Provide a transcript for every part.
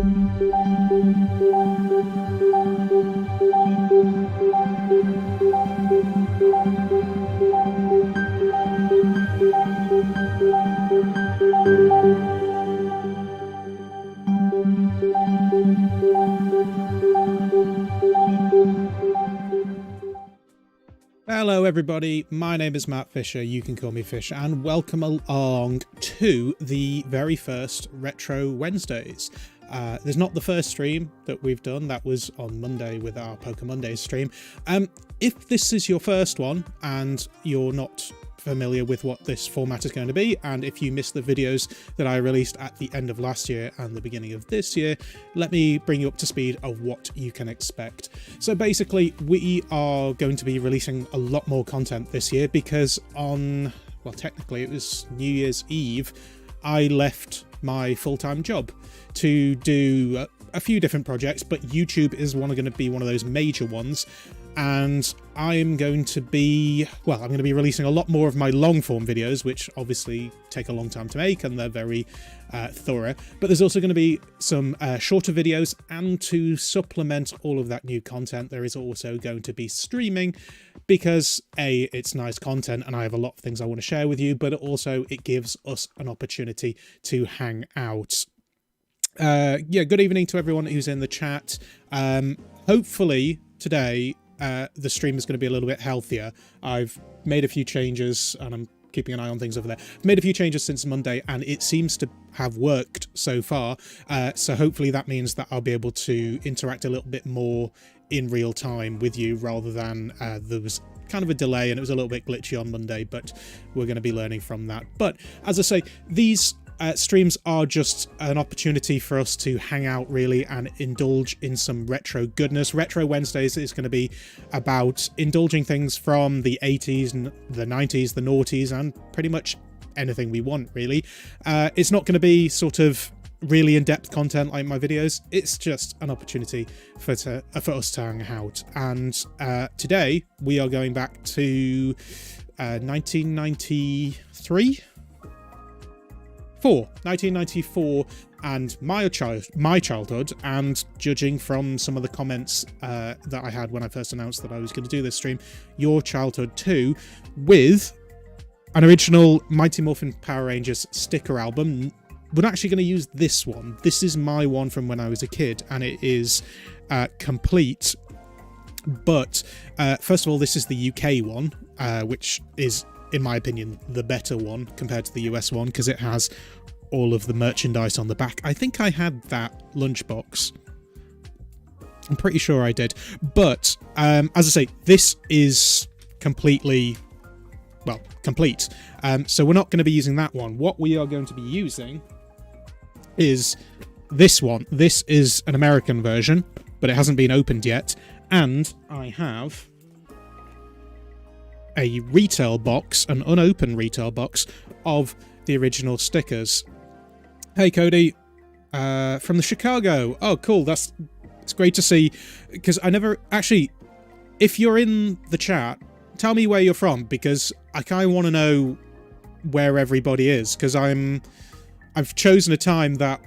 Hello everybody, my name is Matt Fisher, you can call me Fish, and welcome along to the very first Retro Wednesdays. There's not the first stream that we've done, that was on Monday with our Poker Mondays stream. If this is your first one and you're not familiar with what this format is going to be, and if you missed the videos that I released at the end of last year and the beginning of this year, let me bring you up to speed of what you can expect. So basically, we are going to be releasing a lot more content this year because on, well, technically it was New Year's Eve, I left my full-time job to do a few different projects, but YouTube is going to be one of those major ones. And I'm going to be releasing a lot more of my long form videos, which obviously take a long time to make and they're very thorough, but there's also going to be some shorter videos, and to supplement all of that new content there is also going to be streaming, because A, it's nice content and I have a lot of things I want to share with you, but also it gives us an opportunity to hang out. Good evening to everyone who's in the chat. Hopefully today the stream is going to be a little bit healthier. I've made a few changes and I'm keeping an eye on things over there. I've made a few changes since Monday and it seems to have worked so far. So hopefully that means that I'll be able to interact a little bit more in real time with you, rather than there was kind of a delay and it was a little bit glitchy on Monday, but we're going to be learning from that. But as I say, these streams are just an opportunity for us to hang out really and indulge in some retro goodness. Retro Wednesdays is going to be about indulging things from the 80s and the 90s, the noughties, and pretty much anything we want really. It's not going to be sort of really in-depth content like my videos. It's just an opportunity for us to hang out. And today we are going back to 1994 and my childhood, and judging from some of the comments that I had when I first announced that I was going to do this stream, your childhood too, with an original Mighty Morphin Power Rangers sticker album. We're actually going to use this one. This is my one from when I was a kid, and it is complete. But first of all, this is the UK one, which is, in my opinion, the better one compared to the US one, because it has all of the merchandise on the back. I think I had that lunchbox. I'm pretty sure I did. But as I say, this is completely, well, complete. So we're not going to be using that one. What we are going to be using is this one. This is an American version, but it hasn't been opened yet. And I have a retail box, an unopened retail box of the original stickers. Hey Cody, from the Chicago. Oh cool, it's great to see, because I never actually, if you're in the chat, tell me where you're from, because I kind of want to know where everybody is, because I've chosen a time that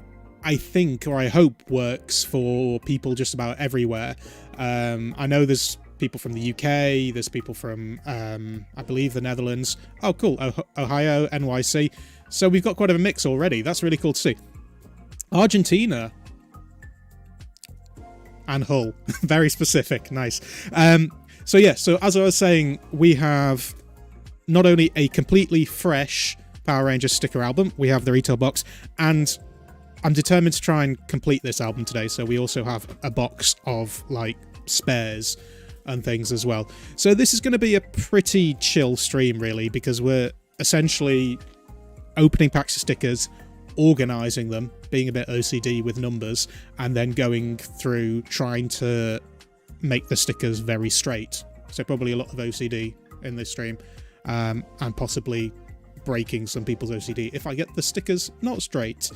I think, or I hope, works for people just about everywhere. I know there's people from the UK, there's people from, I believe, the Netherlands. Oh, cool. Ohio, NYC. So we've got quite a mix already. That's really cool to see. Argentina. And Hull. Very specific. Nice. So yeah, so as I was saying, we have not only a completely fresh Power Rangers sticker album, we have the retail box, and I'm determined to try and complete this album today. So we also have a box of, like, spares and things as well. So this is going to be a pretty chill stream really, because we're essentially opening packs of stickers, organizing them, being a bit OCD with numbers, and then going through trying to make the stickers very straight. So probably a lot of OCD in this stream, and possibly breaking some people's OCD if I get the stickers not straight.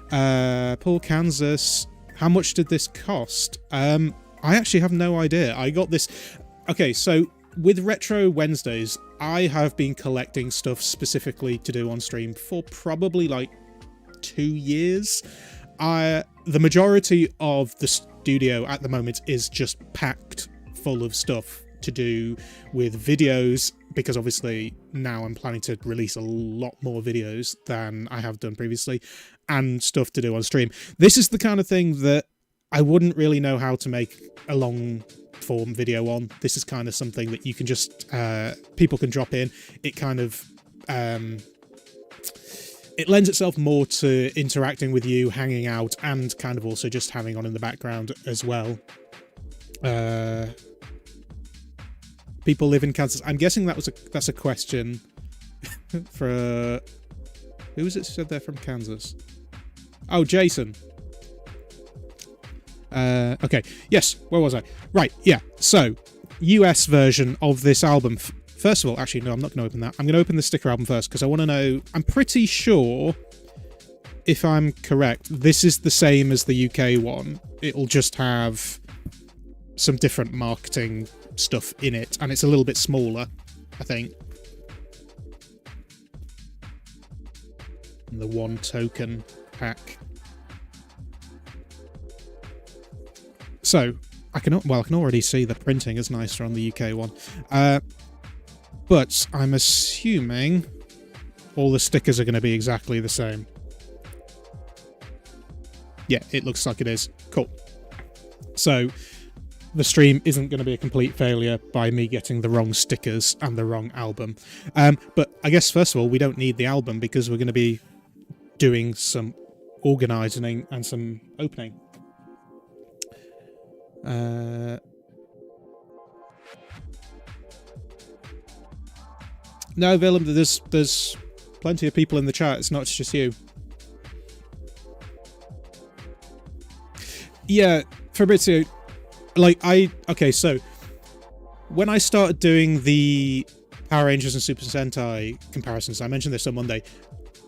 Paul, Kansas, how much did this cost? I actually have no idea. I got this... Okay, so with Retro Wednesdays, I have been collecting stuff specifically to do on stream for probably like 2 years. the majority of the studio at the moment is just packed full of stuff to do with videos, because obviously now I'm planning to release a lot more videos than I have done previously, and stuff to do on stream. This is the kind of thing that I wouldn't really know how to make a long form video on. This is kind of something that you can just people can drop in. It kind of it lends itself more to interacting with you, hanging out, and kind of also just having on in the background as well. People live in Kansas. I'm guessing that's a question for who was it said they're from Kansas? Oh, Jason. Okay. Yes. Where was I? Right. Yeah. So, US version of this album. First of all, actually, no, I'm not going to open that. I'm going to open the sticker album first because I want to know. I'm pretty sure, if I'm correct, this is the same as the UK one. It'll just have some different marketing stuff in it, and it's a little bit smaller, I think. And the one token pack. So I can already see the printing is nicer on the UK one, but I'm assuming all the stickers are going to be exactly the same. Yeah, it looks like it is. Cool. So the stream isn't going to be a complete failure by me getting the wrong stickers and the wrong album. But I guess, first of all, we don't need the album because we're going to be doing some organising and some opening. No, Willem, there's plenty of people in the chat. It's not just you. Yeah, Fabrizio, okay, so when I started doing the Power Rangers and Super Sentai comparisons, I mentioned this on Monday,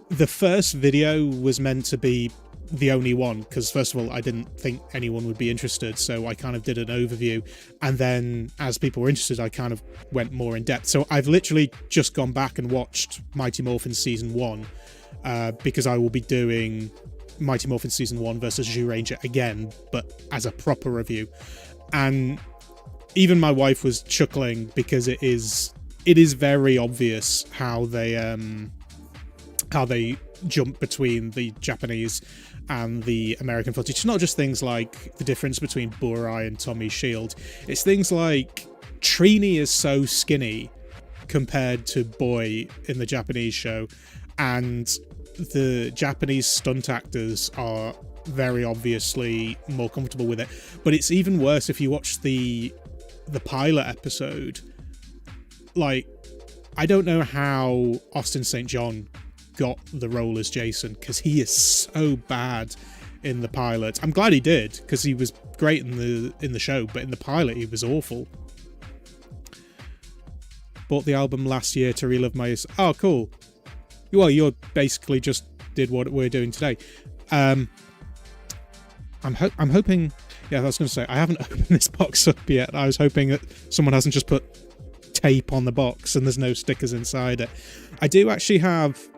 the first video was meant to be the only one, because first of all, I didn't think anyone would be interested, so I kind of did an overview, and then as people were interested, I kind of went more in depth. So I've literally just gone back and watched Mighty Morphin Season 1, because I will be doing Mighty Morphin Season 1 versus Zyuranger again, but as a proper review. And even my wife was chuckling because it is very obvious how they jump between the Japanese and the American footage. It's not just things like the difference between Burai and Tommy's shield. It's things like Trini is so skinny compared to Boy in the Japanese show, and the Japanese stunt actors are very obviously more comfortable with it. But it's even worse if you watch the pilot episode. Like, I don't know how Austin St. John got the role as Jason, because he is so bad in the pilot. I'm glad he did, because he was great in the show, but in the pilot he was awful. Bought the album last year to relive my... Oh, cool. Well, you basically just did what we're doing today. I'm hoping... Yeah, I was going to say, I haven't opened this box up yet. I was hoping that someone hasn't just put tape on the box and there's no stickers inside it. I do actually have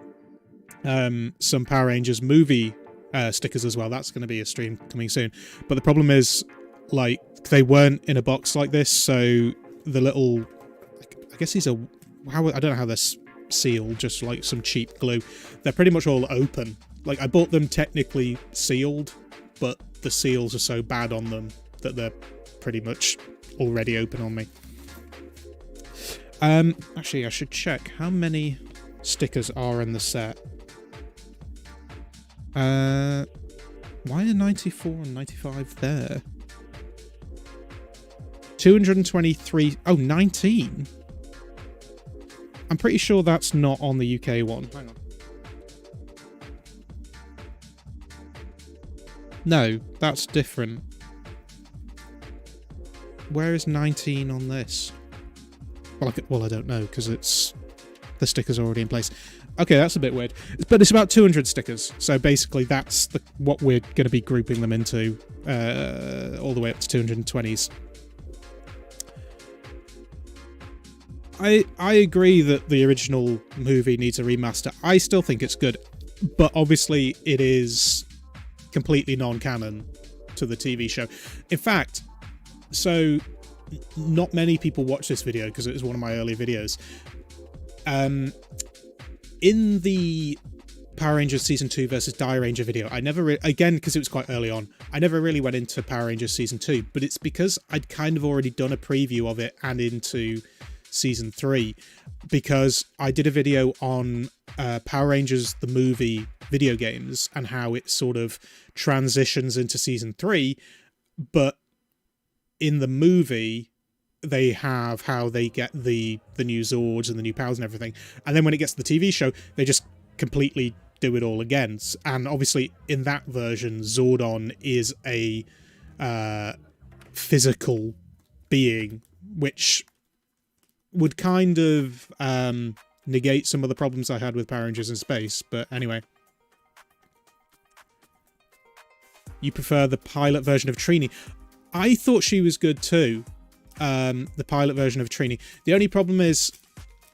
some Power Rangers movie stickers as well. That's going to be a stream coming soon. But the problem is, like, they weren't in a box like this, so the little... I guess these are... I don't know how they're sealed, just like some cheap glue. They're pretty much all open. Like, I bought them technically sealed, but the seals are so bad on them that they're pretty much already open on me. Actually, I should check how many stickers are in the set. Why are 94 and 95 there? 223... Oh, 19? I'm pretty sure that's not on the UK one. Hang on. No, that's different. Where is 19 on this? Well, I don't know, because the sticker's already in place. Okay, that's a bit weird. But it's about 200 stickers, so basically that's what we're going to be grouping them into, all the way up to 220s. I agree that the original movie needs a remaster. I still think it's good, but obviously it is completely non-canon to the TV show. In fact, so not many people watch this video because it was one of my early videos. In the Power Rangers Season 2 versus Die Ranger video, I never again, because it was quite early on, I never really went into Power Rangers Season 2, but it's because I'd kind of already done a preview of it and into Season 3, because I did a video on Power Rangers the movie video games and how it sort of transitions into Season 3, but in the movie they have how they get the new Zords and the new powers and everything, and then when it gets to the TV show they just completely do it all again. And obviously in that version Zordon is a physical being, which would kind of negate some of the problems I had with Power Rangers in space. But anyway, you prefer the pilot version of Trini. I thought she was good too, the pilot version of Trini. The only problem is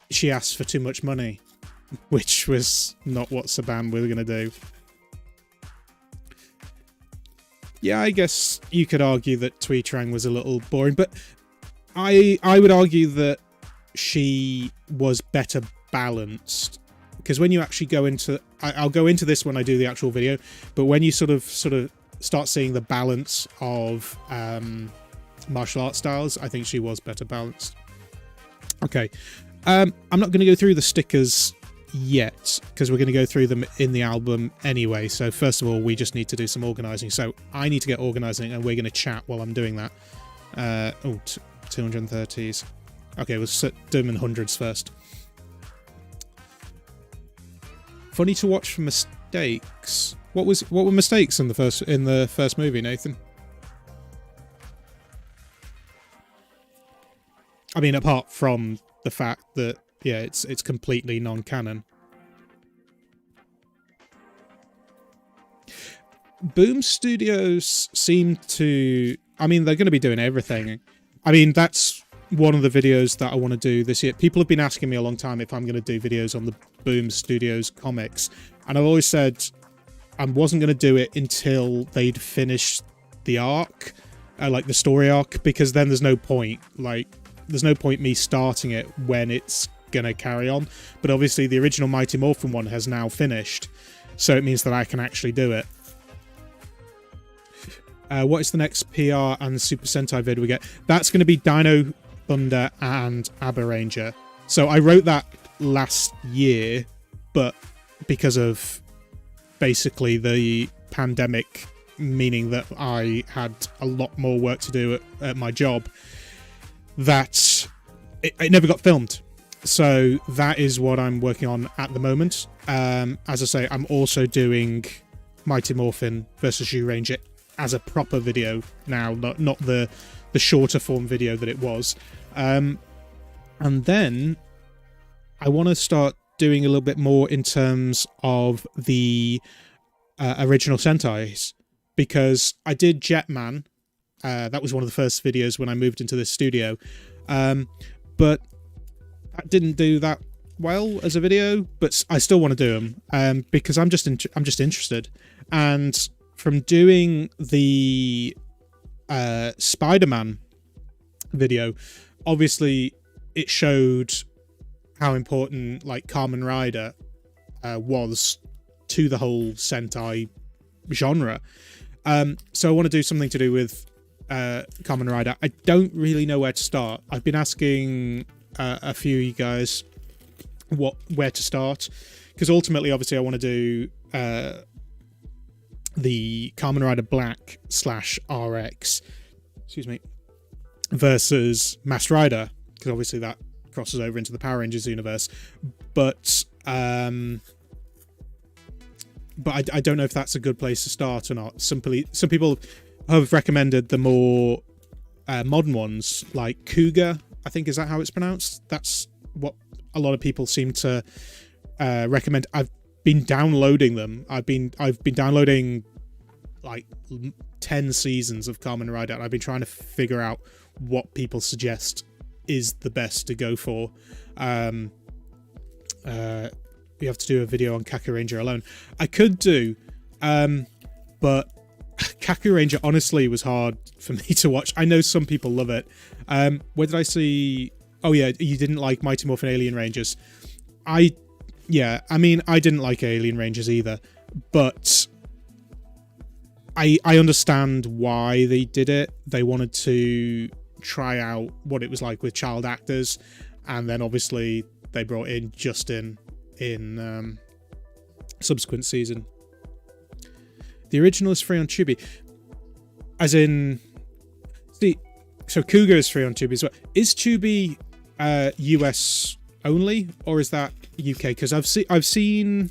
she asked for too much money, which was not what Saban were going to do. Yeah, I guess you could argue that Twee Trang was a little boring, but I would argue that she was better balanced, because when you actually go into, I'll go into this when I do the actual video, but when you sort of start seeing the balance of martial art styles, I think she was better balanced. Okay, I'm not going to go through the stickers yet because we're going to go through them in the album anyway. So first of all, we just need to do some organizing. So I need to get organizing and we're going to chat while I'm doing that. 230s. Okay, we'll do them in hundreds first. Funny to watch for mistakes. What were mistakes in the first movie, Nathan? I mean, apart from the fact that, yeah, it's completely non-canon. Boom Studios seem to... I mean, they're going to be doing everything. I mean, that's one of the videos that I want to do this year. People have been asking me a long time if I'm going to do videos on the Boom Studios comics. And I've always said I wasn't going to do it until they'd finished the arc, like the story arc, because then there's no point. Like, there's no point me starting it when it's going to carry on. But obviously the original Mighty Morphin one has now finished, so it means that I can actually do it. What is the next PR and Super Sentai vid we get? That's going to be Dino Thunder and Aber Ranger. So I wrote that last year, but because of basically the pandemic, meaning that I had a lot more work to do at my job, that it never got filmed. So that is what I'm working on at the moment. As I say, I'm also doing Mighty Morphin versus Zyuranger as a proper video now, not the shorter form video that it was. And then I want to start doing a little bit more in terms of the original Sentais, because I did Jetman. That was one of the first videos when I moved into this studio, but that didn't do that well as a video. But I still want to do them because I'm just interested. And from doing the Spider-Man video, obviously it showed how important like Kamen Rider was to the whole Sentai genre. So I want to do something to do with Kamen Rider. I don't really know where to start. I've been asking a few of you guys where to start, because ultimately, obviously, I want to do the Kamen Rider Black / RX, excuse me, versus Masked Rider, because obviously that crosses over into the Power Rangers universe. But I don't know if that's a good place to start or not. Some people have recommended the more modern ones, like Cougar, I think, is that how it's pronounced? That's what a lot of people seem to recommend. I've been downloading them. I've been downloading like 10 seasons of Kamen Rider, and I've been trying to figure out what people suggest is the best to go for. We have to do a video on Kaka Ranger alone. I could do, but but Kaku Ranger honestly was hard for me to watch. I know some people love it. Where did I see? Oh yeah, you didn't like Mighty Morphin Alien Rangers. I didn't like Alien Rangers either, but I understand why they did it. They wanted to try out what it was like with child actors, and then obviously they brought in Justin in subsequent season. The original is free on Tubi. As in, see, so Cougar is free on Tubi as well. Is Tubi US only, or is that UK? Because I've seen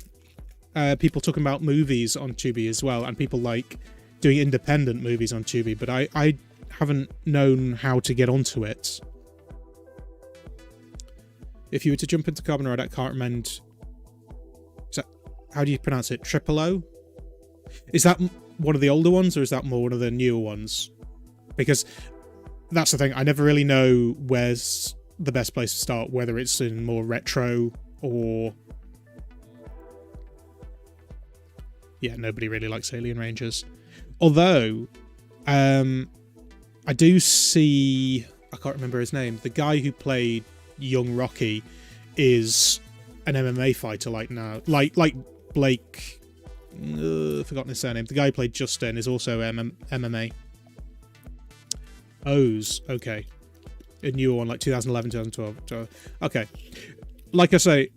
people talking about movies on Tubi as well, and people like doing independent movies on Tubi, but I haven't known how to get onto it. If you were to jump into Kamen Rider, I can't remember. How do you pronounce it? Triple O? Is that one of the older ones, or is that more one of the newer ones? Because that's the thing, I never really know where's the best place to start, whether it's in more retro or... Yeah, nobody really likes Alien Rangers. Although, I do see... I can't remember his name. The guy who played young Rocky is an MMA fighter now. Like Blake... forgotten his surname. The guy who played Justin is also MMA. O's, okay. A newer one, like 2011, 2012. Okay. Like I say,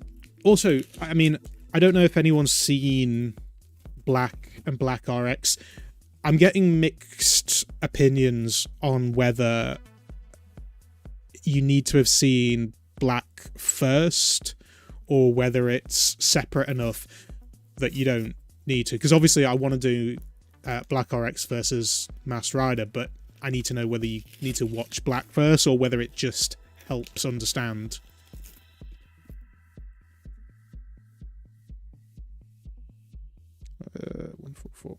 also, I mean, I don't know if anyone's seen Black and Black RX. I'm getting mixed opinions on whether you need to have seen Black first, or whether it's separate enough that you don't need to. Because obviously I want to do Black RX versus Masked Rider, but I need to know whether you need to watch Black first, or whether it just helps understand. Uh, 144.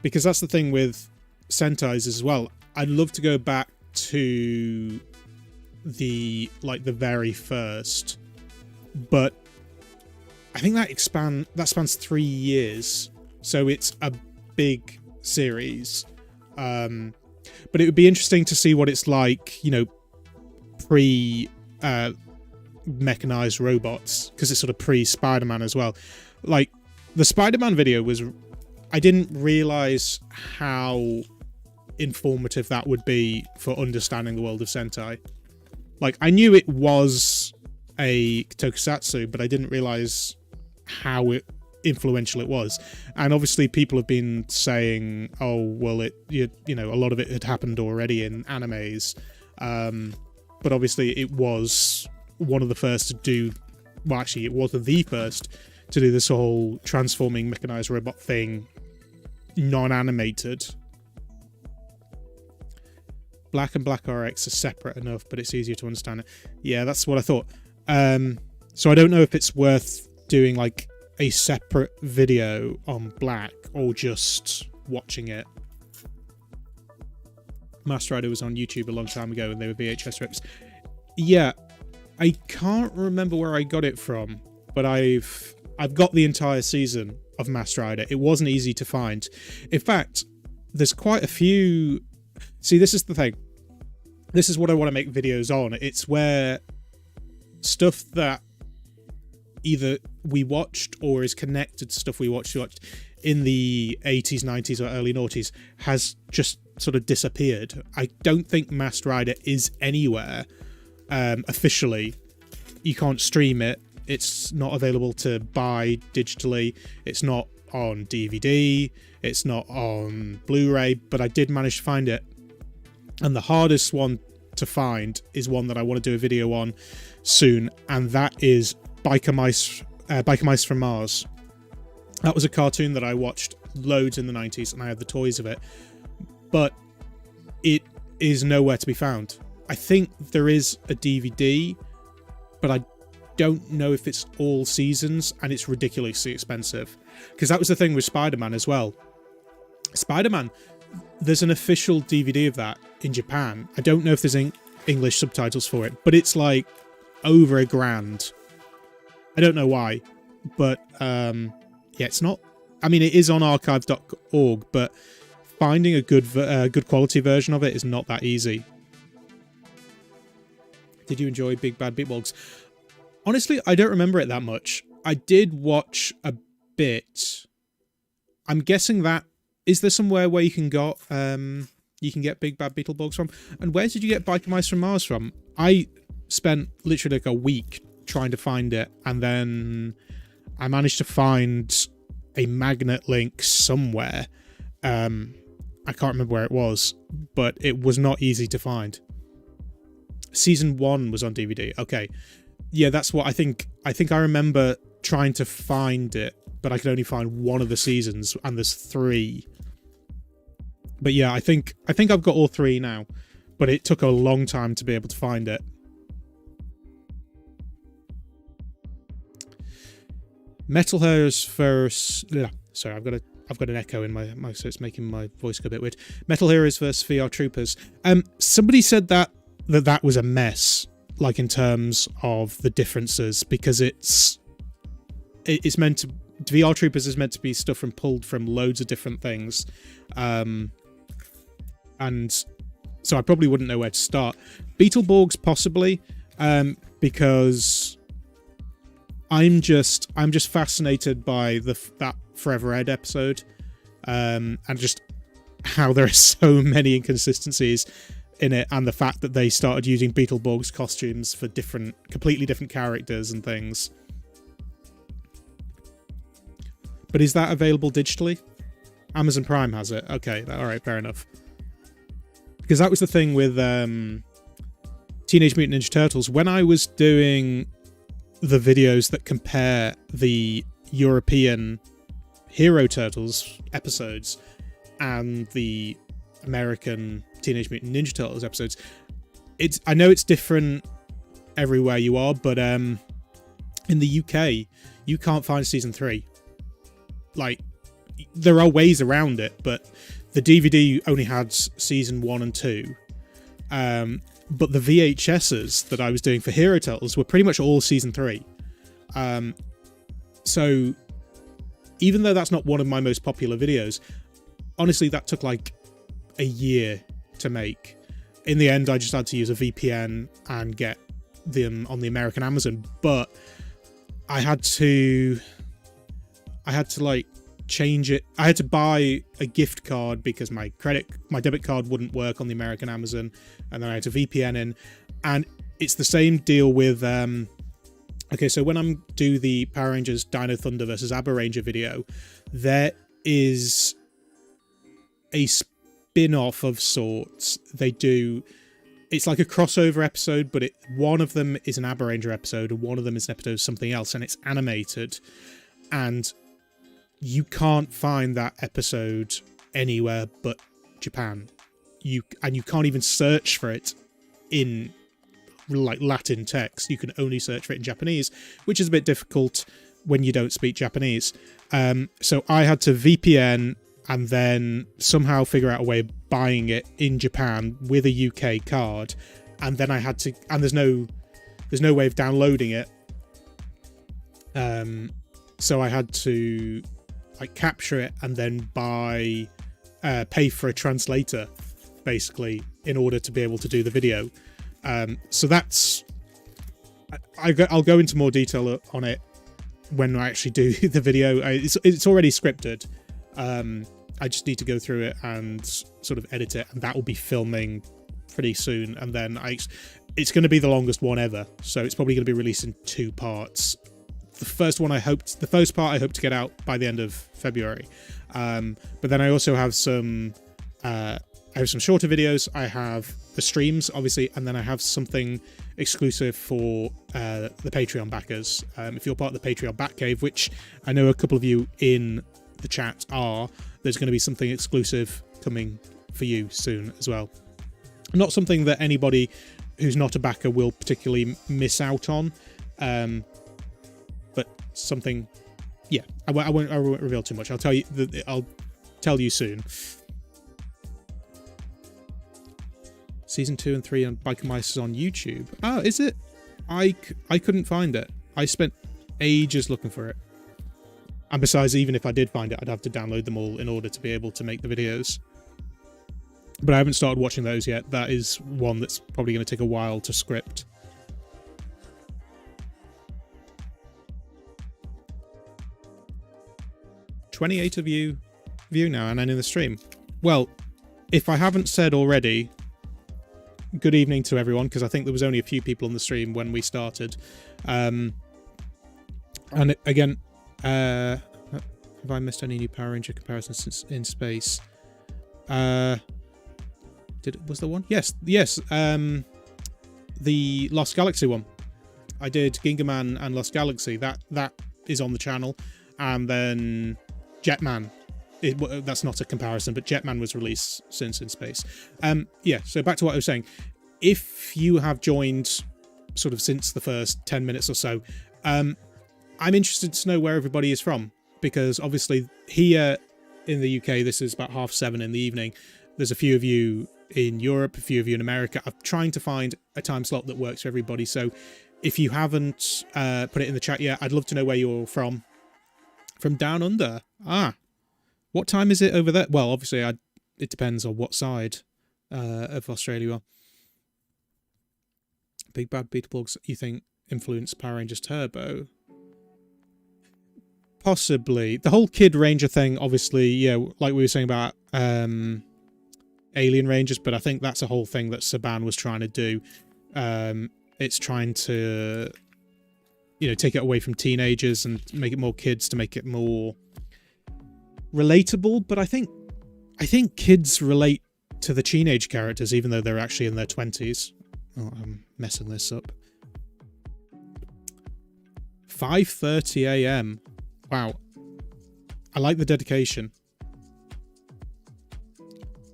Because that's the thing with Sentai's as well. I'd love to go back to the very first, but I think that spans 3 years, so it's a big series. But it would be interesting to see what it's like, pre mechanized robots, because it's sort of pre Spider-Man as well. Like the Spider-Man video was, I didn't realize how informative that would be for understanding the world of Sentai. Like, I knew it was a tokusatsu, but I didn't realize how influential it was. And obviously people have been saying, oh, well, a lot of it had happened already in animes. But obviously it was one of the first to do, well, actually it wasn't the first to do this whole transforming mechanized robot thing, non-animated. Black and Black RX are separate enough, but it's easier to understand it. Yeah, that's what I thought. So I don't know if it's worth doing like a separate video on Black or just watching it. Masked Rider was on YouTube a long time ago and they were VHS rips. Yeah, I can't remember where I got it from, but I've got the entire season of Masked Rider. It wasn't easy to find. In fact, there's quite a few... See, this is the thing. This is what I want to make videos on. It's where stuff that either we watched or is connected to stuff we watched in the 80s, 90s or early noughties has just sort of disappeared. I don't think Masked Rider is anywhere officially. You can't stream it. It's not available to buy digitally. It's not on DVD. It's not on Blu-ray, but I did manage to find it. And the hardest one to find is one that I want to do a video on soon, and that is Biker Mice from Mars. That was a cartoon that I watched loads in the 90s, and I had the toys of it, but it is nowhere to be found. I think there is a DVD, but I don't know if it's all seasons, and it's ridiculously expensive. Because that was the thing with Spider-Man as well. Spider-Man, there's an official DVD of that in Japan. I don't know if there's English subtitles for it, but it's like over $1,000. I don't know why. but yeah, it's not. I mean, it is on archive.org, but finding a good quality version of it is not that easy. Did you enjoy Big Bad Beetleborgs? Honestly, I don't remember it that much. I did watch a bit. I'm guessing that is there somewhere where you can get Big Bad Beetleborgs from? And where did you get Biker Mice from Mars from? I spent literally like a week trying to find it, and then I managed to find a magnet link somewhere. I can't remember where it was, but it was not easy to find. Season 1 was on DVD. Okay. Yeah, that's what I think. I think I remember trying to find it, but I could only find one of the seasons, and there's 3. But yeah, I think I've got all 3 now, but it took a long time to be able to find it. Metal Hair's first... Sorry, I've got an echo in my so it's making my voice go a bit weird. Metal Heroes vs VR Troopers. Somebody said that was a mess, like in terms of the differences, because it's meant to... VR Troopers is meant to be stuff pulled from loads of different things. And so I probably wouldn't know where to start. Beetleborgs possibly, because I'm just fascinated by that Forever Ed episode, and just how there are so many inconsistencies in it, and the fact that they started using Beetleborgs costumes for completely different characters and things. But is that available digitally? Amazon Prime has it. Okay, all right, fair enough. Because that was the thing with Teenage Mutant Ninja Turtles. When I was doing the videos that compare the European Hero Turtles episodes and the American Teenage Mutant Ninja Turtles episodes, I know it's different everywhere you are, but in the UK, you can't find season 3. Like, there are ways around it, but the DVD only had season 1 and 2. But the VHSs that I was doing for Hero Turtles were pretty much all season 3. So even though that's not one of my most popular videos, honestly, that took like a year to make. In the end, I just had to use a VPN and get them on the American Amazon, but I had to like change it. I had to buy a gift card because my debit card wouldn't work on the American Amazon, and then I had to VPN in. And it's the same deal with okay, so when I'm do the Power Rangers Dino Thunder versus Abba Ranger video, there is a spin-off of sorts. It's like a crossover episode, but one of them is an Abba Ranger episode and one of them is an episode of something else, and it's animated, and you can't find that episode anywhere but Japan. You can't even search for it in like Latin text. You can only search for it in Japanese, which is a bit difficult when you don't speak Japanese. So I had to VPN and then somehow figure out a way of buying it in Japan with a UK card, and then I had to, and there's no way of downloading it. So I had to like capture it and then pay for a translator, basically, in order to be able to do the video. So that's... I'll go into more detail on it when I actually do the video. It's already scripted. I just need to go through it and sort of edit it, and that will be filming pretty soon. And then it's going to be the longest one ever, so it's probably going to be released in 2 parts. The first part I hope to get out by the end of February. But then I also have some shorter videos. I have the streams, obviously, and then I have something exclusive for the Patreon backers. If you're part of the Patreon Batcave, which I know a couple of you in the chat are, there's going to be something exclusive coming for you soon as well. Not something that anybody who's not a backer will particularly miss out on, but something, yeah. I won't reveal too much. I'll tell you soon. Season 2 and 3 on Biker Mice is on YouTube. Oh, is it? I couldn't find it. I spent ages looking for it. And besides, even if I did find it, I'd have to download them all in order to be able to make the videos. But I haven't started watching those yet. That is one that's probably going to take a while to script. "28 of you view now and I'm in the stream." Well, if I haven't said already, good evening to everyone, because I think there was only a few people on the stream when we started. And again, have I missed any new Power Ranger comparisons since in space? Was there one? Yes. The Lost Galaxy one. I did Ginkgo Man and Lost Galaxy. That is on the channel. And then Jetman. That's not a comparison, but Jetman was released since in space. Yeah, so back to what I was saying. If you have joined sort of since the first 10 minutes or so, I'm interested to know where everybody is from, because obviously here in the UK, this is about 7:30 in the evening. There's a few of you in Europe, a few of you in America. I'm trying to find a time slot that works for everybody. So if you haven't put it in the chat yet, I'd love to know where you're from. From down under. What time is it over there? Well, obviously, it depends on what side of Australia you are. Big Bad Beetleborgs, you think, influenced Power Rangers Turbo? Possibly. The whole Kid Ranger thing, obviously, yeah, like we were saying about Alien Rangers, but I think that's a whole thing that Saban was trying to do. It's trying to, take it away from teenagers and make it more kids, to make it more relatable. But I think kids relate to the teenage characters, even though they're actually in their 20s. Oh, I'm messing this up. 5:30 AM. Wow. I like the dedication.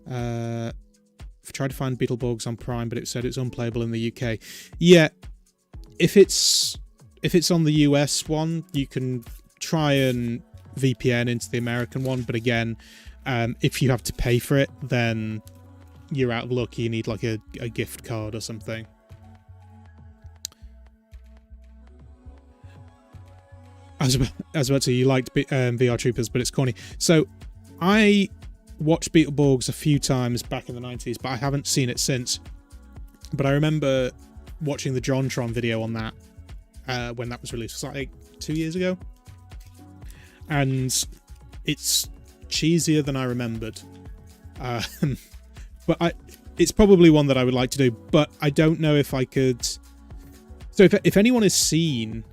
I've tried to find Beetleborgs on Prime, but it said it's unplayable in the UK. Yeah, if it's on the US one, you can try and VPN into the American one, but again, if you have to pay for it, then you're out of luck. You need like a gift card or something. I was about to say, you liked VR Troopers, but it's corny. So I watched Beetleborgs a few times back in the 90s, but I haven't seen it since. But I remember watching the JonTron video on that when that was released. It was like 2 years ago. And it's cheesier than I remembered. But it's probably one that I would like to do, but I don't know if I could. So if anyone has seen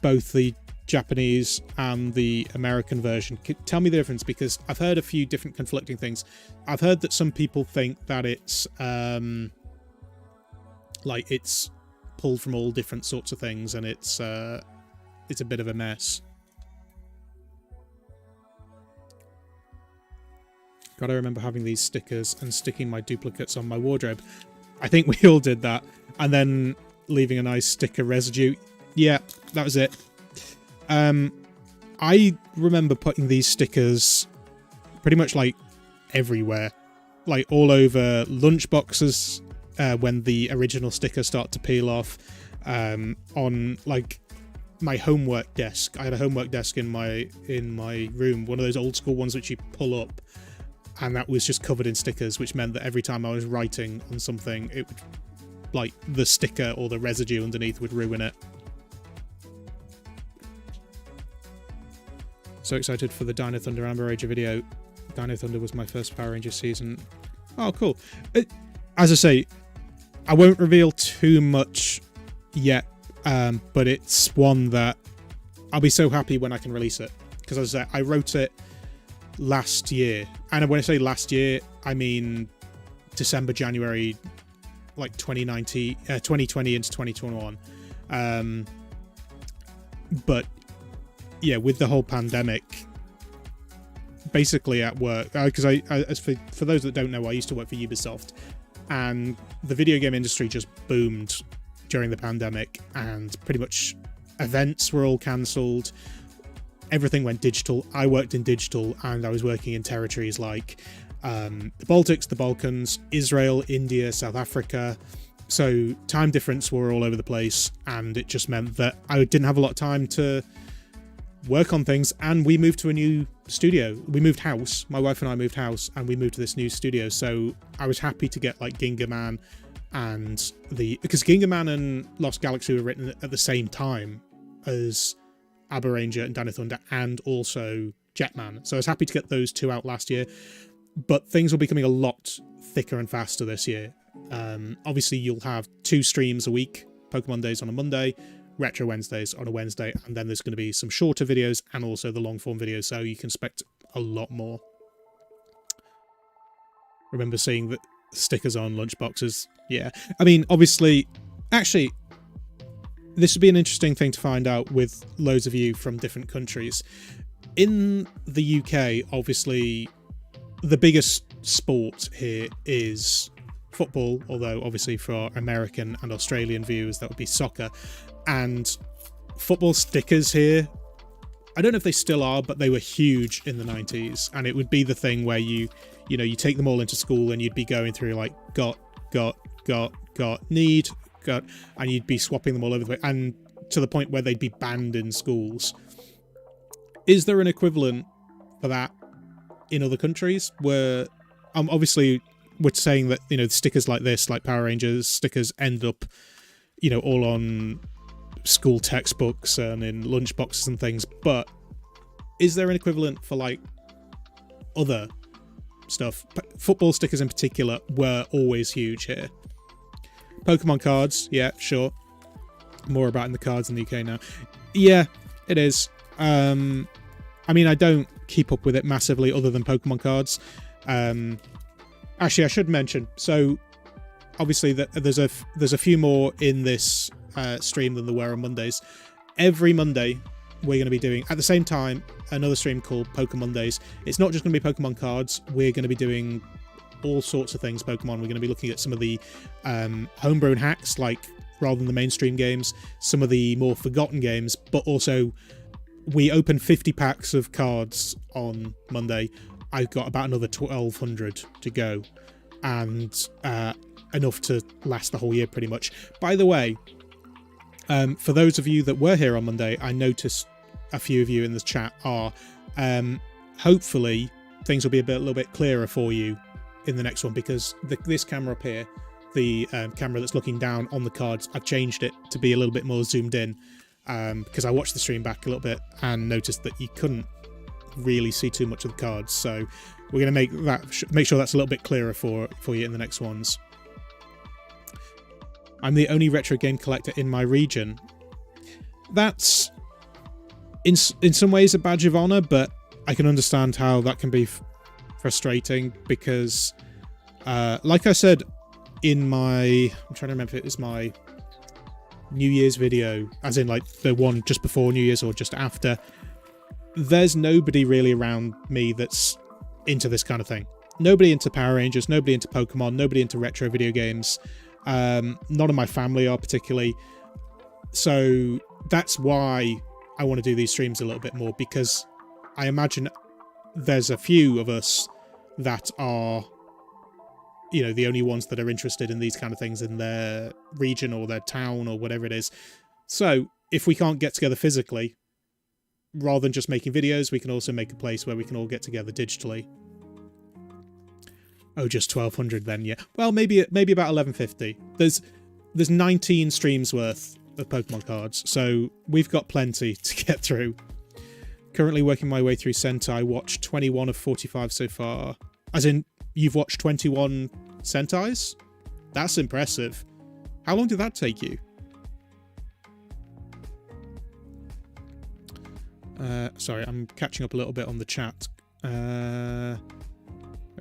both the Japanese and the American version, tell me the difference, because I've heard a few different conflicting things. I've heard that some people think that it's like it's pulled from all different sorts of things, and it's a bit of a mess. Gotta remember having these stickers and sticking my duplicates on my wardrobe. I think we all did that. And then leaving a nice sticker residue. Yeah, that was it. I remember putting these stickers pretty much like everywhere. Like all over lunchboxes when the original stickers start to peel off. On like my homework desk. I had a homework desk in my room. One of those old school ones which you pull up. And that was just covered in stickers, which meant that every time I was writing on something, it would, like, the sticker or the residue underneath would ruin it. So excited for the Dino Thunder Amber Ranger video. Dino Thunder was my first Power Ranger season. Oh, cool. As I say, I won't reveal too much yet, but it's one that I'll be so happy when I can release it. Because as I say, I wrote it last year, and when I say last year, I mean December, January, like 2020 into 2021. But yeah, with the whole pandemic, basically at work, because as for those that don't know, I used to work for Ubisoft, and the video game industry just boomed during the pandemic, and pretty much events were all cancelled. Everything went digital. I worked in digital, and I was working in territories like the Baltics, the Balkans, Israel, India, South Africa. So time difference were all over the place, and it just meant that I didn't have a lot of time to work on things, and we moved to a new studio. We moved house. My wife and I moved house, and we moved to this new studio. So I was happy to get like Ginkgo Man and because Ginkgo Man and Lost Galaxy were written at the same time as Aber Ranger and Dino Thunder, and also Jetman. So I was happy to get those two out last year, but things will be coming a lot thicker and faster this year. Obviously, you'll have 2 streams a week, Pokemon Days on a Monday, Retro Wednesdays on a Wednesday, and then there's going to be some shorter videos and also the long form videos, so you can expect a lot more. Remember seeing the stickers on lunchboxes? Yeah. I mean, obviously, actually, this would be an interesting thing to find out with loads of you from different countries. In the UK, obviously, the biggest sport here is football, although obviously for our American and Australian viewers, that would be soccer. And football stickers here, I don't know if they still are, but they were huge in the 90s. And it would be the thing where you take them all into school and you'd be going through like got, need, got, and you'd be swapping them all over the way, and to the point where they'd be banned in schools. Is there an equivalent for that in other countries where, obviously we're saying that, stickers like this, like Power Rangers stickers, end up, all on school textbooks and in lunchboxes and things, but is there an equivalent for like other stuff? Football stickers in particular were always huge here. Pokemon cards, yeah, sure. More about in the cards in the UK now. Yeah, it is. I mean, I don't keep up with it massively other than Pokemon cards. Actually, I should mention, so obviously there's a few more in this stream than there were on Mondays. Every Monday we're going to be doing, at the same time, another stream called Pokemon Mondays. It's not just going to be Pokemon cards. We're going to be doing all sorts of things Pokemon. We're going to be looking at some of the homegrown hacks, like rather than the mainstream games, some of the more forgotten games, but also we open 50 packs of cards on Monday. I've got about another 1,200 to go, and enough to last the whole year pretty much. By the way, for those of you that were here on Monday, I noticed a few of you in the chat are. Hopefully things will be a little bit clearer for you in the next one, because this camera up here, the camera that's looking down on the cards, I've changed it to be a little bit more zoomed in, because I watched the stream back a little bit and noticed that you couldn't really see too much of the cards. So we're going to make sure that's a little bit clearer for you in the next ones. I'm the only retro game collector in my region. That's in some ways a badge of honor, but I can understand how that can be frustrating, because like I said in I'm trying to remember if it was my New Year's video, as in like the one just before New Year's or just after, there's nobody really around me that's into this kind of thing. Nobody into Power Rangers, nobody into Pokemon, nobody into retro video games. None of my family are particularly. So that's why I want to do these streams a little bit more, because I imagine there's a few of us that are, the only ones that are interested in these kind of things in their region or their town or whatever it is. So if we can't get together physically, rather than just making videos, we can also make a place where we can all get together digitally. Oh, just 1,200 then, yeah. Well, maybe about 1,150. There's 19 streams worth of Pokemon cards, so we've got plenty to get through. Currently working my way through Sentai. Watched 21 of 45 so far. As in, you've watched 21 Sentais? That's impressive. How long did that take you? Sorry, I'm catching up a little bit on the chat.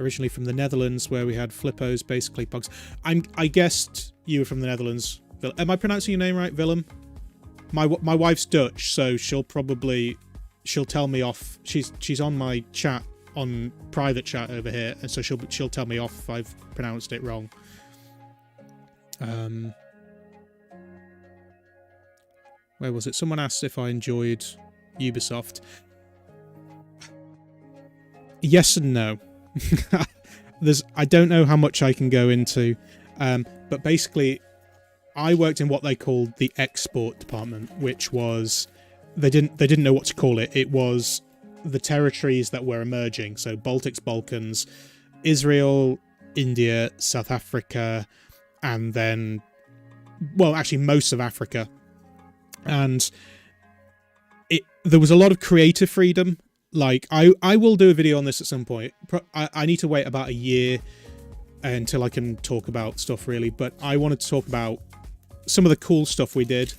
Originally from the Netherlands, where we had Flippos, basically pugs. I guessed you were from the Netherlands. Am I pronouncing your name right, Willem? My wife's Dutch, so she'll tell me off. She's on my chat, on private chat over here, and so she'll tell me off if I've pronounced it wrong. Where was it? Someone asked if I enjoyed Ubisoft. Yes and no. I don't know how much I can go into, but basically I worked in what they called the export department, which was they didn't know what to call it. It was the territories that were emerging. So Baltics, Balkans, Israel, India, South Africa, and then, well, actually most of Africa. And there was a lot of creative freedom. Like, I will do a video on this at some point. I need to wait about a year until I can talk about stuff, really. But I wanted to talk about some of the cool stuff we did.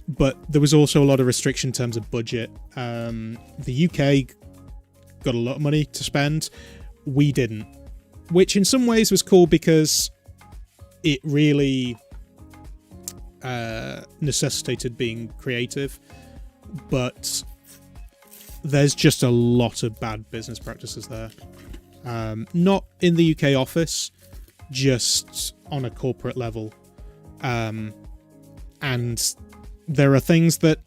But there was also a lot of restriction in terms of budget. The UK got a lot of money to spend. We didn't. Which in some ways was cool because it really necessitated being creative. But there's just a lot of bad business practices there. Not in the UK office, just on a corporate level. And there are things that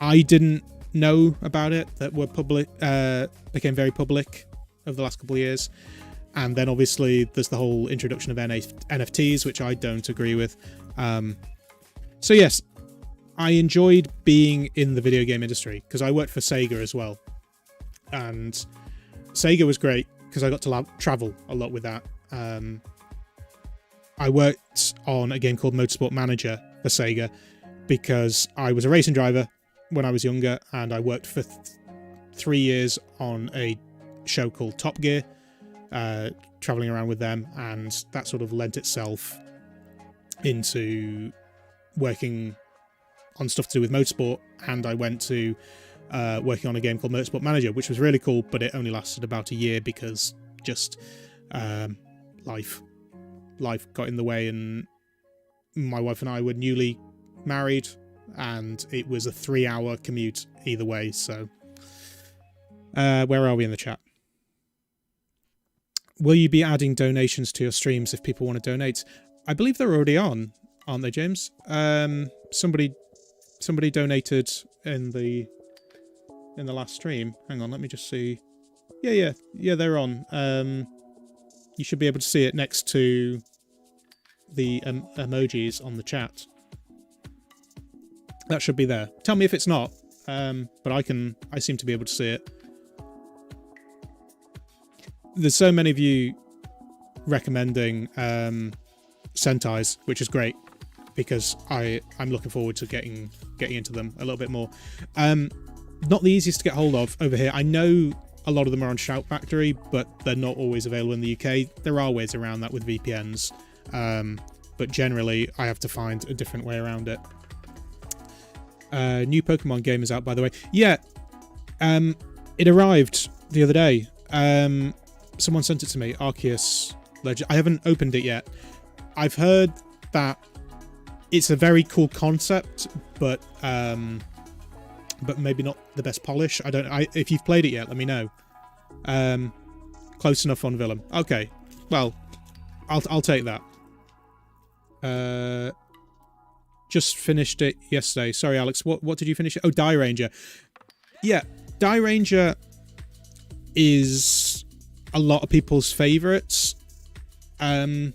I didn't know about it that were public, became very public over the last couple of years. And then obviously there's the whole introduction of NFTs, which I don't agree with. So yes, I enjoyed being in the video game industry because I worked for Sega as well. And Sega was great because I got to travel a lot with that. I worked on a game called Motorsport Manager for Sega because I was a racing driver when I was younger, and I worked for 3 years on a show called Top Gear, traveling around with them, and that sort of lent itself into working on stuff to do with motorsport. And I went to working on a game called Motorsport Manager, which was really cool, but it only lasted about a year because just life got in the way, and my wife and I were newly married, and it was a 3-hour commute either way. So where are we in the chat? Will you be adding donations to your streams if people want to donate? I believe they're already on, aren't they, James? Somebody donated in the last stream. Hang on, let me just see. Yeah, they're on. You should be able to see it next to the emojis on the chat. That should be there. Tell me if it's not, but I seem to be able to see it. There's so many of you recommending Sentais, which is great because I'm looking forward to getting into them a little bit more. Not the easiest to get hold of over here. I know a lot of them are on Shout Factory, but they're not always available in the UK. There are ways around that with VPNs, but generally I have to find a different way around it. New Pokemon game is out, by the way. Yeah, it arrived the other day. Someone sent it to me, Arceus Legend. I haven't opened it yet. I've heard that it's a very cool concept, but maybe not the best polish. If you've played it yet, let me know. Close enough on Villain. Okay, well, I'll take that. Just finished it yesterday. Sorry, Alex. What did you finish? Oh, Die Ranger. Yeah, Die Ranger is a lot of people's favourites. I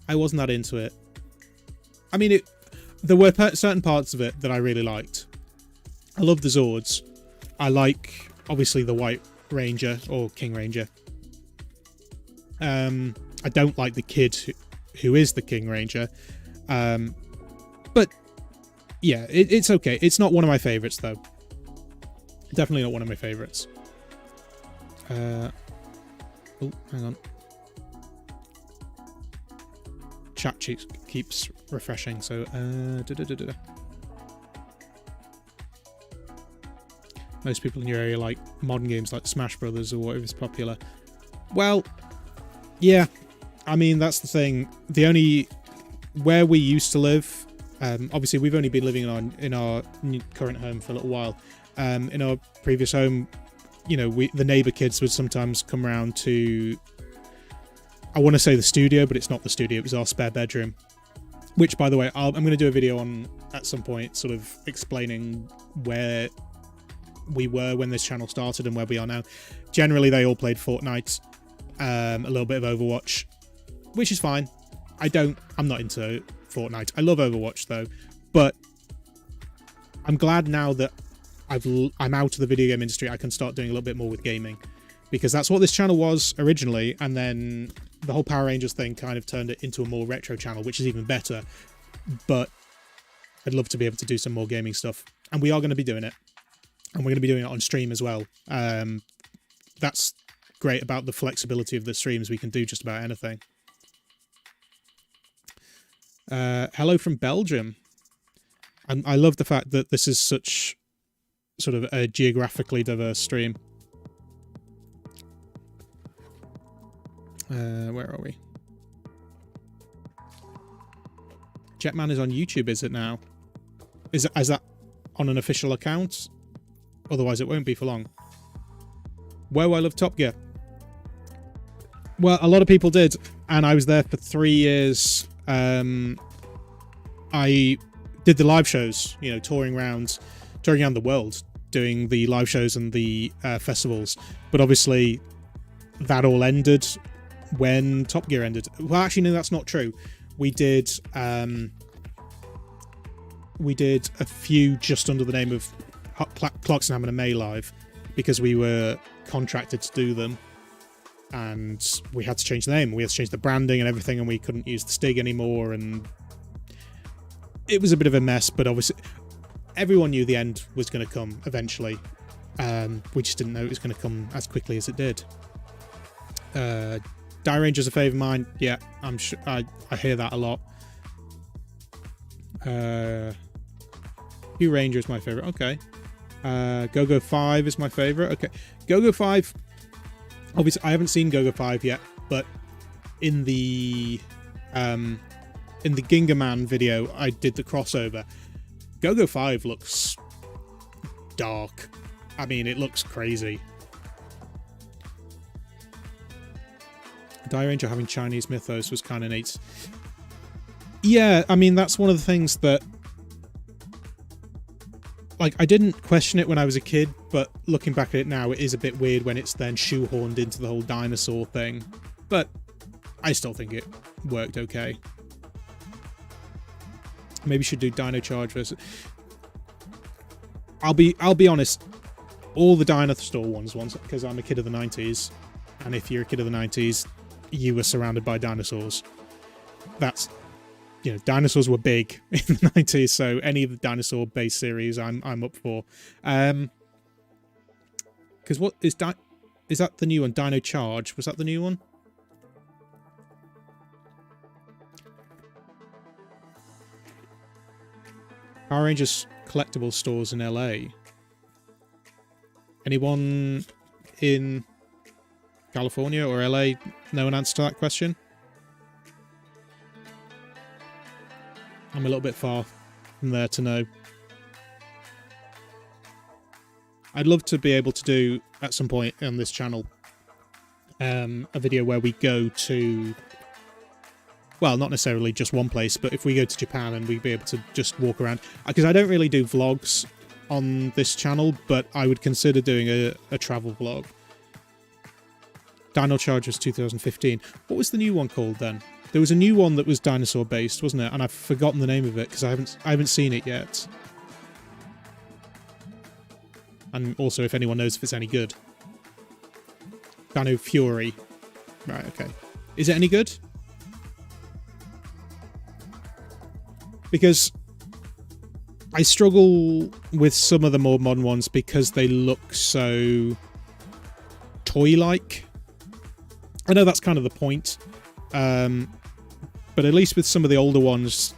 wasn't that into it. I mean, there were certain parts of it that I really liked. I love the Zords. I like, obviously, the White Ranger or King Ranger. I don't like the kid who is the King Ranger. But yeah, it's okay. It's not one of my favourites, though. Definitely not one of my favourites. Oh, hang on. Chat keeps refreshing, so most people in your area like modern games like Smash Brothers or whatever is popular. Well, yeah, I mean, that's the thing. Where we used to live, obviously we've only been living in our current home for a little while. In our previous home, you know, the neighbour kids would sometimes come around to, I want to say the studio, but it's not the studio, it was our spare bedroom. Which, by the way, I'm going to do a video on at some point, sort of explaining where we were when this channel started and where we are now. Generally, they all played Fortnite, a little bit of Overwatch, which is fine. I'm not into Fortnite. I love Overwatch, though. But I'm glad now that I'm out of the video game industry, I can start doing a little bit more with gaming, because that's what this channel was originally, and then the whole Power Rangers thing kind of turned it into a more retro channel, which is even better. But I'd love to be able to do some more gaming stuff, and we are going to be doing it, and we're going to be doing it on stream as well. That's great about the flexibility of the streams. We can do just about anything. Hello from Belgium. And I love the fact that this is such sort of a geographically diverse stream. Where are we? Jetman is on YouTube, is it now? Is that on an official account? Otherwise it won't be for long. Whoa, I love Top Gear. Well, a lot of people did, and I was there for 3 years. I did the live shows, you know, touring around the world, doing the live shows and the festivals. But obviously, that all ended when Top Gear ended. Well, actually, no, that's not true. We did a few just under the name of Clarkson and May Live, because we were contracted to do them, and we had to change the name, we had to change the branding and everything, and we couldn't use the Stig anymore, and it was a bit of a mess. But obviously everyone knew the end was going to come eventually. We just didn't know it was going to come as quickly as it did. Die Ranger's a favourite of mine. Yeah, I'm sure I hear that a lot. Hugh Ranger is my favourite. Okay. Go-Go 5 is my favourite. Okay. Go-Go 5, obviously I haven't seen Go-Go 5 yet, but in the Ginkgo Man video I did the crossover. Go-Go 5 looks dark. I mean, it looks crazy. Die Ranger having Chinese mythos was kind of neat. Yeah, I mean, that's one of the things that, like, I didn't question it when I was a kid, but looking back at it now, it is a bit weird when it's then shoehorned into the whole dinosaur thing. But I still think it worked okay. Maybe should do Dino Charge versus... I'll be honest, all the dinosaur ones, because I'm a kid of the 90s, and if you're a kid of the 90s, you were surrounded by dinosaurs. That's, you know, dinosaurs were big in the 90s, so any of the dinosaur-based series I'm up for. Because what is that the new one? Dino Charge? Was that the new one? Power Rangers collectible stores in LA. Anyone in California or LA know an answer to that question? I'm a little bit far from there to know. I'd love to be able to do, at some point on this channel, a video where we go to, well, not necessarily just one place, but if we go to Japan and we'd be able to just walk around. Because I don't really do vlogs on this channel, but I would consider doing a travel vlog. Dino Charge was 2015. What was the new one called then? There was a new one that was dinosaur based, wasn't it? And I've forgotten the name of it because I haven't seen it yet. And also, if anyone knows if it's any good. Dino Fury. Right, okay. Is it any good? Because I struggle with some of the more modern ones because they look so toy-like. I know that's kind of the point. But at least with some of the older ones,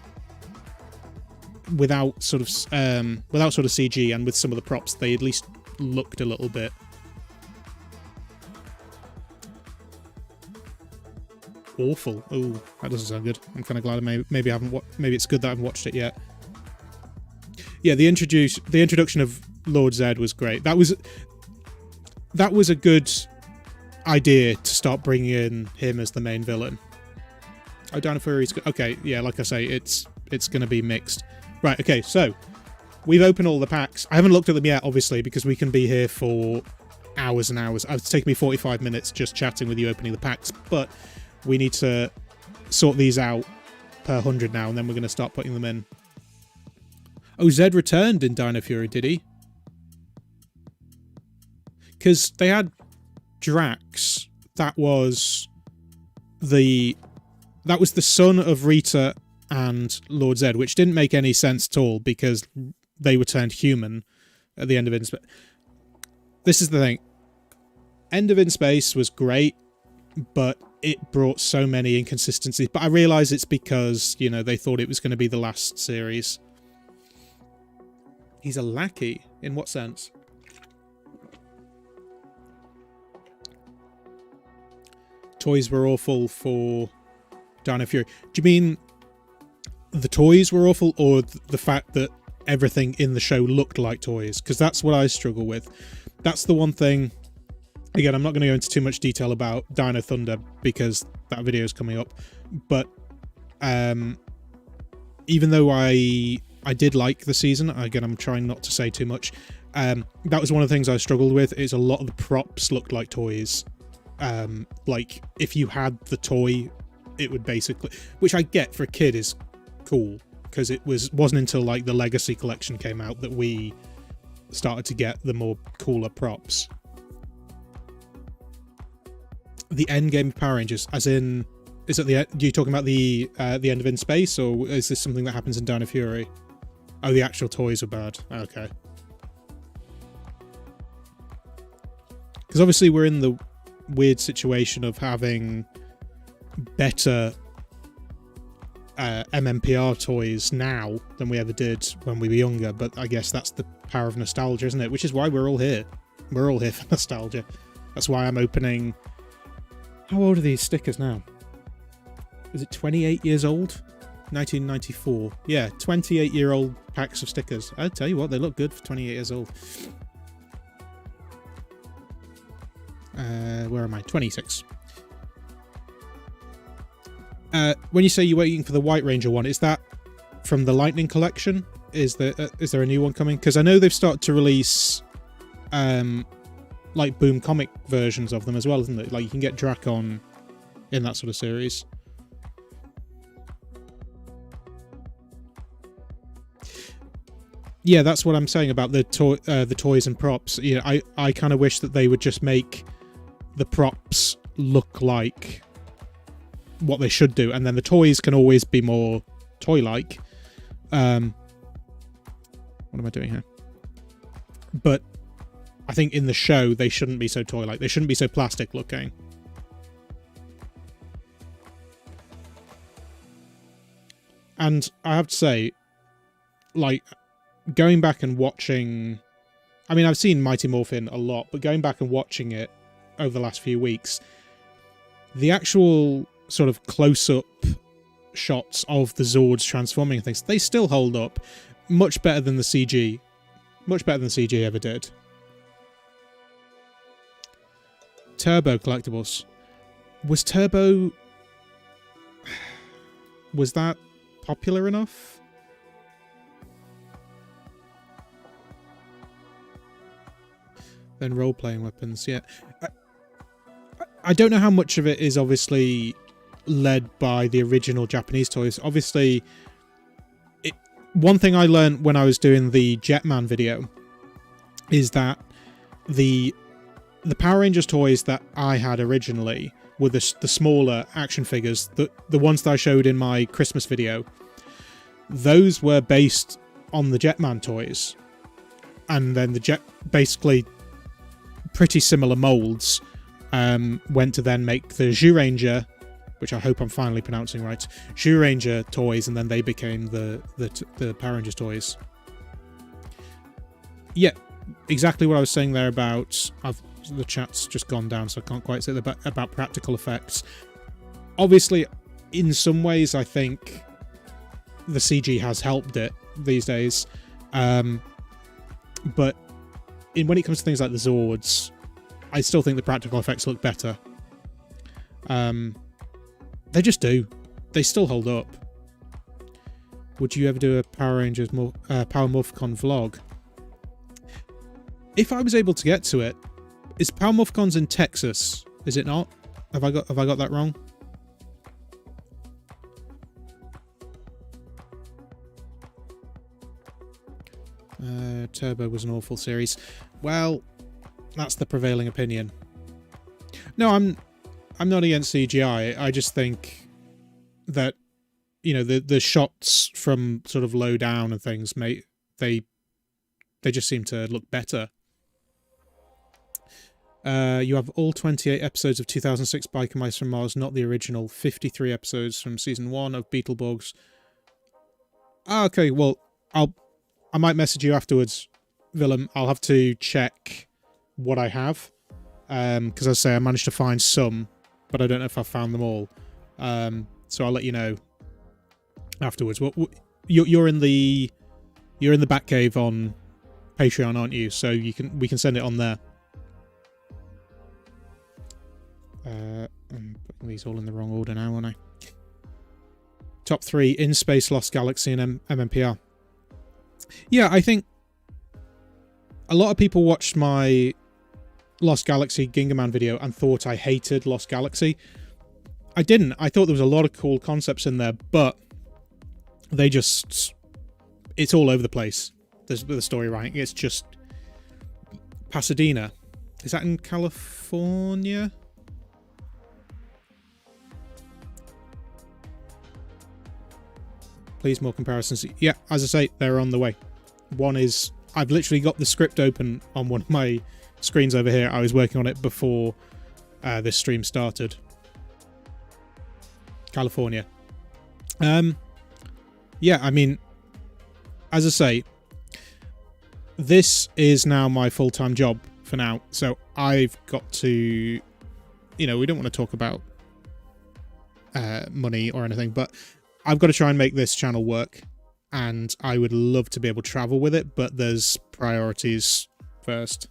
without sort of CG and with some of the props, they at least looked a little bit. Awful. Oh, that doesn't sound good. I'm kind of glad maybe I haven't. Maybe it's good that I haven't watched it yet. Yeah, the introduction of Lord Zed was great. That was a good idea to start bringing in him as the main villain. Oh, Dino Fury's good. Okay, yeah, like I say, it's going to be mixed. Right, okay, so we've opened all the packs. I haven't looked at them yet, obviously, because we can be here for hours and hours. It's taken me 45 minutes just chatting with you opening the packs, but we need to sort these out per 100 now, and then we're going to start putting them in. Oh, Zed returned in Dino Fury, did he? Because they had Drax. That was the son of Rita and Lord Zed, which didn't make any sense at all because they were turned human at the end of In Space. This is the thing. End of In Space was great, but it brought so many inconsistencies. But I realise it's because, you know, they thought it was going to be the last series. He's a lackey? In what sense? Toys were awful for Dino Fury. Do you mean the toys were awful, or the fact that everything in the show looked like toys? Because that's what I struggle with. That's the one thing. Again, I'm not going to go into too much detail about Dino Thunder because that video is coming up. But even though I did like the season, again, I'm trying not to say too much. That was one of the things I struggled with. Is a lot of the props looked like toys. Like if you had the toy, it would basically, which I get for a kid is cool, because it wasn't until like the Legacy collection came out that we started to get the more cooler props. The end game of Power Rangers, as in, is it are you talking about the end of In Space, or is this something that happens in Dino Fury? Oh, the actual toys are bad. Okay. Because obviously we're in the weird situation of having better MMPR toys now than we ever did when we were younger, but I guess that's the power of nostalgia, isn't it? Which is why we're all here. We're all here for nostalgia. That's why I'm opening... How old are these stickers now? Is it 28 years old? 1994. Yeah, 28-year-old packs of stickers. I tell you what, they look good for 28 years old. Where am I? 26. When you say you're waiting for the White Ranger one, is that from the Lightning collection? Is there a new one coming? Because I know they've started to release like Boom comic versions of them as well, isn't it? Like you can get Dracon in that sort of series. Yeah, that's what I'm saying about the toys and props. You know, I kind of wish that they would just make the props look like what they should do, and then the toys can always be more toy-like. What am I doing here? But I think in the show they shouldn't be so toy-like. They shouldn't be so plastic-looking. And I have to say, like, going back and watching... I mean, I've seen Mighty Morphin a lot, but going back and watching it over the last few weeks, the actual sort of close-up shots of the Zords transforming and things, they still hold up much better than the CG. Much better than CG ever did. Turbo collectibles. Was Turbo... Was that popular enough? Then role-playing weapons, yeah. I don't know how much of it is obviously led by the original Japanese toys. Obviously, one thing I learned when I was doing the Jetman video is that the Power Rangers toys that I had originally were the smaller action figures, the ones that I showed in my Christmas video. Those were based on the Jetman toys, and then basically pretty similar molds went to then make the Zyuranger, which I hope I'm finally pronouncing right, Zyuranger toys, and then they became the Power Rangers toys. Yeah, exactly what I was saying there about... the chat's just gone down, so I can't quite say that about practical effects. Obviously, in some ways, I think the CG has helped it these days. But when it comes to things like the Zords, I still think the practical effects look better. They just do. They still hold up. Would you ever do a Power Rangers Power Morphicon vlog? If I was able to get to it. Is Power Morphicon's in Texas? Is it not? Have I got that wrong? Turbo was an awful series. Well, that's the prevailing opinion. No, I'm not against CGI. I just think that, you know, the shots from sort of low down and things, they just seem to look better. You have all 28 episodes of 2006 Biker Mice from Mars, not the original 53 episodes from season 1 of Beetlebugs. Ah, okay, well, I might message you afterwards, Willem. I'll have to check what I have. Because as I say, I managed to find some, but I don't know if I've found them all. So I'll let you know afterwards. Well, you're in the Batcave on Patreon, aren't you? So we can send it on there. I'm putting these all in the wrong order now, aren't I? Top 3, In Space, Lost Galaxy, and MMPR. Yeah, I think a lot of people watched my Lost Galaxy Ginkgo Man video and thought I hated Lost Galaxy. I didn't. I thought there was a lot of cool concepts in there, but they just... It's all over the place, the story writing. It's just... Pasadena. Is that in California? Please, more comparisons. Yeah, as I say, they're on the way. One is... I've literally got the script open on one of my screens over here. I was working on it before this stream started. California. Yeah, I mean, as I say, this is now my full-time job for now. So I've got to, you know, we don't want to talk about money or anything, but I've got to try and make this channel work. And I would love to be able to travel with it, but there's priorities first.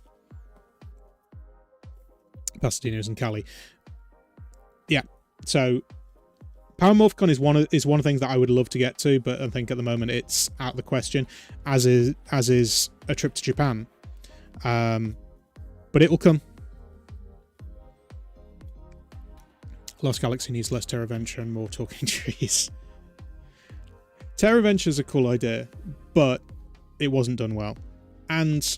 Pasadena's and Cali. Yeah, so Power MorphCon is one of the things that I would love to get to, but I think at the moment it's out of the question, as is a trip to Japan. But it will come. Lost Galaxy needs less Terraventure and more talking trees. Terraventure is a cool idea, but it wasn't done well. And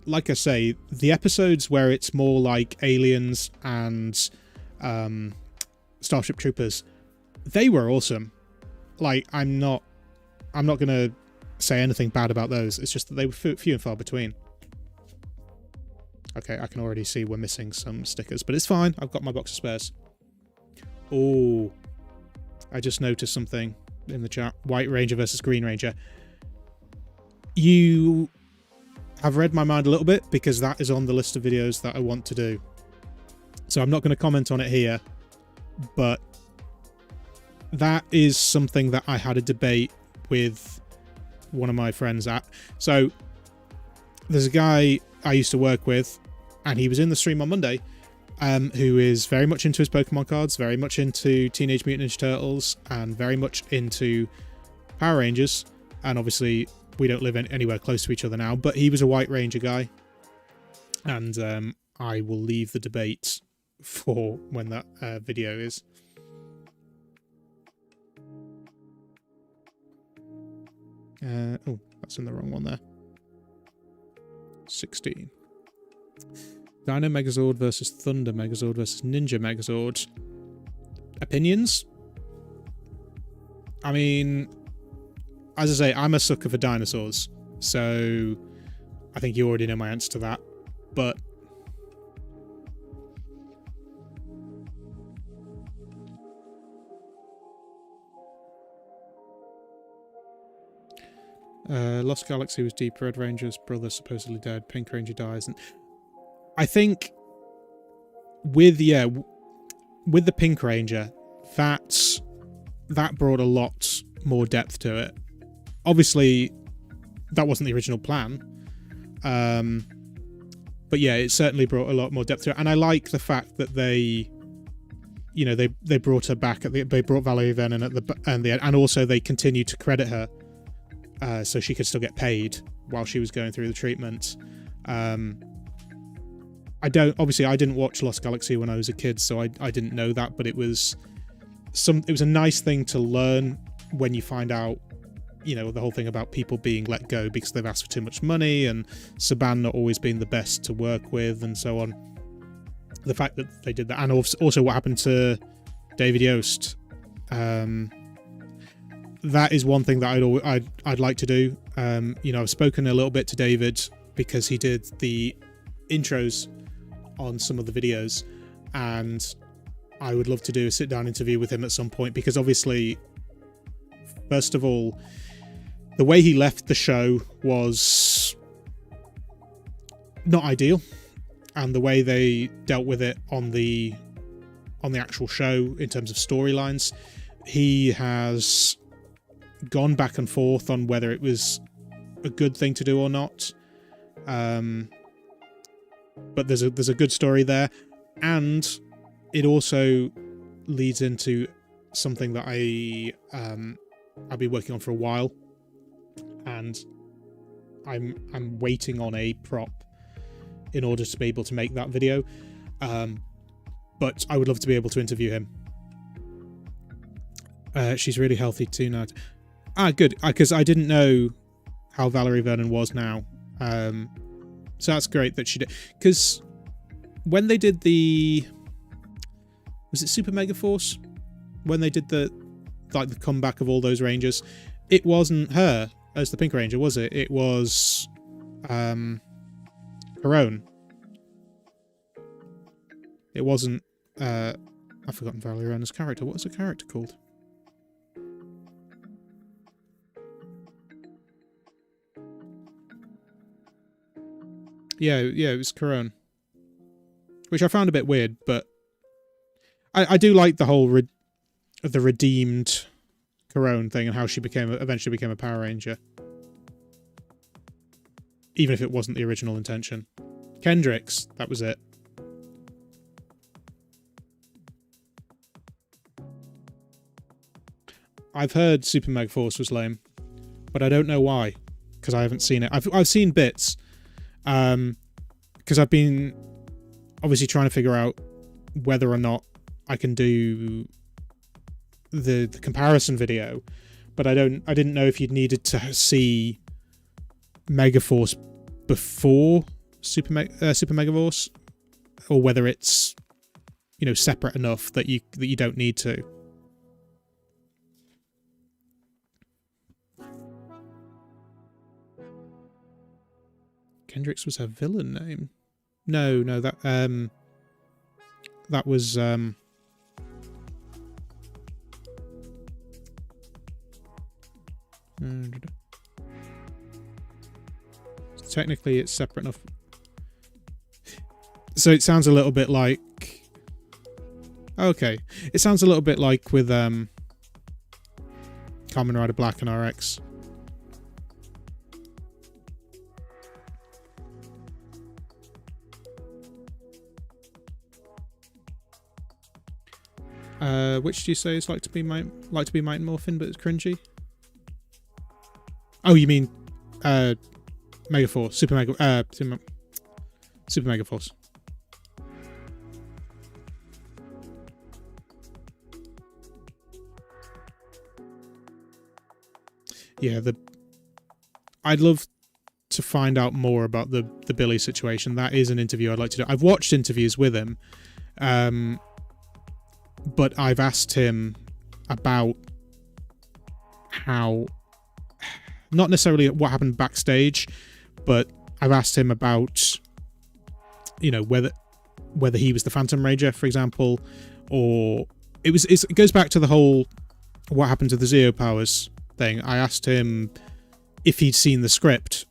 like I say, the episodes where it's more like Aliens and Starship Troopers, they were awesome. Like, I'm not gonna say anything bad about those. It's just that they were few and far between. Okay, I can already see we're missing some stickers, but it's fine. I've got my box of spares. Oh, I just noticed something in the chat. White Ranger versus Green Ranger. You have read my mind a little bit, because that is on the list of videos that I want to do. So I'm not going to comment on it here, but that is something that I had a debate with one of my friends at. So there's a guy I used to work with, and he was in the stream on Monday, who is very much into his Pokemon cards, very much into Teenage Mutant Ninja Turtles, and very much into Power Rangers. And obviously, we don't live anywhere close to each other now, but he was a White Ranger guy. And I will leave the debate for when that video is. Oh, that's in the wrong one there. 16. Dino Megazord versus Thunder Megazord versus Ninja Megazord. Opinions? I mean, as I say, I'm a sucker for dinosaurs, so I think you already know my answer to that, but Lost Galaxy was deep. Red Ranger's brother supposedly dead. Pink Ranger dies, and I think with the Pink Ranger, that brought a lot more depth to it. Obviously, that wasn't the original plan, but yeah, it certainly brought a lot more depth to it. And I like the fact that they brought her back. They brought Valerie Venom at the end, and also they continued to credit her, so she could still get paid while she was going through the treatment. I didn't watch Lost Galaxy when I was a kid, so I didn't know that, but it was a nice thing to learn when you find out you know, the whole thing about people being let go because they've asked for too much money, and Saban not always being the best to work with, and so on. The fact that they did that, and also what happened to David Yost. That is one thing that I'd like to do. You know, I've spoken a little bit to David because he did the intros on some of the videos, and I would love to do a sit-down interview with him at some point, because obviously, first of all, the way he left the show was not ideal, and the way they dealt with it on the actual show in terms of storylines, he has gone back and forth on whether it was a good thing to do or not. But there's a good story there, and it also leads into something that I've been working on for a while, and I'm waiting on a prop in order to be able to make that video. But I would love to be able to interview him. She's really healthy too now. Good, because I didn't know how Valerie Vernon was now. So that's great that she did. Because when they did was it Super Mega Force? When they did the comeback of all those Rangers, it wasn't her as the Pink Ranger, was it? It was her own. It wasn't. I've forgotten Valerie Verno's character. What was her character called? Yeah, it was Corone. Which I found a bit weird, but I do like the whole the redeemed Corone thing and how she eventually became a Power Ranger. Even if it wasn't the original intention. Kendricks, that was it. I've heard Super Mega Force was lame, but I don't know why, because I haven't seen it. I've seen bits, because I've been obviously trying to figure out whether or not I can do the comparison video, but I didn't know if you'd needed to see Megaforce before Super Megaforce, or whether it's, you know, separate enough that you don't need to. Kendricks was her villain name. No, that was technically it's separate enough. So it sounds a little bit like, okay, it sounds a little bit like with Kamen Rider Black and RX. Which do you say is like to be Might and Morphin, but it's cringy? Oh, you mean Megaforce, Super Megaforce. Yeah, I'd love to find out more about the Billy situation. That is an interview I'd like to do. I've watched interviews with him, but I've asked him about how, not necessarily what happened backstage, but I've asked him about, you know, whether he was the Phantom Ranger, for example, or it goes back to the whole what happened to the Zeo powers thing. I asked him if he'd seen the script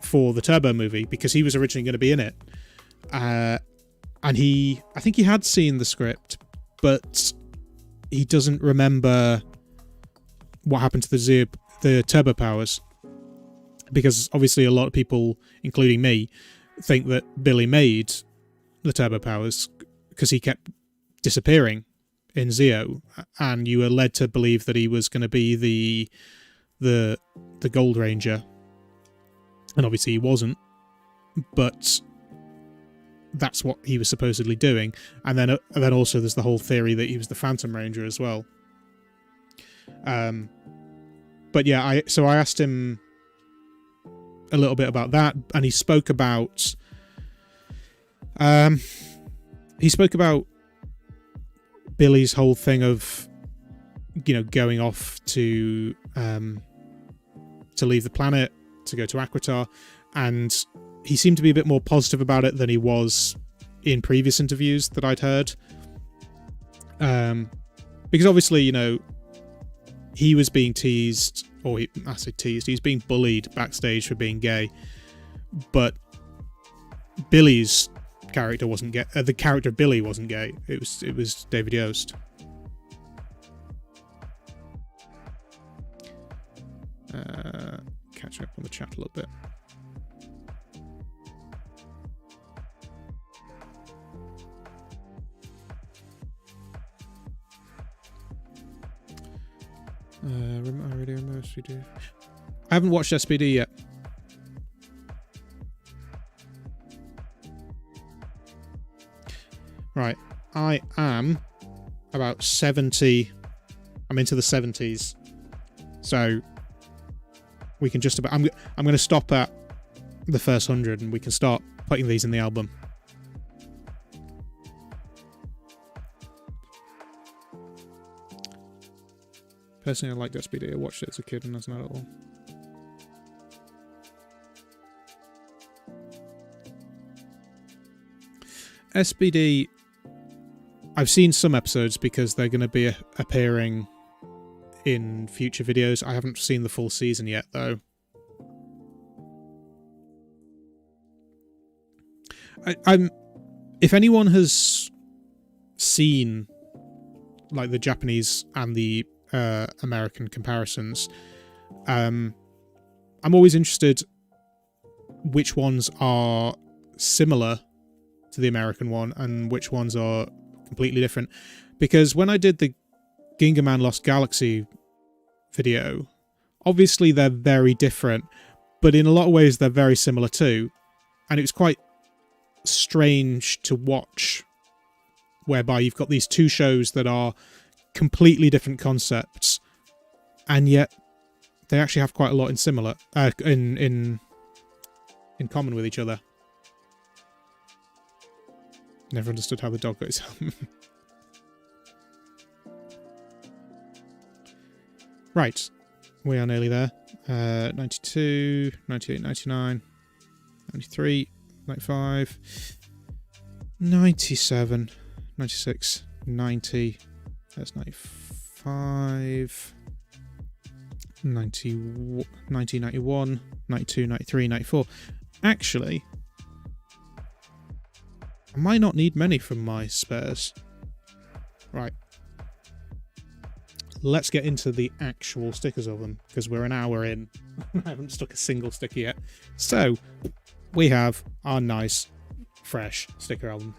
for the Turbo movie, because he was originally going to be in it, and I think he had seen the script, but he doesn't remember what happened to the Turbo powers, because obviously a lot of people, including me, think that Billy made the Turbo powers because he kept disappearing in Zeo, and you were led to believe that he was going to be the Gold Ranger, and obviously he wasn't, but that's what he was supposedly doing. And then also there's the whole theory that he was the Phantom Ranger as well. But yeah, I asked him a little bit about that, and he spoke about Billy's whole thing of, you know, going off to leave the planet to go to Aquitar, and he seemed to be a bit more positive about it than he was in previous interviews that I'd heard. Because obviously, you know, he was being teased, I say teased, he's being bullied backstage for being gay, but Billy's character wasn't gay. The character of Billy wasn't gay. It was David Yost. Catching up on the chat a little bit. I haven't watched SPD yet. Right, I am about 70. I'm into the 70s, so we can just about. I'm going to stop at the first 100, and we can start putting these in the album. Personally, I liked SPD. I watched it as a kid and as an adult. SPD, I've seen some episodes because they're going to be appearing in future videos. I haven't seen the full season yet, though. If anyone has seen like the Japanese and the American comparisons, I'm always interested which ones are similar to the American one and which ones are completely different. Because when I did the Ginkgo Man Lost Galaxy video, obviously they're very different, but in a lot of ways they're very similar too. And it was quite strange to watch, whereby you've got these two shows that are completely different concepts, and yet they actually have quite a lot in similar in common with each other. Never understood how the dog got his Right, we are nearly there. 92, 98, 99, 93, 95, 97, 96, 90, that's 95, 90, 90, 91, 92, 93, 94. Actually, I might not need many from my spares. Right. Let's get into the actual stickers of them, because we're an hour in. I haven't stuck a single sticker yet. So, we have our nice, fresh sticker album.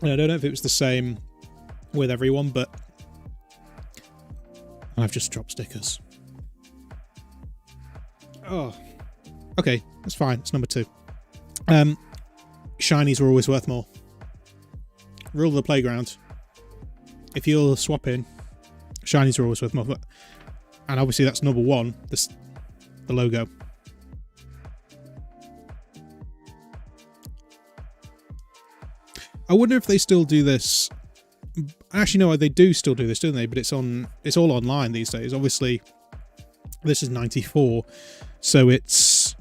I don't know if it was the same with everyone, but I've just dropped stickers. Oh. Okay, that's fine. It's number 2. Shinies are always worth more. Rule of the playground. If you're swapping, shinies are always worth more. And obviously that's number 1, the logo. I wonder if they still do this. Actually, no, they do still do this, don't they? But it's all online these days. Obviously, this is 94, so it's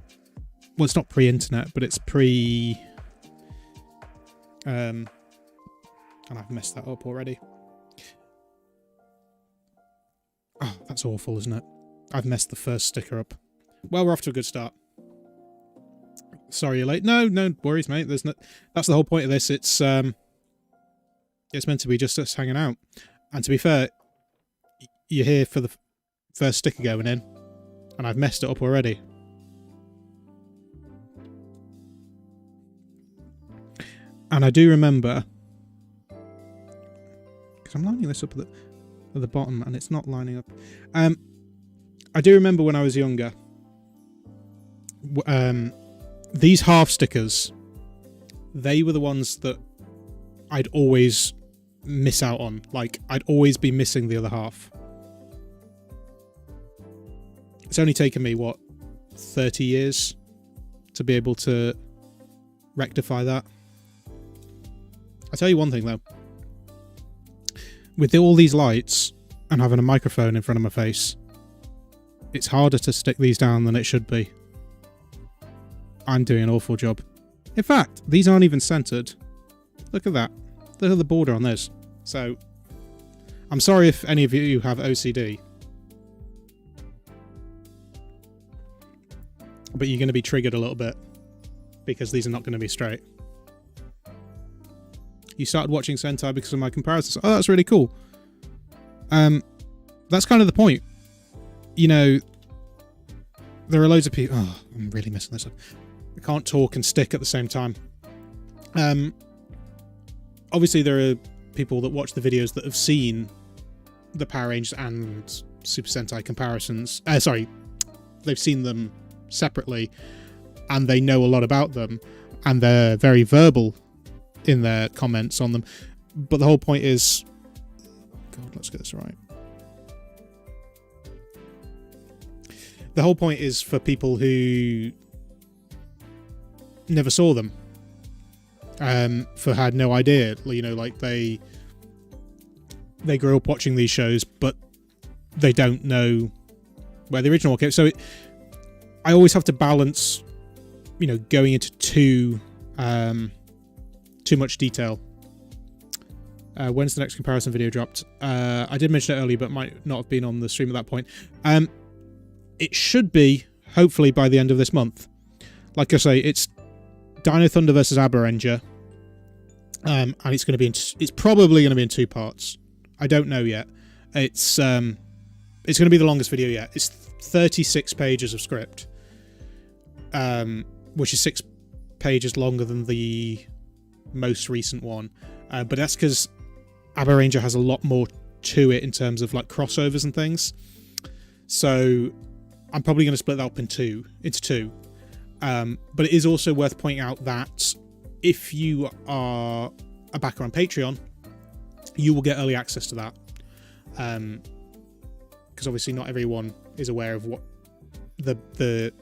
not pre-internet, but it's pre. And I've messed that up already. Oh, that's awful, isn't it? I've messed the first sticker up. Well, we're off to a good start. Sorry you're late. No worries, mate. That's the whole point of this. It's meant to be just us hanging out. And to be fair, you're here for the first sticker going in, and I've messed it up already. And I do remember, because I'm lining this up at the bottom, and it's not lining up. I do remember when I was younger, these half stickers, they were the ones that I'd always miss out on. Like, I'd always be missing the other half. It's only taken me, what, 30 years to be able to rectify that. I'll tell you one thing, though. With all these lights and having a microphone in front of my face, it's harder to stick these down than it should be. I'm doing an awful job. In fact, these aren't even centered. Look at that. Look at the border on this. So, I'm sorry if any of you have OCD. But you're going to be triggered a little bit, because these are not going to be straight. You started watching Sentai because of my comparisons. Oh, that's really cool. That's kind of the point. You know, there are loads of people... Oh, I'm really messing this up. I can't talk and stick at the same time. Obviously, there are people that watch the videos that have seen the Power Rangers and Super Sentai comparisons. Sorry, they've seen them separately, and they know a lot about them, and they're very verbal in their comments on them. But the whole point is... God, let's get this right. The whole point is for people who never saw them, had no idea, you know, like they grew up watching these shows, but they don't know where the original came. So I always have to balance, you know, going into too much detail. When's the next comparison video dropped? I did mention it earlier, but might not have been on the stream at that point. It should be, hopefully, by the end of this month. Like I say, it's Dino Thunder versus Abaranger, and it's going to be it's probably going to be in 2 parts. I don't know yet. It's going to be the longest video yet. It's 36 pages of script, which is 6 pages longer than the most recent one. But that's because Abaranger has a lot more to it in terms of like crossovers and things. So I'm probably going to split that up into two. But it is also worth pointing out that if you are a backer on Patreon, you will get early access to that. Because obviously not everyone is aware of what the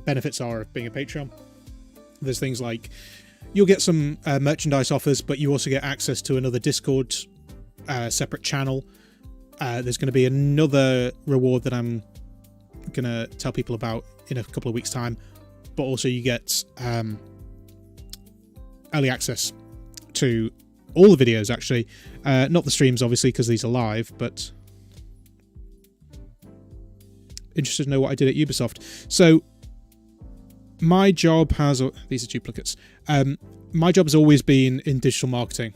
benefits are of being a Patreon. There's things like you'll get some merchandise offers, but you also get access to another Discord separate channel. There's going to be another reward that I'm going to tell people about in a couple of weeks' time, but also you get early access to all the videos, actually. Not the streams, obviously, because these are live, but interested to know what I did at Ubisoft. So my job has... these are duplicates. My job has always been in digital marketing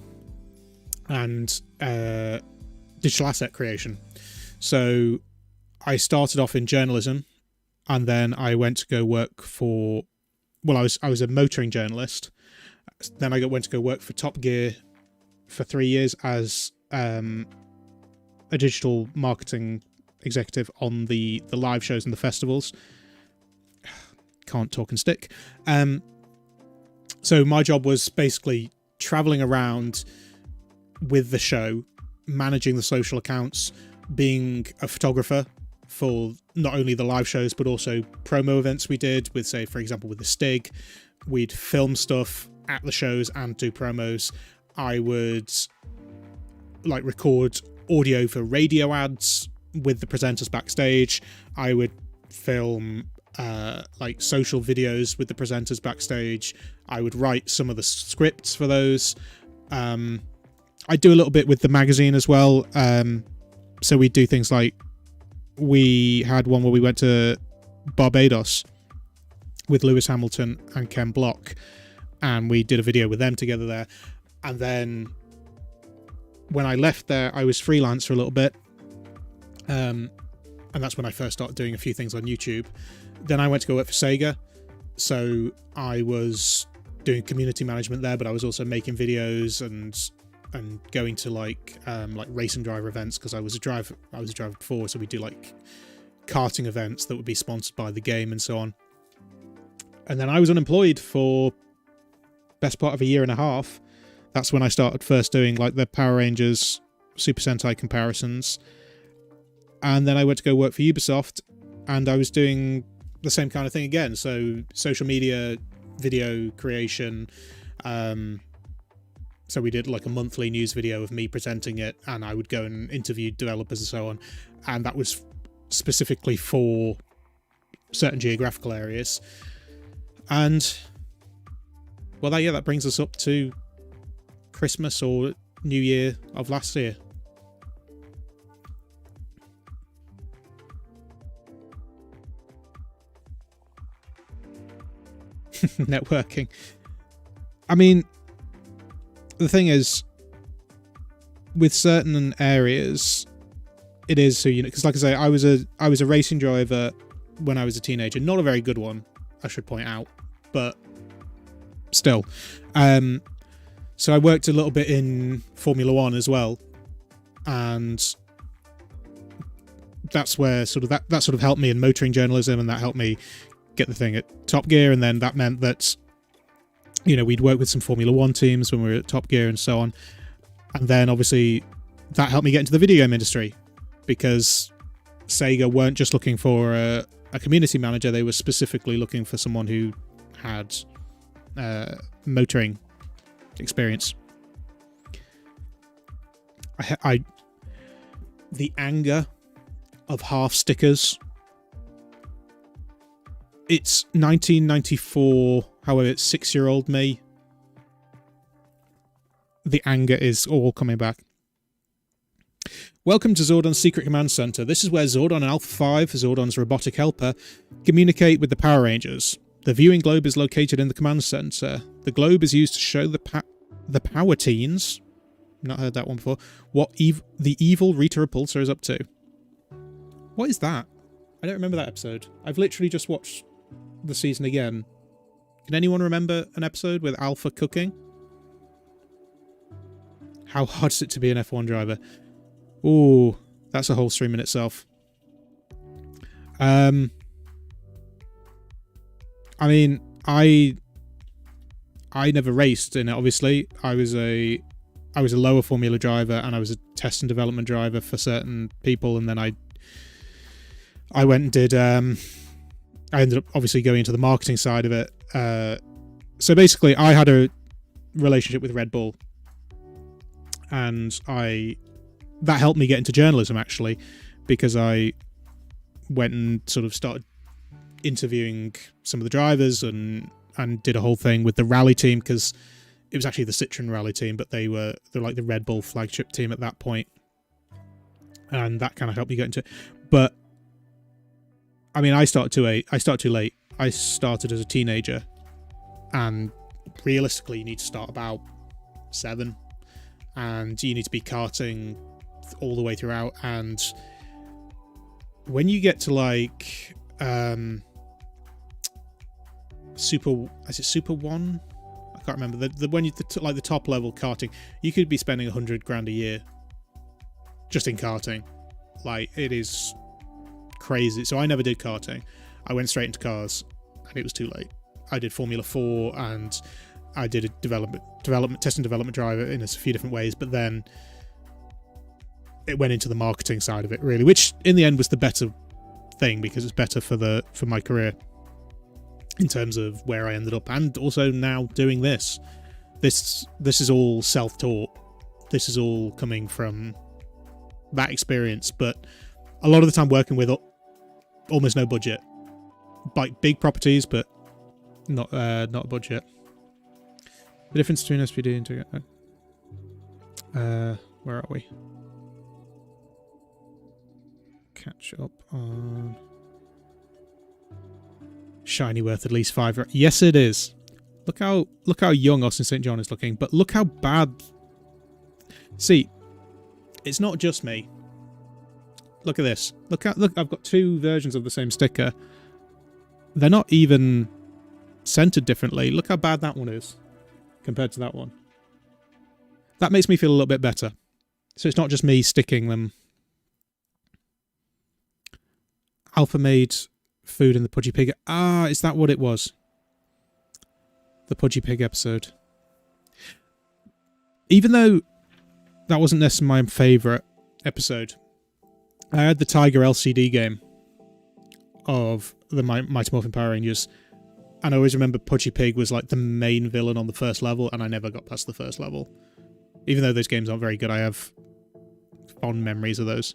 and digital asset creation. So I started off in journalism, and then I went to go work for... Well, I was a motoring journalist. Then I went to go work for Top Gear for 3 years as a digital marketing executive on the live shows and the festivals. Can't talk and stick. So my job was basically traveling around with the show, managing the social accounts, being a photographer for not only the live shows but also promo events we did with, say, for example, with the Stig. We'd film stuff at the shows and do promos. I would like record audio for radio ads with the presenters backstage. I would film like social videos with the presenters backstage. I would write some of the scripts for those. I do a little bit with the magazine as well. So we do things like, we had one where we went to Barbados with Lewis Hamilton and Ken Block, and we did a video with them together there. And then when I left there, I was freelance for a little bit. And that's when I first started doing a few things on YouTube. Then I went to go work for Sega. So I was doing community management there, but I was also making videos and going to like racing driver events, because I was a driver before, so we do like karting events that would be sponsored by the game and so on. And then I was unemployed for best part of a year and a half That's when I started first doing like the Power Rangers Super Sentai comparisons. And then I went to go work for Ubisoft, and I was doing the same kind of thing again. So social media, video creation. So we did like a monthly news video of me presenting it, and I would go and interview developers and so on. And that was specifically for certain geographical areas. And well, that brings us up to Christmas or New Year of last year. Networking. I mean, the thing is, with certain areas, it is so, you know, because like I say, I was a racing driver when I was a teenager. Not a very good one, I should point out, but still. So I worked a little bit in Formula One as well, and that's where sort of that sort of helped me in motoring journalism, and that helped me get the thing at Top Gear. And then that meant that, you know, we'd work with some Formula One teams when we were at Top Gear and so on. And then obviously that helped me get into the video game industry, because Sega weren't just looking for a community manager, they were specifically looking for someone who had motoring experience. The anger of half stickers. It's 1994, however, it's 6-year-old me. The anger is all coming back. Welcome to Zordon's Secret Command Center. This is where Zordon and Alpha 5, Zordon's robotic helper, communicate with the Power Rangers. The viewing globe is located in the command center. The globe is used to show the Power Teens, not heard that one before, what the evil Rita Repulsor is up to. What is that? I don't remember that episode. I've literally just watched the season again. Can anyone remember an episode with Alpha cooking? How hard is it to be an F1 driver? Ooh, that's a whole stream in itself. I mean, I never raced in it, obviously. I was a lower formula driver, and I was a test and development driver for certain people, and then I went and did I ended up obviously going into the marketing side of it. So basically I had a relationship with Red Bull, and that helped me get into journalism, actually, because I went and sort of started interviewing some of the drivers and did a whole thing with the rally team, because it was actually the Citroen rally team, but they're like the Red Bull flagship team at that point, and that kind of helped me get into it. But I mean, I started too late. I started as a teenager, and realistically you need to start about 7, and you need to be karting all the way throughout. And when you get to like Super 1? I can't remember. When you like the top level karting, you could be spending $100,000 a year just in karting. Like, it is crazy. So I never did karting. I went straight into cars, and it was too late. I did Formula 4, and I did a test and development driver in a few different ways, but then it went into the marketing side of it, really, which in the end was the better thing, because it's better for my career in terms of where I ended up, and also now doing this. This is all self-taught. This is all coming from that experience, but a lot of the time working with almost no budget, like big properties, but not a budget. The difference between SPD and where are we? Catch up on shiny worth at least 5. Yes, it is. Look how young Austin St. John is looking, but look how bad. See, it's not just me. Look at this. Look, I've got 2 versions of the same sticker. They're not even centered differently. Look how bad that one is compared to that one. That makes me feel a little bit better. So it's not just me sticking them. Alpha made food in the Pudgy Pig. Ah, is that what it was? The Pudgy Pig episode. Even though that wasn't necessarily my favourite episode, I had the Tiger LCD game of the Mighty Morphin Power Rangers, and I always remember Pudgy Pig was like the main villain on the first level, and I never got past the first level. Even though those games aren't very good, I have fond memories of those.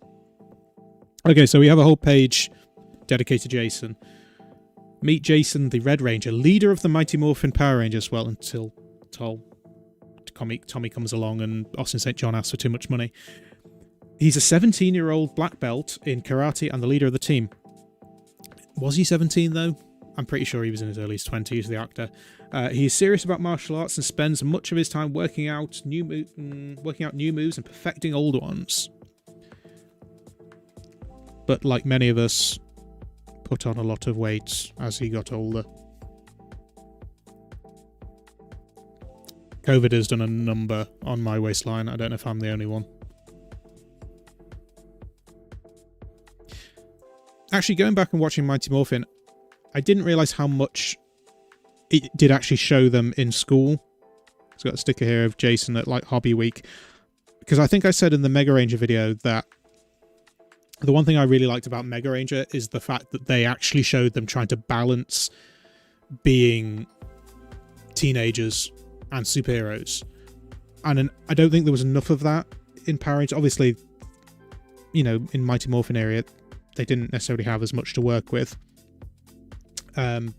Okay, so we have a whole page dedicated to Jason. Meet Jason, the Red Ranger, leader of the Mighty Morphin Power Rangers. Well, until Tommy comes along and Austin St. John asks for too much money. He's a 17-year-old black belt in karate and the leader of the team. Was he 17, though? I'm pretty sure he was in his early 20s, the actor. He is serious about martial arts and spends much of his time working out new moves and perfecting older ones. But like many of us, put on a lot of weight as he got older. COVID has done a number on my waistline. I don't know if I'm the only one. Actually, going back and watching Mighty Morphin, I didn't realise how much it did actually show them in school. It's got a sticker here of Jason at like Hobby Week. Because I think I said in the Mega Ranger video that the one thing I really liked about Mega Ranger is the fact that they actually showed them trying to balance being teenagers and superheroes. And I don't think there was enough of that in Power Rangers. Obviously, you know, in Mighty Morphin area, they didn't necessarily have as much to work with. But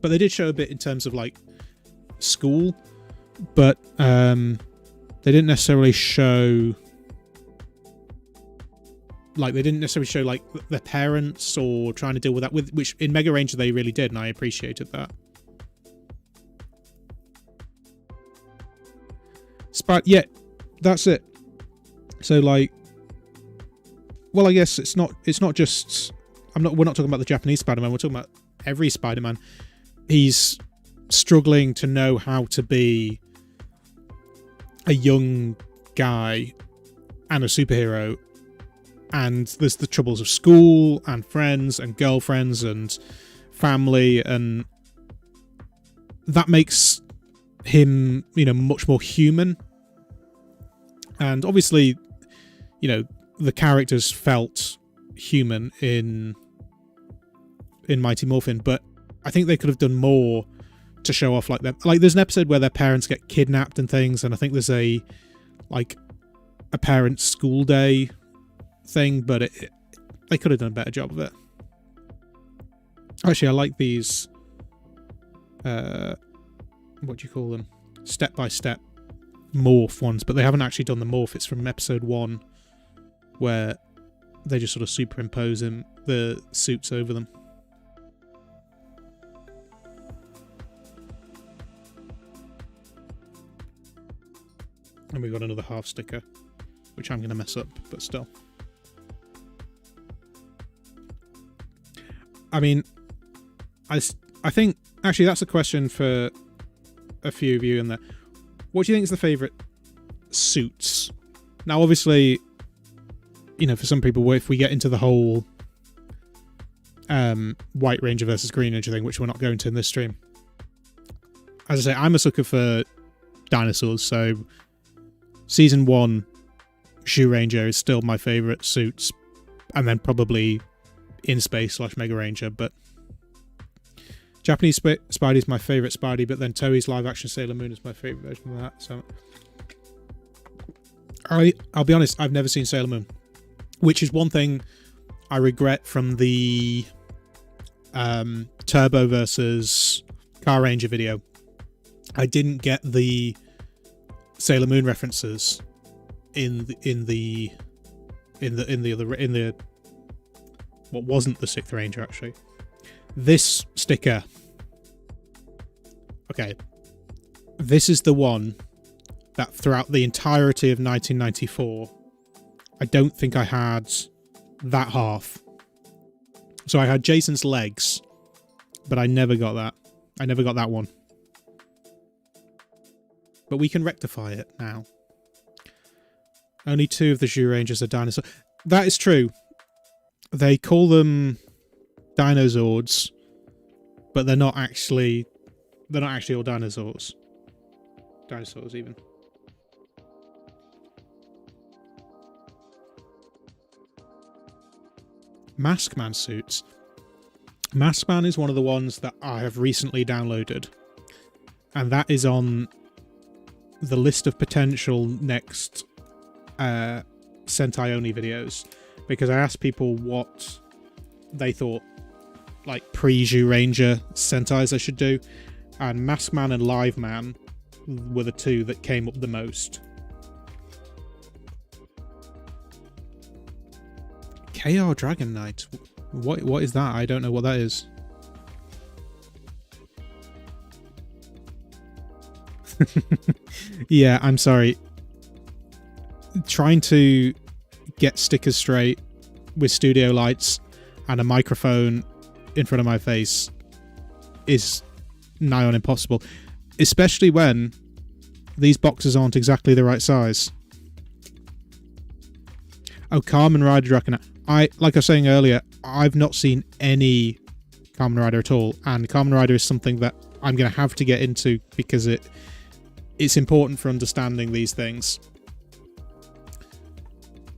they did show a bit in terms of like school, but they didn't necessarily show like their parents or trying to deal with that, which in Mega Ranger they really did, and I appreciated that. Yeah, that's it. So like, well, I guess it's not just we're not talking about the Japanese Spider-Man, we're talking about every Spider-Man. He's struggling to know how to be a young guy and a superhero, and there's the troubles of school and friends and girlfriends and family, and that makes him, you know, much more human. And obviously, you know, the characters felt human in Mighty Morphin, but I think they could have done more to show off like that. Like, there's an episode where their parents get kidnapped and things, and I think there's a parents' school day thing, but they could have done a better job of it. Actually, I like these what do you call them? Step-by-step morph ones, but they haven't actually done the morph. It's from episode 1, where they just sort of superimpose the suits over them. And we've got another half sticker, which I'm going to mess up, but still. I mean, I think, actually, that's a question for a few of you in there. What do you think is the favourite suits? Now, obviously, you know, for some people, if we get into the whole White Ranger versus Green Ranger thing, which we're not going to in this stream, as I say, I'm a sucker for dinosaurs, so Season 1 Zhu Ranger is still my favourite suits, and then probably In Space / Mega Ranger, but Japanese Spidey is my favourite Spidey, but then Toei's live-action Sailor Moon is my favourite version of that. So I'll be honest, I've never seen Sailor Moon, which is one thing I regret from the Turbo versus Car Ranger video. I didn't get the Sailor Moon references in the what wasn't the 6th Ranger, actually. This sticker, okay, this is the one that throughout the entirety of 1994, I don't think I had that half. So I had Jason's legs, but I never got that. I never got that one. But we can rectify it now. Only 2 of the Zhu Rangers are dinosaurs. That is true. They call them Dinozords, but they're not actually all dinosaurs. Dinosaurs, even. Mask Man suits. Mask Man is one of the ones that I have recently downloaded, and that is on the list of potential next Sentai only videos, because I asked people what they thought, like, pre-Zhu Ranger Sentais I should do, and Mask Man and Live Man were the two that came up the most. KR Dragon Knight. What is that? I don't know what that is. Yeah, I'm sorry. Trying to get stickers straight with studio lights and a microphone in front of my face is nigh on impossible, especially when these boxes aren't exactly the right size. Oh, Kamen Rider Dragon. Like I was saying earlier, I've not seen any Kamen Rider at all, and Kamen Rider is something that I'm going to have to get into because it's important for understanding these things.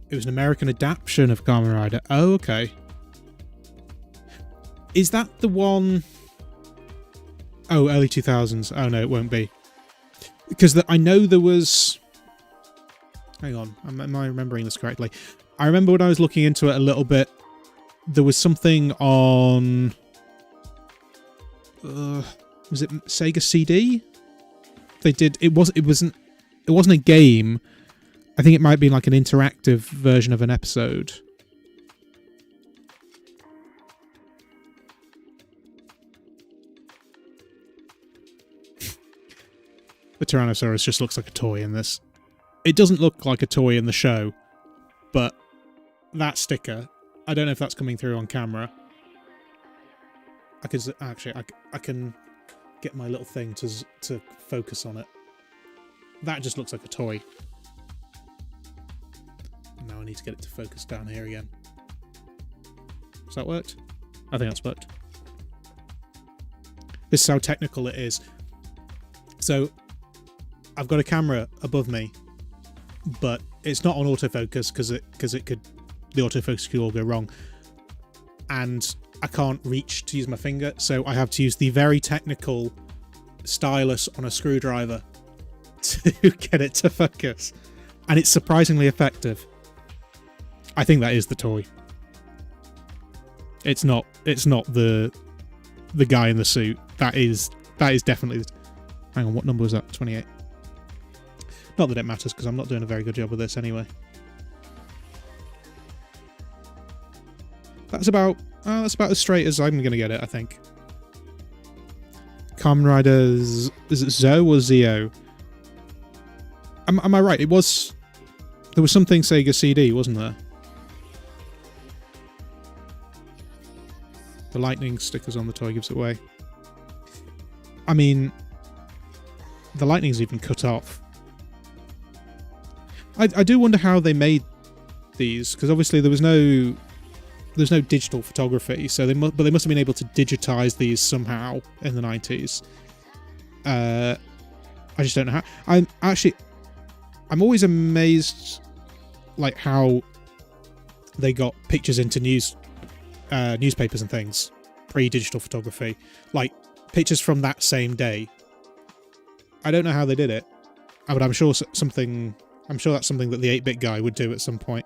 It was an American adaptation of Kamen Rider. Oh, okay. Is that the one... Oh, early 2000s. Oh, no, it won't be. Because I know there was... Hang on, am I remembering this correctly? I remember when I was looking into it a little bit, there was something on... was it Sega CD? They did... It wasn't a game. I think it might be like an interactive version of an episode. The Tyrannosaurus just looks like a toy in this. It doesn't look like a toy in the show, but that sticker, I don't know if that's coming through on camera. I can get my little thing to focus on it. That just looks like a toy. Now I need to get it to focus down here again. Has that worked? I think that's worked. This is how technical it is. So, I've got a camera above me, but it's not on autofocus because the autofocus could all go wrong, and I can't reach to use my finger, so I have to use the very technical stylus on a screwdriver to get it to focus, and it's surprisingly effective. I think that is the toy. It's not the guy in the suit. That is definitely. Hang on, what number was that? 28. Not that it matters, because I'm not doing a very good job with this anyway. That's about as straight as I'm going to get it, I think. Kamen Riders... Is it Zo or Zio? Am I right? There was something Sega CD, wasn't there? The lightning stickers on the toy gives it away. I mean, the lightning's even cut off. I do wonder how they made these, because obviously there's no digital photography, so they must have been able to digitize these somehow in the 90s. I just don't know how. I'm always amazed, like, how they got pictures into newspapers and things pre-digital photography, like pictures from that same day. I don't know how they did it, but I'm sure that's something that the 8-bit guy would do at some point.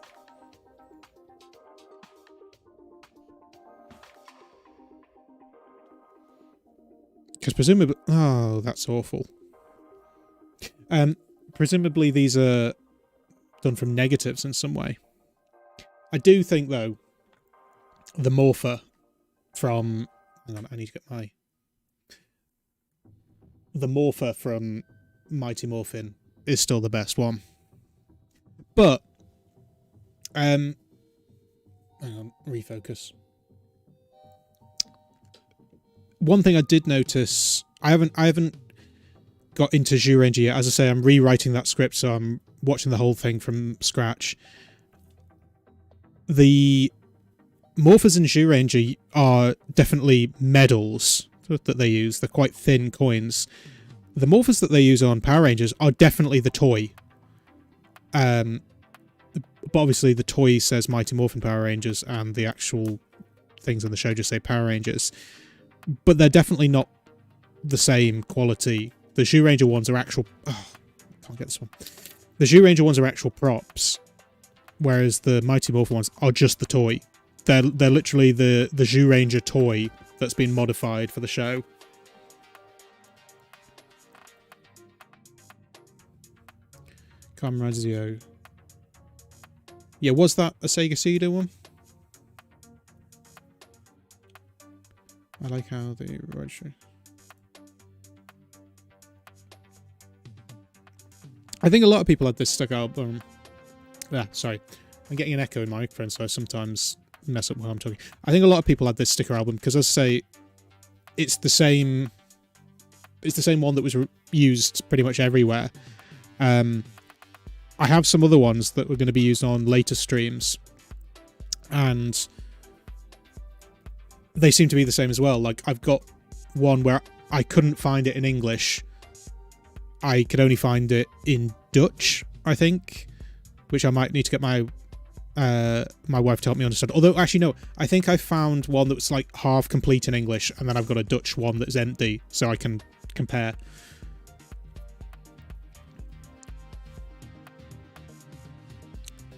Because presumably... Oh, that's awful. Presumably these are done from negatives in some way. I do think, though, the Morpher from... Hang on, I need to get my... The Morpher from Mighty Morphin is still the best one. But... hang on, refocus. One thing I did notice, I haven't got into Zhu Ranger yet. As I say, I'm rewriting that script, so I'm watching the whole thing from scratch. The Morphers in Zhu Ranger are definitely medals that they use. They're quite thin coins. The Morphers that they use on Power Rangers are definitely the toy. but obviously the toy says Mighty Morphin Power Rangers and the actual things on the show just say Power Rangers. But they're definitely not the same quality. The Zyuranger ones are actual... Oh, I can't get this one. The Zyuranger ones are actual props, whereas the Mighty Morphin ones are just the toy. They're literally the Zyuranger toy that's been modified for the show. Camrazio. Yeah, was that a Sega CD one? I like how the roadshow. I think a lot of people had this stuck album. Sorry. I'm getting an echo in my microphone, so I sometimes mess up while I'm talking. I think a lot of people had this sticker album because, as I say, it's the same one that was used pretty much everywhere. I have some other ones that were going to be used on later streams, and they seem to be the same as well. Like, I've got one where I couldn't find it in English. I could only find it in Dutch, I think, which I might need to get my wife to help me understand. Although, actually, no, I think I found one that was like half complete in English, and then I've got a Dutch one that's empty, so I can compare.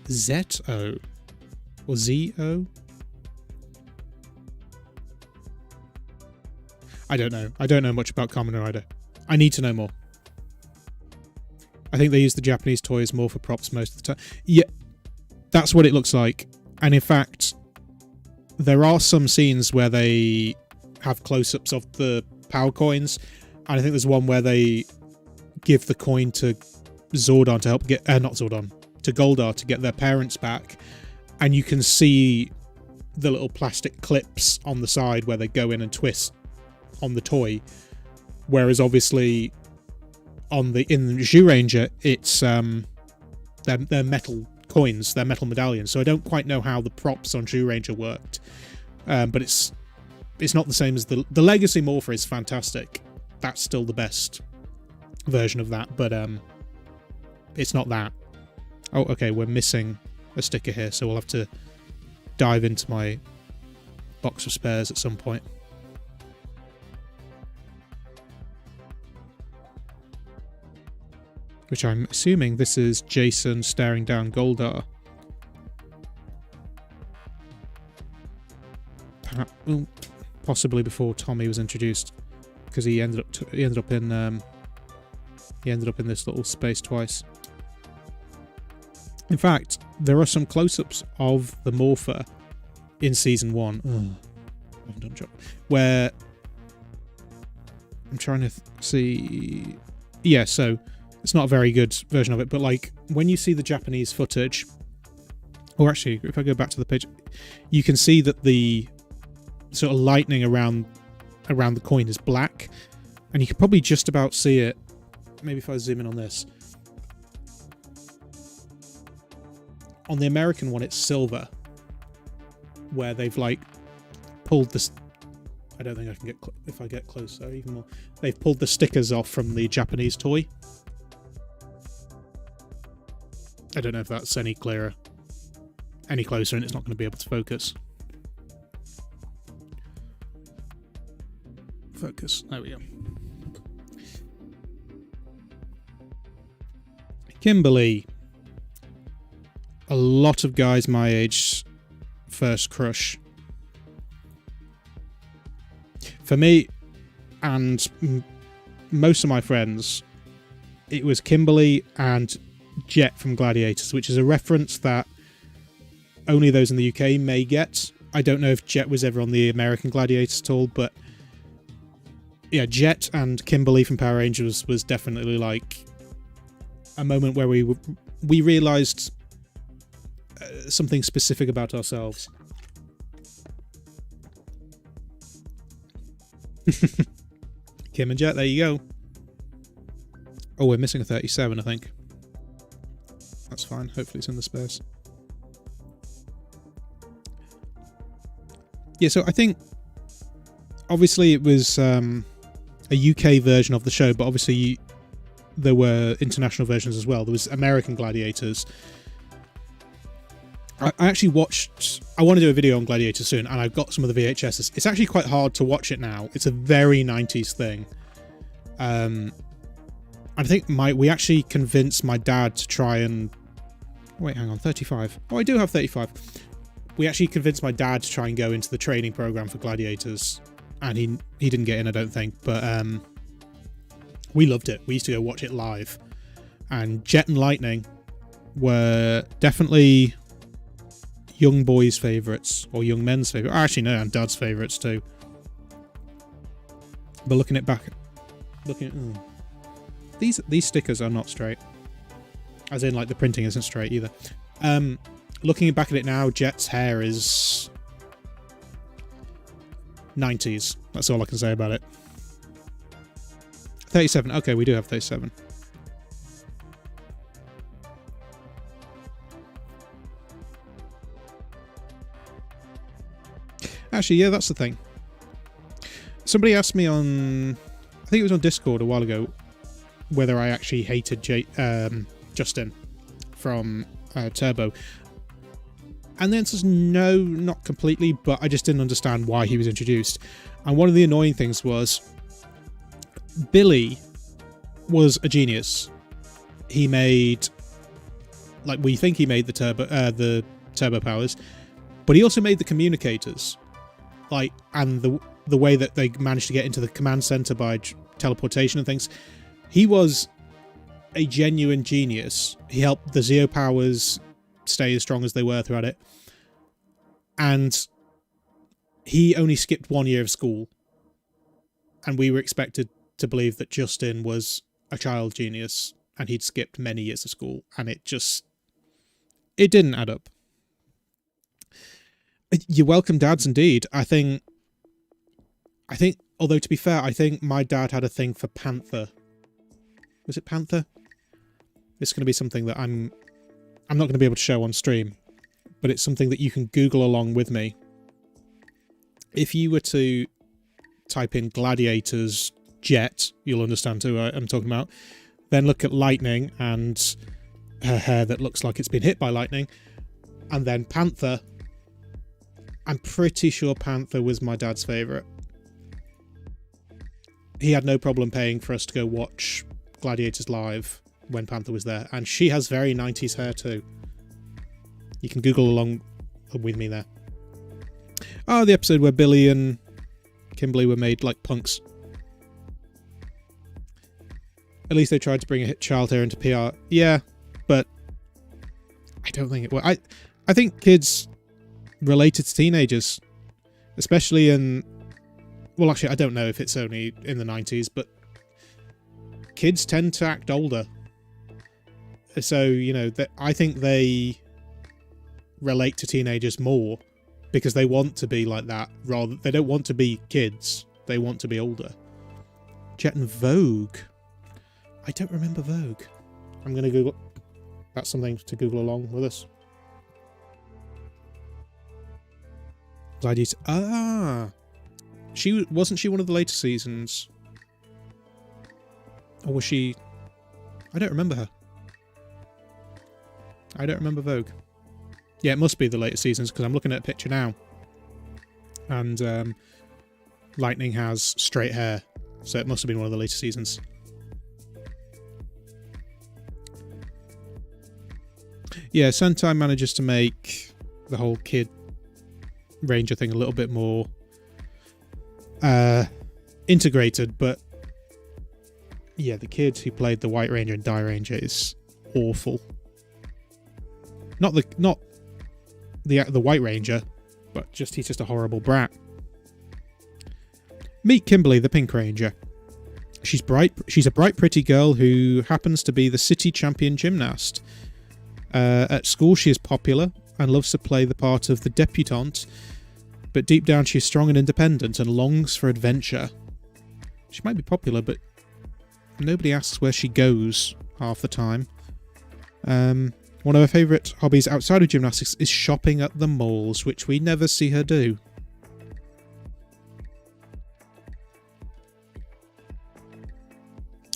Z-O or Z-O? I don't know. I don't know much about Kamen Rider. I need to know more. I think they use the Japanese toys more for props most of the time. Yeah, that's what it looks like. And in fact, there are some scenes where they have close-ups of the power coins. And I think there's one where they give the coin to Zordon to help get... not Zordon. To Goldar to get their parents back. And you can see the little plastic clips on the side where they go in and twist on the toy. Whereas obviously... in the Zyuranger, it's they're metal coins, they're metal medallions. So I don't quite know how the props on Zyuranger worked, but it's not the same as the Legacy Morpher is fantastic. That's still the best version of that, but it's not that. Oh, okay, we're missing a sticker here, so we'll have to dive into my box of spares at some point. Which I'm assuming this is Jason staring down Goldar. Possibly before Tommy was introduced, because he ended up in this little space twice. In fact, there are some close-ups of the Morpher in season 1. I haven't done a job. Where I'm trying to see. Yeah, so. It's not a very good version of it, but like when you see the Japanese footage, or actually, if I go back to the page, you can see that the sort of lightning around the coin is black, and you can probably just about see it. Maybe if I zoom in on this. On the American one, it's silver, where they've like pulled this. I don't think I can get if I get closer even more. They've pulled the stickers off from the Japanese toy. I don't know if that's any closer, and it's not going to be able to focus. Focus. There we go. Kimberly. A lot of guys my age first crush. For me, and most of my friends, it was Kimberly and Jet from Gladiators, which is a reference that only those in the UK may get. I don't know if Jet was ever on the American Gladiators at all, but yeah, Jet and Kimberly from Power Rangers was definitely like a moment where we realised something specific about ourselves. Kim and Jet, there you go. Oh, we're missing a 37, I think. That's fine. Hopefully it's in the space. Yeah, so I think obviously it was a UK version of the show, but obviously there were international versions as well. There was American Gladiators. I actually watched... I want to do a video on Gladiators soon, and I've got some of the VHSs. It's actually quite hard to watch it now. It's a very 90s thing. I think we actually convinced my dad to try and... Wait, hang on, 35. Oh, I do have 35. We actually convinced my dad to try and go into the training program for Gladiators, and he didn't get in, I don't think, but we loved it. We used to go watch it live, and Jet and Lightning were definitely young boys' favourites, or young men's favourites. Actually, no, and Dad's favourites too. But looking at these stickers are not straight, as in like the printing isn't straight either. Looking back at it now, Jet's hair is 90s. That's all I can say about it. 37. Okay, we do have 37. Actually, yeah, that's the thing. Somebody asked me on... I think it was on Discord a while ago whether I actually hated Justin from Turbo. And the answer is no, not completely, but I just didn't understand why he was introduced. And one of the annoying things was Billy was a genius. He made, like, we think he made the turbo powers, but he also made the communicators, like, and the way that they managed to get into the command center by teleportation and things. He was a genuine genius. He helped the Zeo powers stay as strong as they were throughout it, and he only skipped 1 year of school, and we were expected to believe that Justin was a child genius and he'd skipped many years of school, and it didn't add up. You're welcome, dads, indeed. I think although to be fair, I think my dad had a thing for Panther. Was it Panther? It's going to be something that I'm not going to be able to show on stream, but it's something that you can Google along with me. If you were to type in Gladiators Jet, you'll understand who I'm talking about. Then look at Lightning and her hair that looks like it's been hit by lightning. And then Panther. I'm pretty sure Panther was my dad's favourite. He had no problem paying for us to go watch Gladiators live when Panther was there. And she has very 90s hair too. You can Google along with me there. Oh, the episode where Billy and Kimberly were made like punks. At least they tried to bring a child hair into PR. Yeah, but I don't think it will. I think kids related to teenagers, especially in... Well, actually, I don't know if it's only in the 90s, but kids tend to act older. So, you know, I think they relate to teenagers more because they want to be like that. They don't want to be kids. They want to be older. Jet and Vogue. I don't remember Vogue. I'm going to Google... That's something to Google along with us. Gladiators. Ah! Wasn't she one of the later seasons? Or was she... I don't remember her. I don't remember Vogue. Yeah, it must be the later seasons, because I'm looking at a picture now. And Lightning has straight hair, so it must have been one of the later seasons. Yeah, Sentai manages to make the whole Kid Ranger thing a little bit more integrated, but yeah, the kid who played the White Ranger and Die Ranger is awful. Not the White Ranger, but he's just a horrible brat. Meet Kimberly, the Pink Ranger. She's a bright, pretty girl who happens to be the city champion gymnast. At school, she is popular and loves to play the part of the debutante, but deep down she is strong and independent and longs for adventure. She might be popular, but nobody asks where she goes half the time. One of her favourite hobbies outside of gymnastics is shopping at the malls, which we never see her do.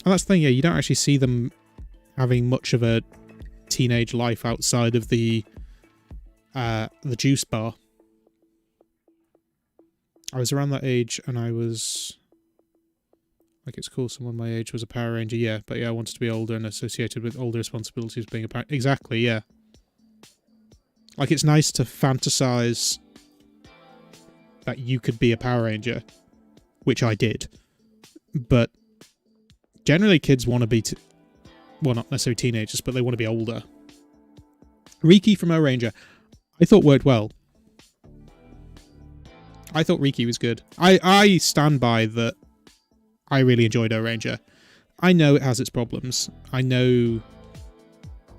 And that's the thing, yeah, you don't actually see them having much of a teenage life outside of the the juice bar. I was around that age, and I was... Like, it's cool someone my age was a Power Ranger, yeah. But yeah, I wanted to be older and associated with older responsibilities being a Power... Exactly, yeah. Like, it's nice to fantasize that you could be a Power Ranger, which I did. But generally kids want to be... well, not necessarily teenagers, but they want to be older. Riki from O Ranger, I thought worked well. I thought Riki was good. I stand by that. I really enjoyed O Ranger. I know it has its problems. I know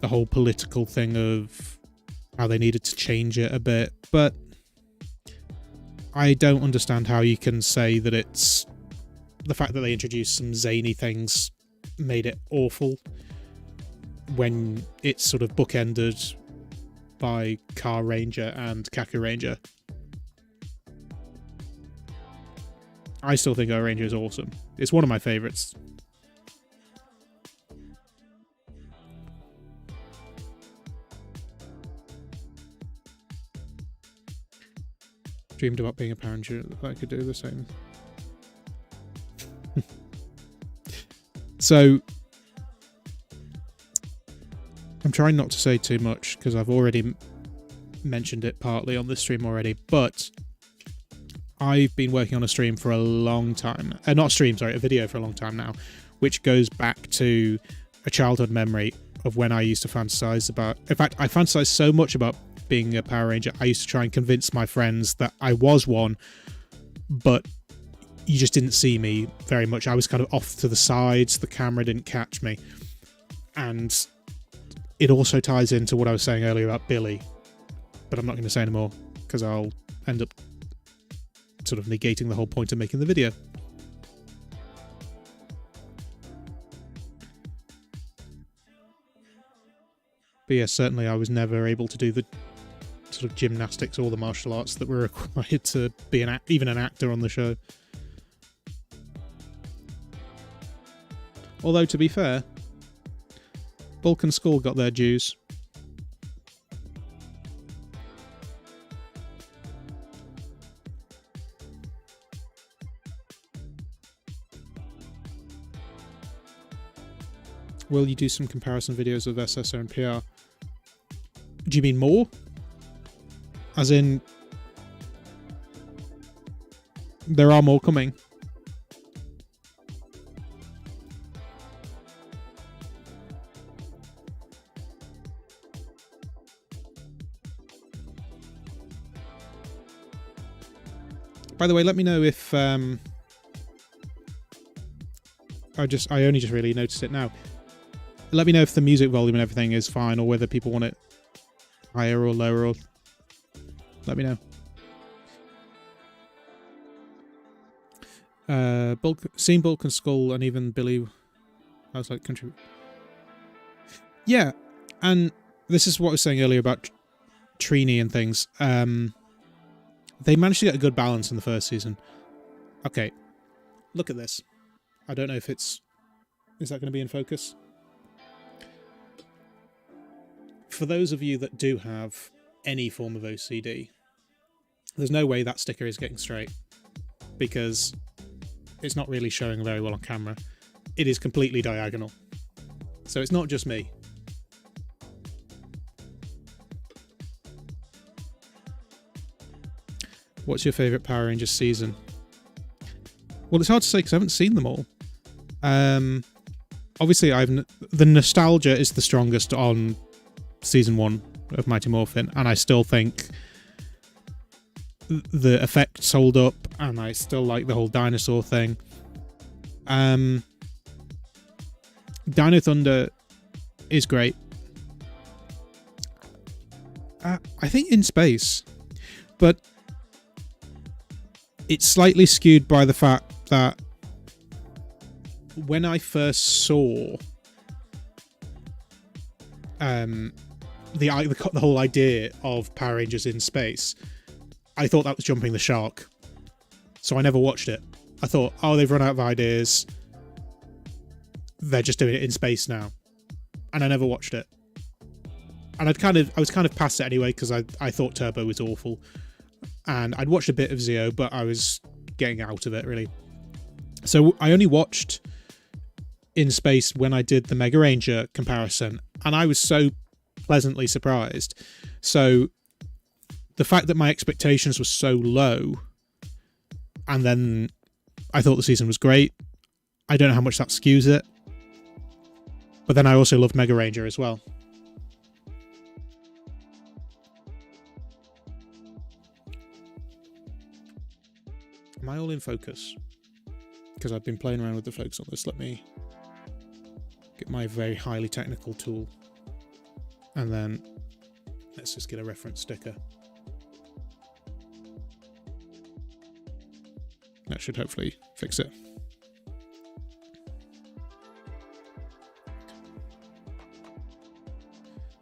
the whole political thing of how they needed to change it a bit, but I don't understand how you can say that it's the fact that they introduced some zany things made it awful when it's sort of bookended by Car Ranger and Kaku Ranger. I still think O Ranger is awesome. It's one of my favourites. Dreamed about being a Power Ranger that I could do the same. So, I'm trying not to say too much because I've already mentioned it partly on this stream already, but I've been working on a stream for a long time. Not a stream, sorry, a video for a long time now, which goes back to a childhood memory of when I used to fantasize about... In fact, I fantasized so much about being a Power Ranger, I used to try and convince my friends that I was one, but you just didn't see me very much. I was kind of off to the sides, the camera didn't catch me. And it also ties into what I was saying earlier about Billy, but I'm not going to say anymore because I'll end up sort of negating the whole point of making the video. But yeah, certainly I was never able to do the sort of gymnastics or the martial arts that were required to be even an actor on the show. Although, to be fair, Bulk and Skull got their dues. Will you do some comparison videos of SSO and PR? Do you mean more? As in, there are more coming. By the way, let me know if I only just really noticed it now. Let me know if the music volume and everything is fine, or whether people want it higher or lower, or let me know. Seen Bulk and Skull and even Billy, I was like, contribute. Yeah, and this is what I was saying earlier about Trini and things. They managed to get a good balance in the first season. Okay, look at this. I don't know if it's... Is that going to be in focus? For those of you that do have any form of OCD, there's no way that sticker is getting straight, because it's not really showing very well on camera. It is completely diagonal. So it's not just me. What's your favourite Power Rangers season? Well, it's hard to say because I haven't seen them all. Obviously, the nostalgia is the strongest on season 1 of Mighty Morphin, and I still think the effects hold up, and I still like the whole dinosaur thing. Dino Thunder is great. I think In Space, but it's slightly skewed by the fact that when I first saw the whole idea of Power Rangers in space, I thought that was jumping the shark. So I never watched it. I thought, oh, they've run out of ideas. They're just doing it in space now. And I never watched it. And I was kind of past it anyway because I thought Turbo was awful, and I'd watched a bit of Zeo, but I was getting out of it really. So I only watched In Space when I did the Mega Ranger comparison, and I was so pleasantly surprised. So the fact that my expectations were so low, and then I thought the season was great, I don't know how much that skews it. But then I also loved Mega Ranger as well. Am I all in focus? Because I've been playing around with the focus on this. Let me get my very highly technical tool. And then let's just get a reference sticker. That should hopefully fix it.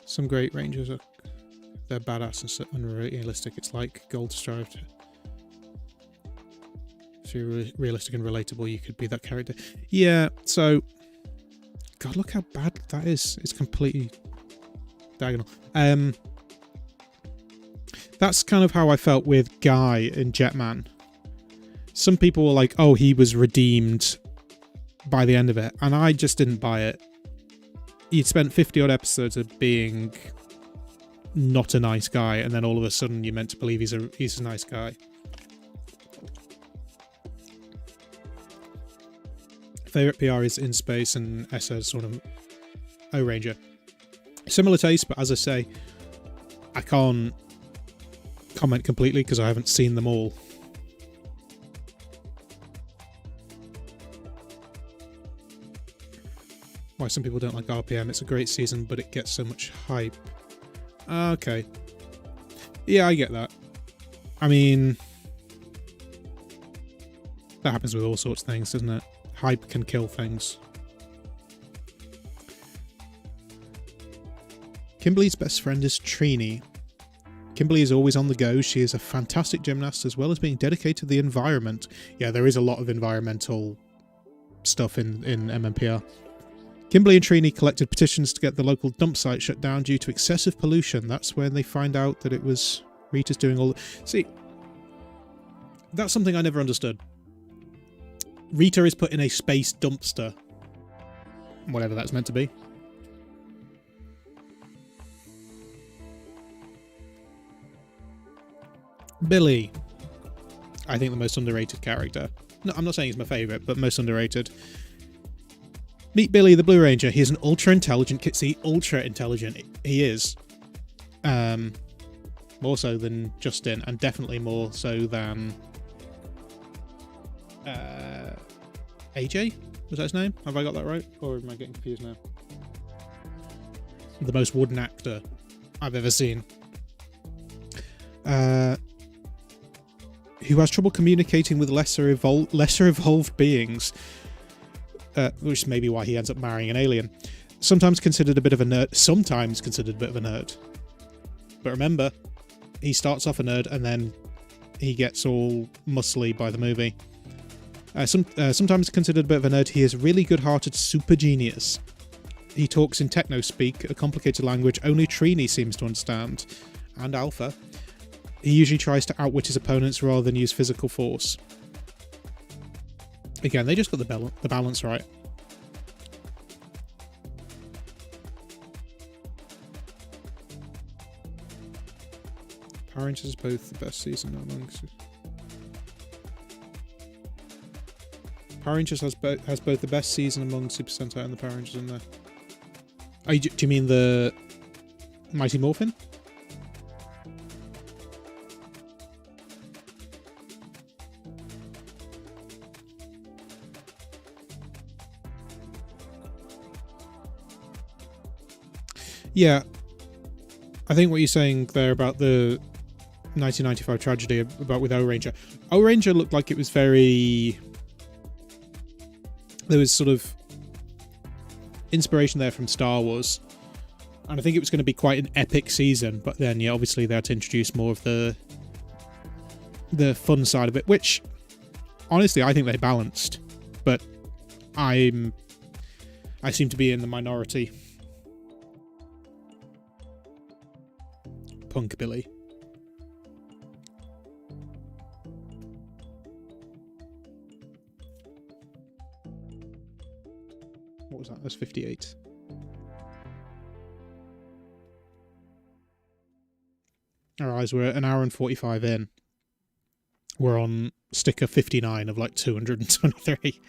Some great Rangers they're badass and so unrealistic. It's like Gold Strived. If you're realistic and relatable, you could be that character. Yeah, so God, look how bad that is. It's completely diagonal. That's kind of how I felt with Guy in Jetman. Some people were like, oh, he was redeemed by the end of it, and I just didn't buy it. He'd spent 50 odd episodes of being not a nice guy, and then all of a sudden you're meant to believe he's a nice guy. Favorite PR is In Space, and Essa sort of O-Ranger. Similar taste, but as I say, I can't comment completely because I haven't seen them all. Why some people don't like RPM. It's a great season, but it gets so much hype. Okay. Yeah, I get that. I mean, that happens with all sorts of things, doesn't it? Hype can kill things. Kimberly's best friend is Trini. Kimberly is always on the go. She is a fantastic gymnast as well as being dedicated to the environment. Yeah, there is a lot of environmental stuff in MMPR. Kimberly and Trini collected petitions to get the local dump site shut down due to excessive pollution. That's when they find out that it was Rita's doing all... See, that's something I never understood. Rita is put in a space dumpster. Whatever that's meant to be. Billy. I think the most underrated character. No, I'm not saying he's my favourite, but most underrated. Meet Billy the Blue Ranger. He's an ultra-intelligent kid. See, ultra-intelligent he is. More so than Justin, and definitely more so than... AJ? Was that his name? Have I got that right? Or am I getting confused now? The most wooden actor I've ever seen. Who has trouble communicating with lesser evolved beings. Which may be why he ends up marrying an alien. Sometimes considered a bit of a nerd. But remember, he starts off a nerd and then he gets all muscly by the movie. Sometimes considered a bit of a nerd, he is a really good-hearted super genius. He talks in techno-speak, a complicated language only Trini seems to understand, and Alpha. He usually tries to outwit his opponents rather than use physical force. Again, they just got the balance right. Power Rangers is both the best season amongst... Power Rangers has both the best season among Super Sentai and the Power Rangers in there. Oh, do you mean the Mighty Morphin? Yeah, I think what you're saying there about the 1995 tragedy about with O-Ranger. O-Ranger looked like it was very... There was sort of inspiration there from Star Wars. And I think it was going to be quite an epic season. But then, yeah, obviously they had to introduce more of the fun side of it. Which, honestly, I think they balanced. But I seem to be in the minority. Punkbilly. What was that? That's 58. Alright, we're an hour and 45 in. We're on sticker 59 of like 223.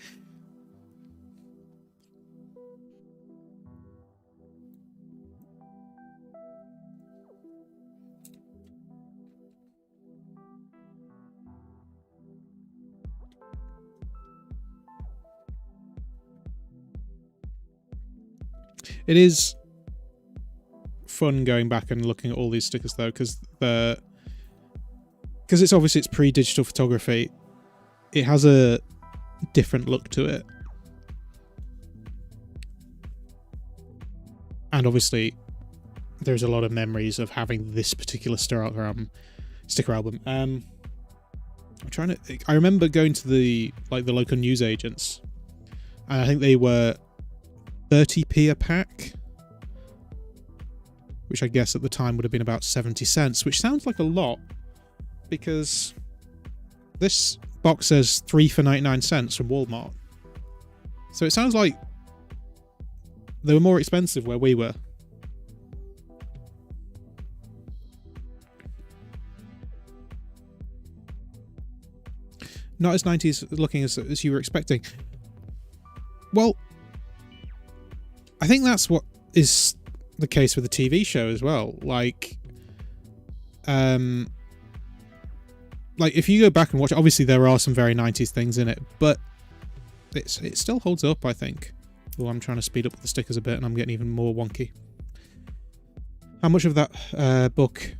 It is fun going back and looking at all these stickers though, because it's obviously it's pre-digital photography. It has a different look to it, and obviously there's a lot of memories of having this particular sticker album. I remember going to the local newsagents, and I think they were 30p a pack, which I guess at the time would have been about 70 cents, which sounds like a lot, because this box says 3 for 99 cents from Walmart. So it sounds like they were more expensive where we were. Not as 90s looking as you were expecting. Well, I think that's what is the case with the TV show as well. Like if you go back and watch it, obviously there are some very 90s things in it, but it still holds up, I think. Oh, I'm trying to speed up the stickers a bit and I'm getting even more wonky. How much of that book,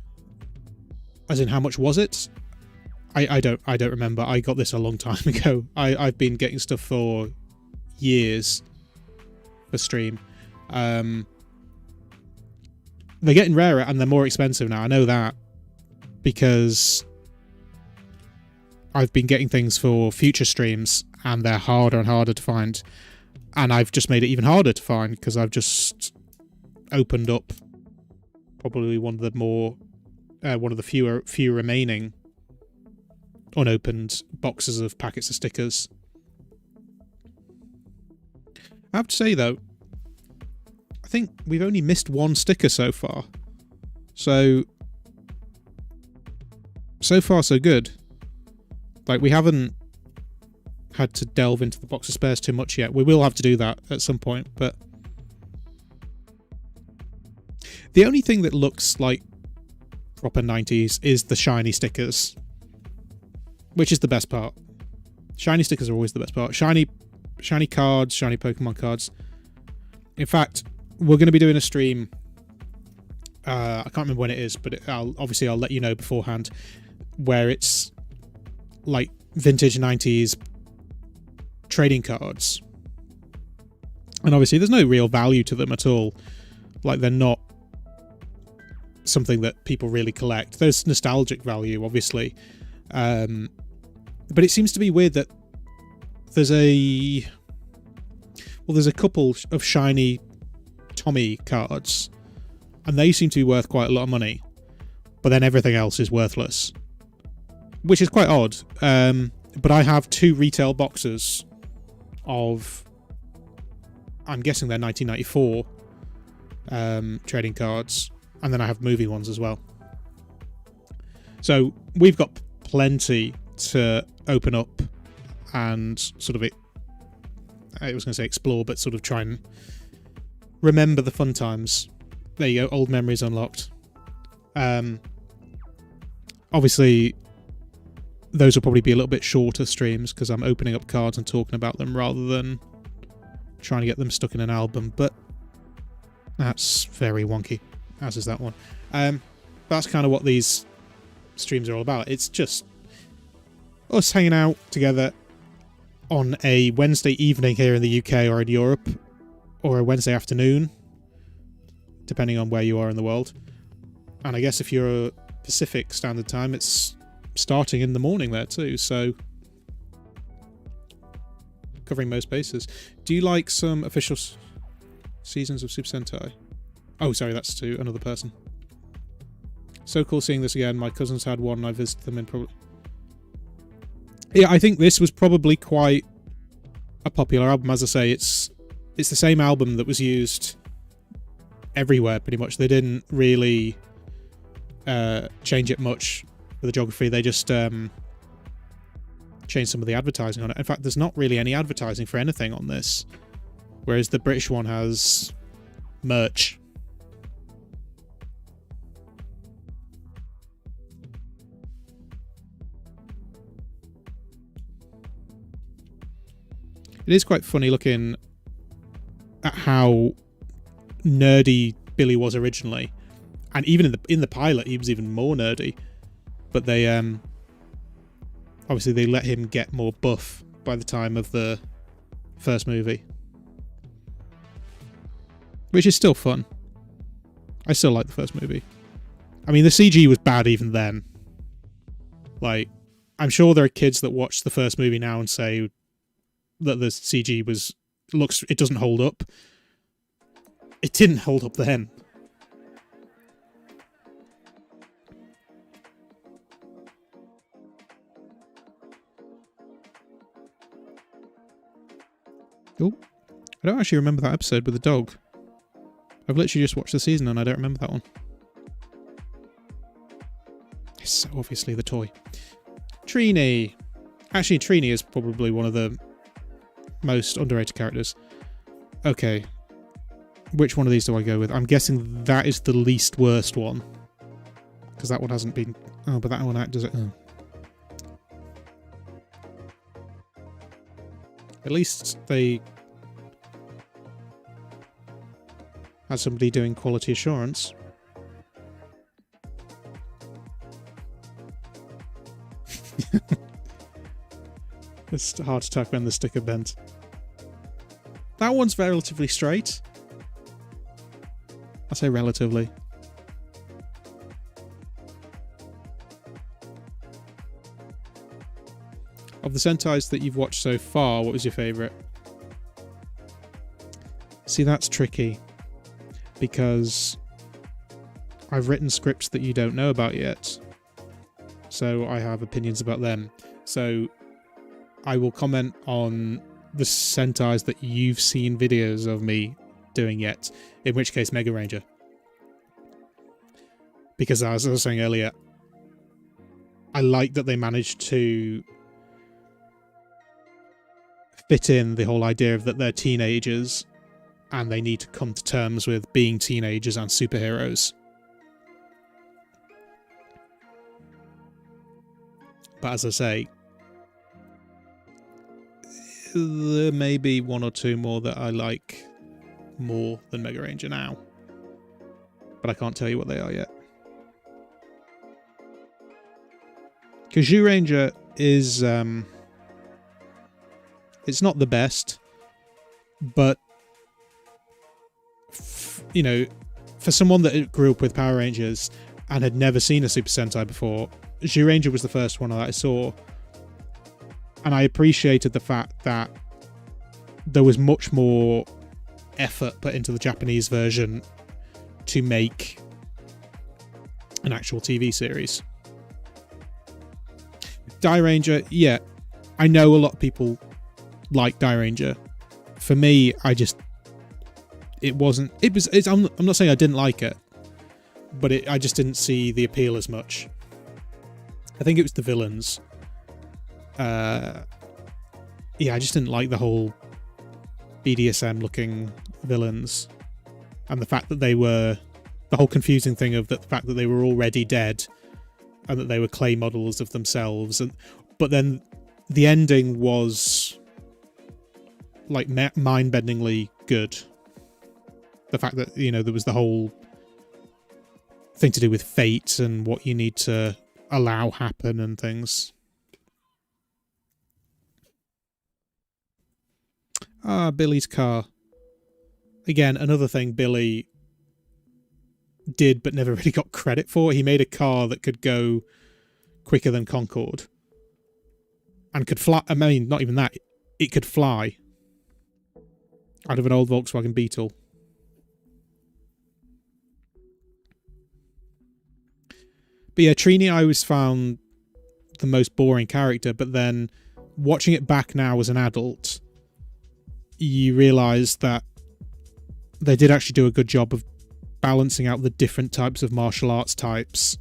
as in how much was it? I don't remember. I got this a long time ago. I've been getting stuff for years for stream. They're getting rarer and they're more expensive now. I know that because I've been getting things for future streams and they're harder and harder to find, and I've just made it even harder to find because I've just opened up probably one of the few remaining unopened boxes of packets of stickers. I have to say though, I think we've only missed one sticker so far. So far so good. Like, we haven't had to delve into the box of spares too much yet. We will have to do that at some point, but the only thing that looks like proper 90s is the shiny stickers, which is the best part. Shiny stickers are always the best part. Shiny cards, shiny Pokemon cards. In fact, we're going to be doing a stream. I can't remember when it is, but I'll let you know beforehand, where it's like vintage 90s trading cards. And obviously there's no real value to them at all. Like, they're not something that people really collect. There's nostalgic value, obviously. But it seems to be weird that there's a couple of shiny Tommy cards, and they seem to be worth quite a lot of money, but then everything else is worthless, which is quite odd. But I have 2 retail boxes of, I'm guessing they're 1994 trading cards, and then I have movie ones as well. So we've got plenty to open up and sort of, I was going to say explore, but sort of try and remember the fun times. There you go, old memories unlocked. Obviously, those will probably be a little bit shorter streams because I'm opening up cards and talking about them rather than trying to get them stuck in an album, but that's very wonky, as is that one. That's kind of what these streams are all about. It's just us hanging out together on a Wednesday evening here in the UK or in Europe, or a Wednesday afternoon, depending on where you are in the world. And I guess if you're a Pacific Standard Time, it's starting in the morning there too, so covering most bases. Do you like some official seasons of Super Sentai? Oh, sorry, that's to another person. So cool seeing this again. My cousins had one and I visited them in probably... Yeah, I think this was probably quite a popular album. As I say, it's the same album that was used everywhere, pretty much. They didn't really change it much for the geography. They just changed some of the advertising on it. In fact, there's not really any advertising for anything on this, whereas the British one has merch. It is quite funny looking at how nerdy Billy was originally, and even in the pilot he was even more nerdy. But they obviously they let him get more buff by the time of the first movie, which is still fun. I still like the first movie. I mean, the CG was bad even then. Like, I'm sure there are kids that watch the first movie now and say that the CG it doesn't hold up. It didn't hold up then. Oh, I don't actually remember that episode with the dog. I've literally just watched the season and I don't remember that one. It's so obviously the toy. Trini. Actually, Trini is probably one of the most underrated characters. Okay. Which one of these do I go with? I'm guessing that is the least worst one. Because that one hasn't been... Oh, but that one does it... Oh. At least they had somebody doing quality assurance. It's hard to talk when the sticker bent. That one's relatively straight. I say relatively. Of the Sentais that you've watched so far, what was your favourite? See, that's tricky. Because I've written scripts that you don't know about yet. So I have opinions about them. So I will comment on the Sentais that you've seen videos of me doing yet. In which case, Mega Ranger. Because as I was saying earlier, I like that they managed to fit in the whole idea of that they're teenagers and they need to come to terms with being teenagers and superheroes. But as I say, there may be one or two more that I like more than Mega Ranger now. But I can't tell you what they are yet. Because Ranger is... it's not the best, but you know, for someone that grew up with Power Rangers and had never seen a Super Sentai before, Ranger was the first one that I saw, and I appreciated the fact that there was much more effort put into the Japanese version to make an actual TV series. Ranger, yeah, I know a lot of people like Ranger. For me, I'm not saying I didn't like it, but I just didn't see the appeal as much. I think it was the villains. Yeah, I just didn't like the whole BDSM looking villains, and the fact that they were the whole confusing thing of the fact that they were already dead and that they were clay models of themselves, but then the ending was like mind-bendingly good. The fact that, you know, there was the whole thing to do with fate and what you need to allow happen and things. Ah, Billy's car. Again, another thing Billy did but never really got credit for. He made a car that could go quicker than Concorde. And could fly. I mean, not even that. It could fly. Out of an old Volkswagen Beetle. But yeah, Trini I always found the most boring character, but then watching it back now as an adult, you realise that they did actually do a good job of balancing out the different types of martial arts types.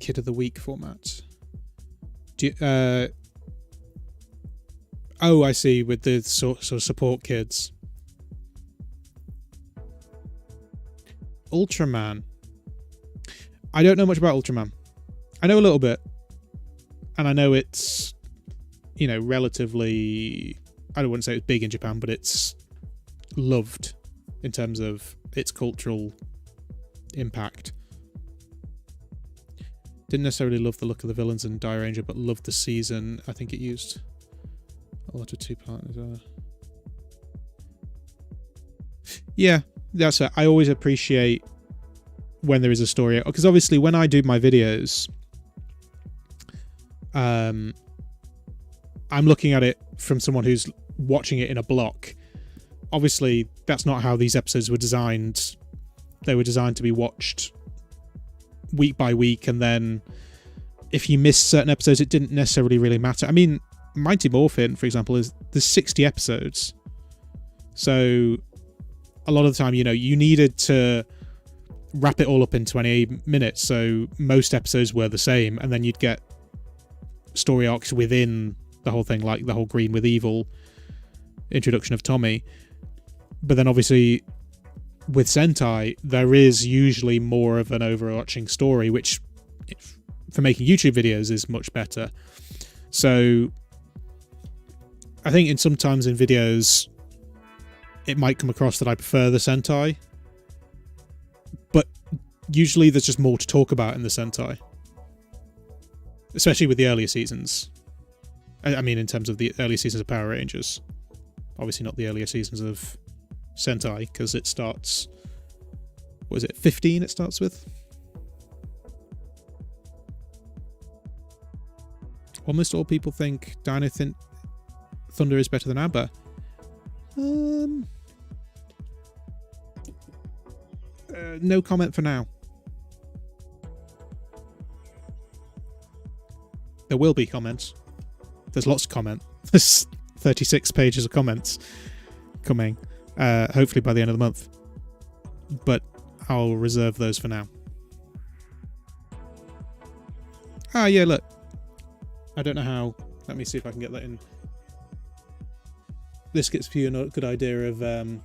Kid of the Week format. Oh, I see, with the sort of support kids. Ultraman. I don't know much about Ultraman. I know a little bit. And I know it's, you know, relatively... I wouldn't say it's big in Japan, but it's loved in terms of its cultural impact. Didn't necessarily love the look of the villains in Die Ranger, but loved the season. I think it used a lot of two-parters. Yeah, that's it. I always appreciate when there is a story, because obviously when I do my videos, I'm looking at it from someone who's watching it in a block. Obviously, that's not how these episodes were designed. They were designed to be watched week by week, and then if you missed certain episodes, it didn't necessarily really matter. I mean, Mighty Morphin, for example, there's 60 episodes. So a lot of the time, you know, you needed to wrap it all up in 28 minutes. So most episodes were the same, and then you'd get story arcs within the whole thing, like the whole Green with Evil introduction of Tommy. But then obviously with Sentai, there is usually more of an overarching story, which for making YouTube videos is much better. So I think sometimes in videos it might come across that I prefer the Sentai, but usually there's just more to talk about in the Sentai, especially with the earlier seasons. I mean, in terms of the earlier seasons of Power Rangers. Obviously not the earlier seasons of Sentai, because it starts... What is it, 15 it starts with? Almost all people think Dino Thunder is better than ABBA. No comment for now. There will be comments. There's lots of comment. There's 36 pages of comments coming, hopefully by the end of the month. But I'll reserve those for now. Ah, yeah, look. I don't know how. Let me see if I can get that in. This gets you a good idea of... No,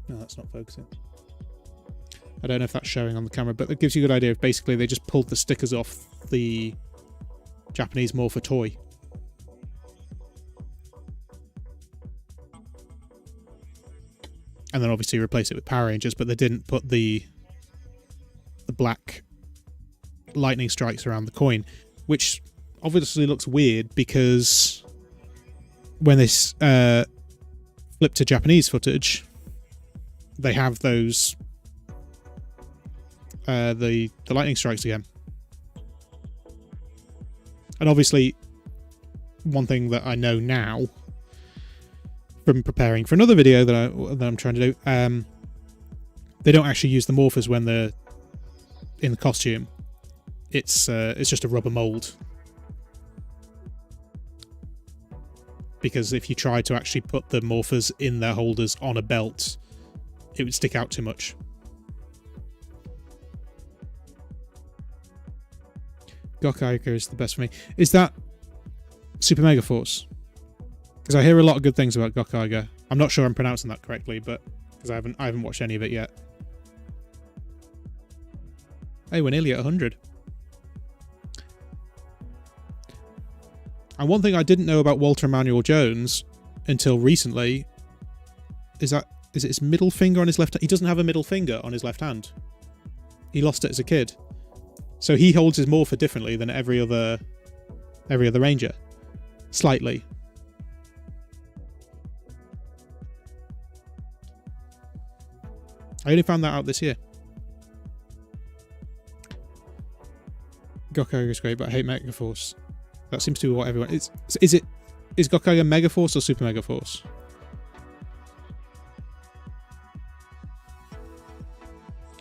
that's not focusing. I don't know if that's showing on the camera, but it gives you a good idea of basically they just pulled the stickers off the Japanese Morpher toy. And then obviously replace it with Power Rangers, but they didn't put the black lightning strikes around the coin, which obviously looks weird because when they flip to Japanese footage, they have those the lightning strikes again. And obviously, one thing that I know now from preparing for another video that I'm trying to do, they don't actually use the morphers when they're in the costume. It's just a rubber mold. Because if you try to actually put the morphers in their holders on a belt, it would stick out too much. Gokaiger is the best for me. Is that Super Mega Force? Because I hear a lot of good things about Gokaiger. I'm not sure I'm pronouncing that correctly, but because I haven't watched any of it yet. Hey, we're nearly at 100. And one thing I didn't know about Walter Emmanuel Jones until recently is it his middle finger on his left hand? He doesn't have a middle finger on his left hand. He lost it as a kid. So he holds his morpher differently than every other ranger. Slightly. I only found that out this year. Gokaiger is great, but I hate Megaforce. That seems to be what everyone is. Is Gokaiger Megaforce or Super Megaforce?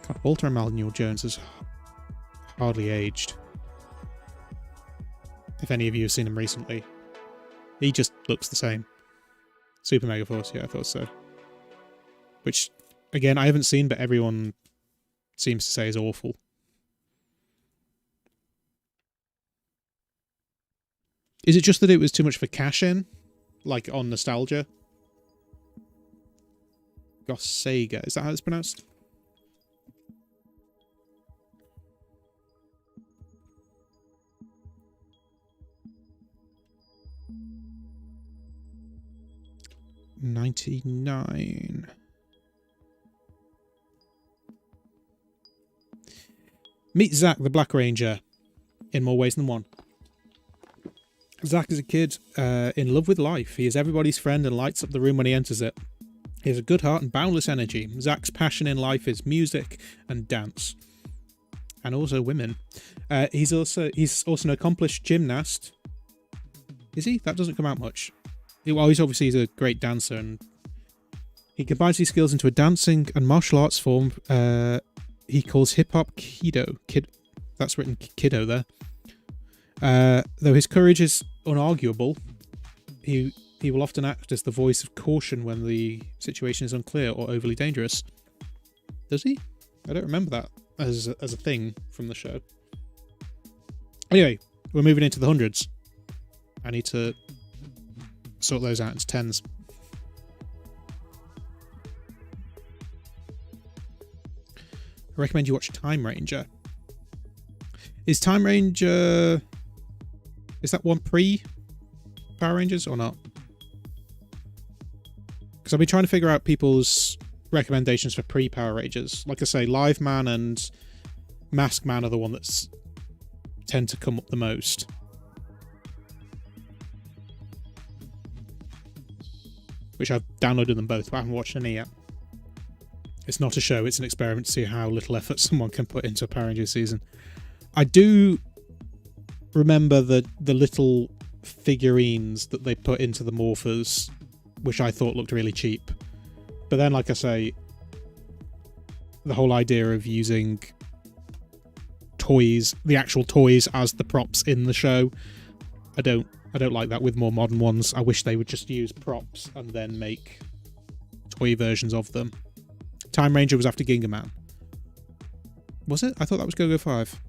God, Walter Emmanuel Jones has hardly aged. If any of you have seen him recently, he just looks the same. Super Mega Force, yeah, I thought so. Which, again, I haven't seen, but everyone seems to say is awful. Is it just that it was too much for cash-in? Like, on nostalgia? Sega, is that how it's pronounced? $99. Meet Zack, the Black Ranger, in more ways than one. Zack is a kid in love with life. He is everybody's friend and lights up the room when he enters it. He has a good heart and boundless energy. Zack's passion in life is music and dance. And also women. He's also an accomplished gymnast. Is he? That doesn't come out much. Well, he's a great dancer, and he combines these skills into a dancing and martial arts form he calls hip-hop Kido. That's written Kiddo there. Though his courage is unarguable, he will often act as the voice of caution when the situation is unclear or overly dangerous. Does he? I don't remember that as a thing from the show. Anyway, we're moving into the hundreds. I need to sort those out into tens. I recommend you watch Time Ranger. Is Time Ranger... Is that one pre-Power Rangers or not? Because I've been trying to figure out people's recommendations for pre-Power Rangers. Like I say, Live Man and Mask Man are the one that tend to come up the most. Which I've downloaded them both, but I haven't watched any yet. It's not a show, it's an experiment to see how little effort someone can put into a Power Rangers season. I do remember the little figurines that they put into the morphers, which I thought looked really cheap. But then, like I say, the whole idea of using toys, the actual toys, as the props in the show, I don't like that with more modern ones. I wish they would just use props and then make toy versions of them. Time Ranger was after Ginkgo Man. Was it? I thought that was Go-Go 5.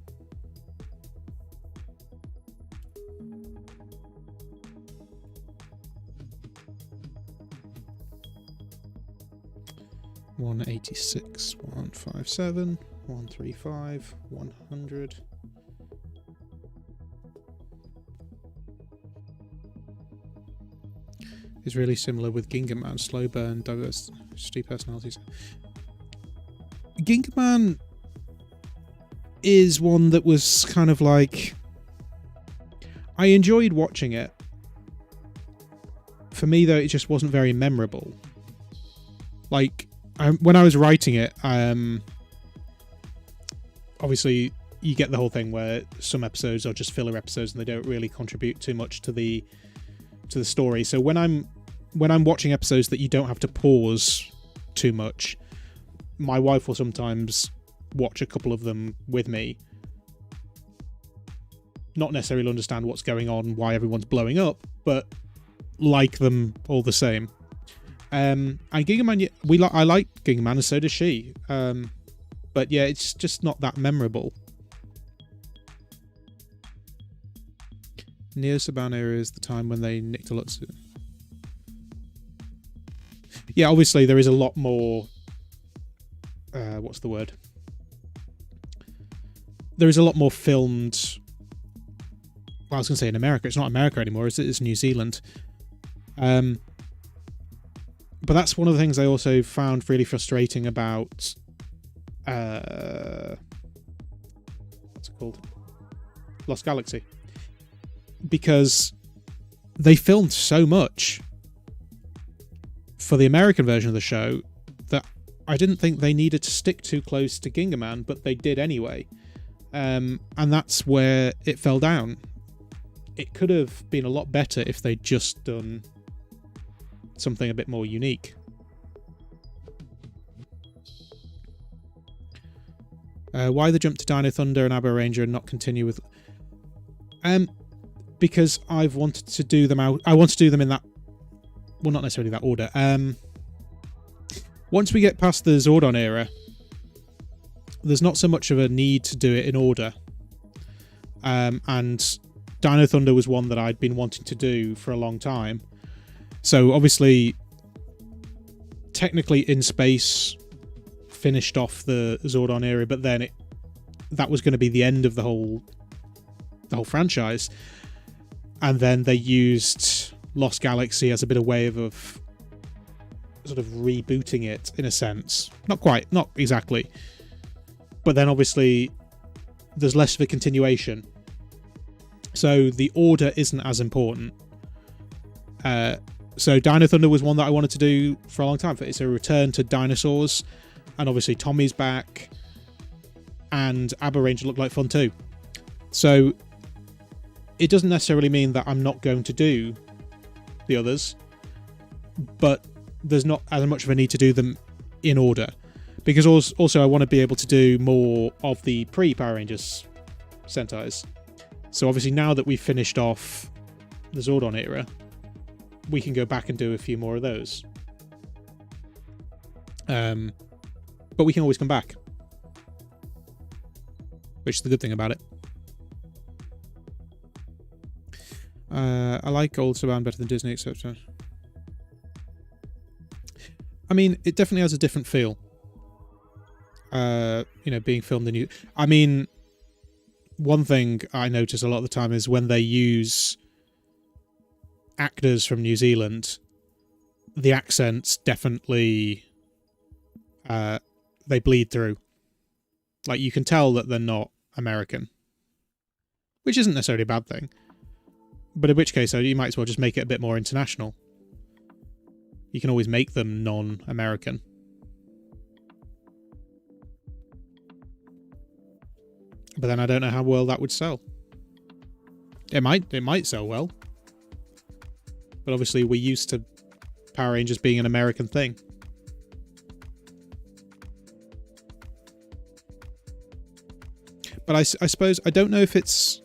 $186, $157, $135, $100. Is really similar with Ginkgo Man, slow burn, diversity personalities. Ginkgo Man is one that was kind of like... I enjoyed watching it. For me, though, it just wasn't very memorable. Like, when I was writing it, obviously you get the whole thing where some episodes are just filler episodes and they don't really contribute too much to the story. So when I'm watching episodes that you don't have to pause too much, my wife will sometimes watch a couple of them with me. Not necessarily understand what's going on, why everyone's blowing up, but like them all the same. And Ginkgo Man, I like Ginkgo Man, and so does she. But yeah, it's just not that memorable. Neo Saban era is the time when they nicked a lot. Yeah, obviously there is a lot more. What's the word? There is a lot more filmed. Well, I was going to say in America. It's not America anymore. It's New Zealand. But that's one of the things I also found really frustrating about. What's it called? Lost Galaxy. Because they filmed so much for the American version of the show that I didn't think they needed to stick too close to Ginkgo Man, but they did anyway. And that's where it fell down. It could have been a lot better if they'd just done something a bit more unique. Why the jump to Dino Thunder and Abba Ranger and not continue with... Because I've wanted to do them out... I want to do them in that... Well, not necessarily that order. Once we get past the Zordon era, there's not so much of a need to do it in order. And Dino Thunder was one that I'd been wanting to do for a long time. So obviously, technically In Space finished off the Zordon era, but then that was going to be the end of the whole franchise. And then they used Lost Galaxy as a bit of way of sort of rebooting it in a sense. Not quite, not exactly. But then obviously there's less of a continuation. So the order isn't as important. So Dino Thunder was one that I wanted to do for a long time. It's a return to dinosaurs. And obviously Tommy's back. And Abba Ranger looked like fun too. So it doesn't necessarily mean that I'm not going to do the others. But there's not as much of a need to do them in order. Because also I want to be able to do more of the pre-Power Rangers Sentais. So obviously now that we've finished off the Zordon era, we can go back and do a few more of those. But we can always come back. Which is the good thing about it. I like Ultraman better than Disney, etc. I mean, it definitely has a different feel. Being filmed in New... I mean, one thing I notice a lot of the time is when they use actors from New Zealand, the accents definitely... they bleed through. Like, you can tell that they're not American. Which isn't necessarily a bad thing. But in which case, you might as well just make it a bit more international. You can always make them non-American. But then I don't know how well that would sell. It might sell well. But obviously we're used to Power Rangers being an American thing. But I suppose, I don't know if it's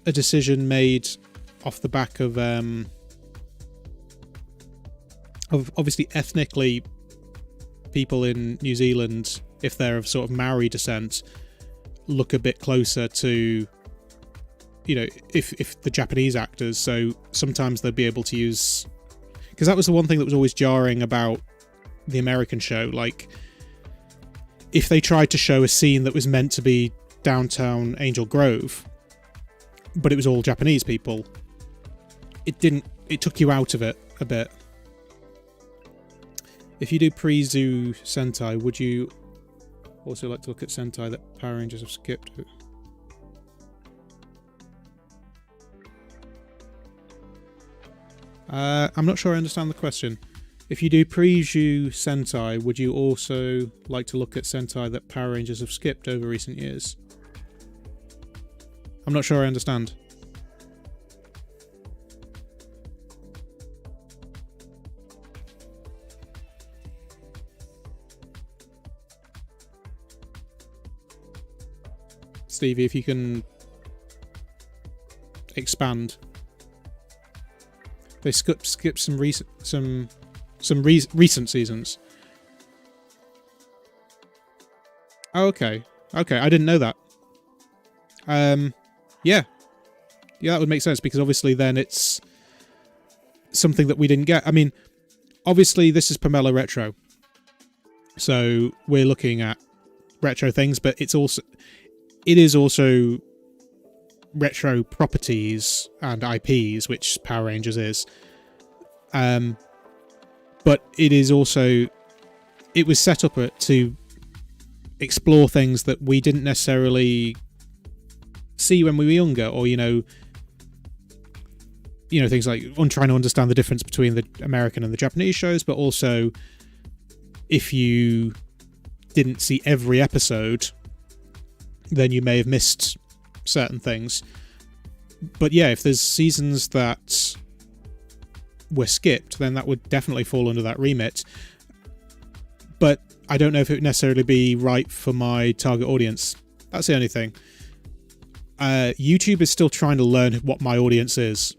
a decision made off the back of obviously ethnically people in New Zealand, if they're of sort of Maori descent, look a bit closer to, if the Japanese actors, so sometimes they'll be able to use... Because that was the one thing that was always jarring about the American show, like, if they tried to show a scene that was meant to be downtown Angel Grove, but it was all Japanese people, it took you out of it a bit. If you do pre-Zoo Sentai, would you also like to look at Sentai that Power Rangers have skipped? I'm not sure I understand the question. If you do pre-Zoo Sentai, would you also like to look at Sentai that Power Rangers have skipped over recent years? I'm not sure I understand. Stevie, if you can expand. They skip some recent seasons. Oh, okay. Okay, I didn't know that. Yeah, that would make sense, because obviously then it's something that we didn't get. I mean, obviously this is Pomelo Retro, so we're looking at retro things, but it is also retro properties and IPs, which Power Rangers is. But it is also... It was set up to explore things that we didn't necessarily see when we were younger, or, things like trying to understand the difference between the American and the Japanese shows, but also if you didn't see every episode, then you may have missed certain things. But yeah, if there's seasons that were skipped, then that would definitely fall under that remit. but I don't know if it would necessarily be right for my target audience. That's the only thing. YouTube is still trying to learn what my audience is.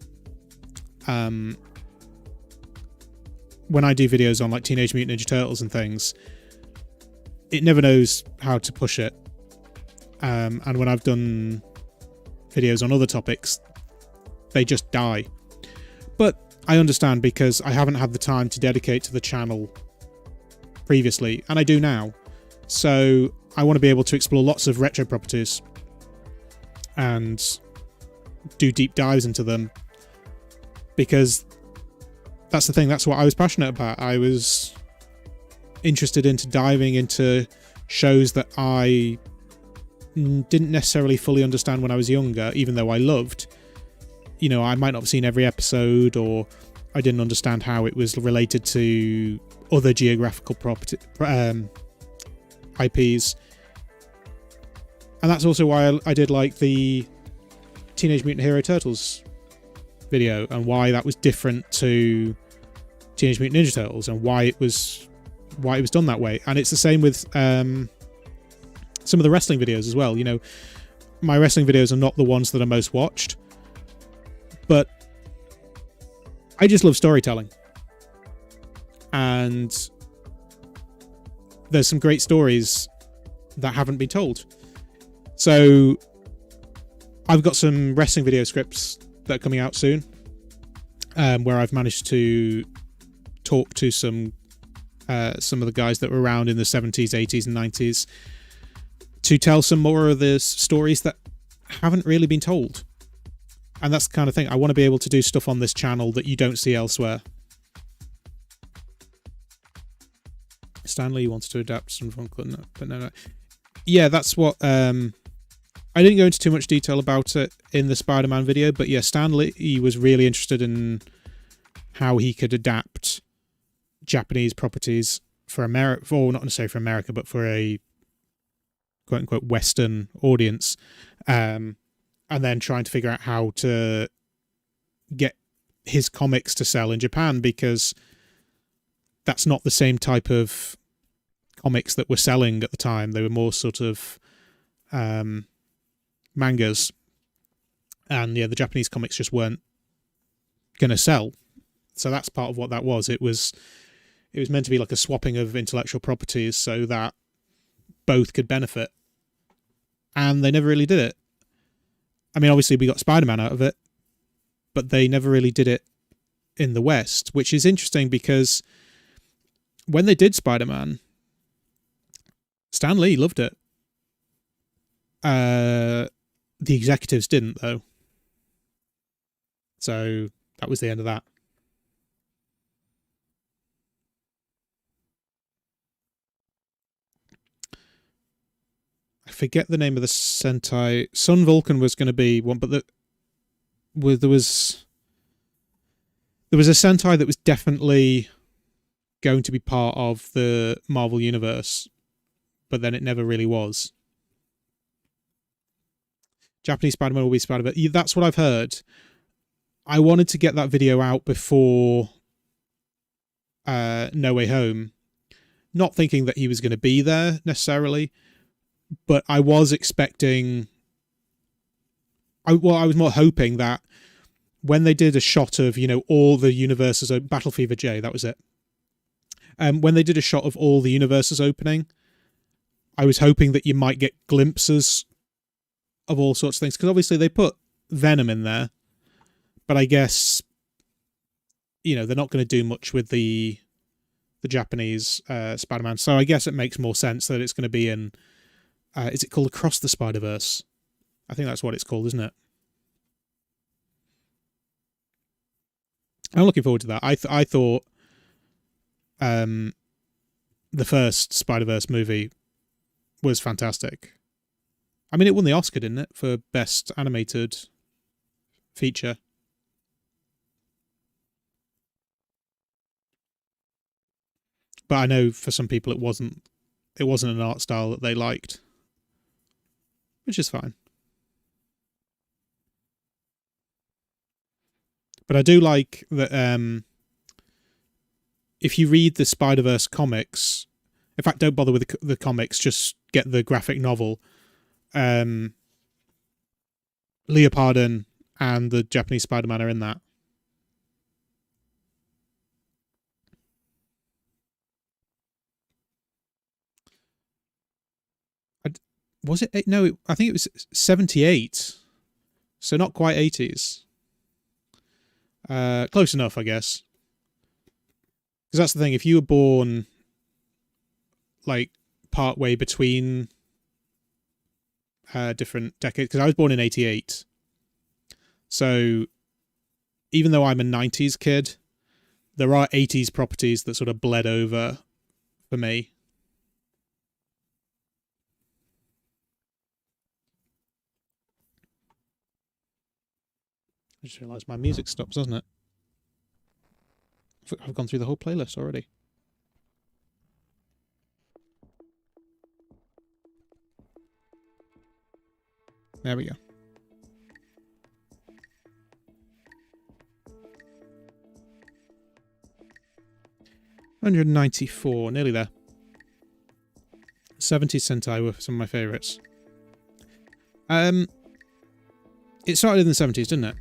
When I do videos on like Teenage Mutant Ninja Turtles and things, it never knows how to push it. And when I've done videos on other topics, they just die. But I understand, because I haven't had the time to dedicate to the channel previously, and I do now. So I want to be able to explore lots of retro properties and do deep dives into them, because that's the thing, that's what I was passionate about. I was interested into diving into shows that I didn't necessarily fully understand when I was younger, even though I loved. You know, I might not have seen every episode, or I didn't understand how it was related to other geographical property IPs. And that's also why I did like the Teenage Mutant Hero Turtles video, and why that was different to Teenage Mutant Ninja Turtles, and why it was done that way. And it's the same with some of the wrestling videos as well. You know, my wrestling videos are not the ones that are most watched, but I just love storytelling, and there's some great stories that haven't been told. So I've got some wrestling video scripts that are coming out soon, where I've managed to talk to some of the guys that were around in the 70s, 80s and 90s to tell some more of the stories that haven't really been told. And that's the kind of thing. I want to be able to do stuff on this channel that you don't see elsewhere. Stanley wants to adapt some fun, but no. Yeah, that's what... I didn't go into too much detail about it in the Spider-Man video, but yeah, Stanley, he was really interested in how he could adapt Japanese properties for America, or not necessarily for America, but for a quote-unquote Western audience, and then trying to figure out how to get his comics to sell in Japan, because that's not the same type of comics that were selling at the time. They were more sort of mangas, and yeah, the Japanese comics just weren't gonna sell. So that's part of what that was. It was meant to be like a swapping of intellectual properties so that both could benefit, and they never really did it. I mean, obviously we got Spider-Man out of it, but they never really did it in the West, which is interesting, because when they did Spider-Man, Stan Lee loved it. The executives didn't, though. So that was the end of that. I forget the name of the Sentai. Sun Vulcan was going to be one, but there was a Sentai that was definitely going to be part of the Marvel Universe, but then it never really was. Japanese Spider-Man will be Spider-Man. That's what I've heard. I wanted to get that video out before No Way Home, not thinking that he was going to be there necessarily, but I was expecting... I was more hoping that when they did a shot of, you know, all the universes... Battle Fever J, that was it. When they did a shot of all the universes opening, I was hoping that you might get glimpses of all sorts of things, because obviously they put Venom in there, but I guess, you know, they're not going to do much with the Japanese Spider-Man, so I guess it makes more sense that it's going to be in is it called Across the Spider-Verse? I think that's what it's called, isn't it? I'm looking forward to that. I thought the first Spider-Verse movie was fantastic. I mean, it won the Oscar, didn't it, for Best Animated Feature? But I know for some people it wasn't an art style that they liked, which is fine. But I do like that if you read the Spider-Verse comics, In fact, don't bother with the comics. Just get the graphic novel. Leopardon and the Japanese Spider-Man are in that. Was it? No, I think it was 78. So not quite 80s. Close enough, I guess. Because that's the thing. If you were born like part way between different decades, because I was born in 88. So even though I'm a 90s kid, there are 80s properties that sort of bled over for me. I just realised my music stops, doesn't it? I've gone through the whole playlist already. There we go. $194, nearly there. 70 Sentai were some of my favourites. It started in the 70s, didn't it?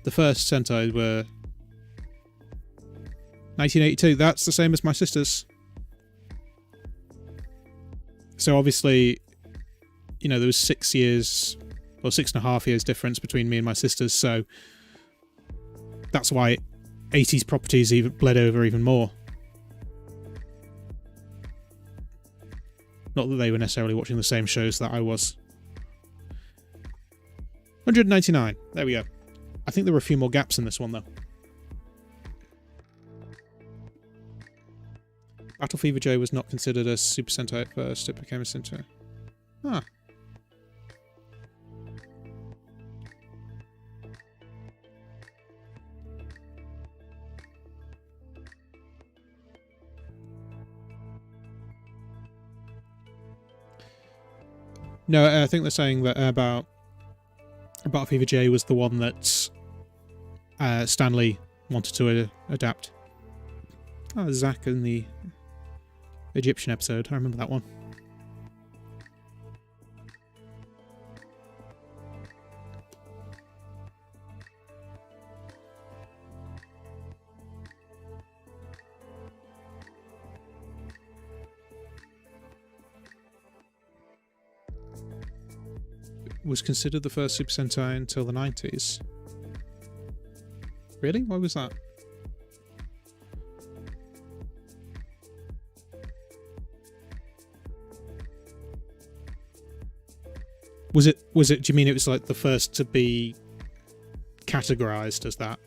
The first Sentai were 1982. That's the same as my sister's. So obviously, you know, there was 6 years, or 6.5 years difference between me and my sisters, so that's why 80s properties even bled over even more. Not that they were necessarily watching the same shows that I was. 199. There we go. I think there were a few more gaps in this one, though. Battle Fever J was not considered a Super Sentai at first. It became a Sentai. Ah. No, I think they're saying that about Battle Fever J was the one that Stanley wanted to adapt. Oh, Zack in the Egyptian episode. I remember that one. Was considered the first Super Sentai until the 90s. Really? Why was that? Was it, do you mean it was like the first to be categorized as that?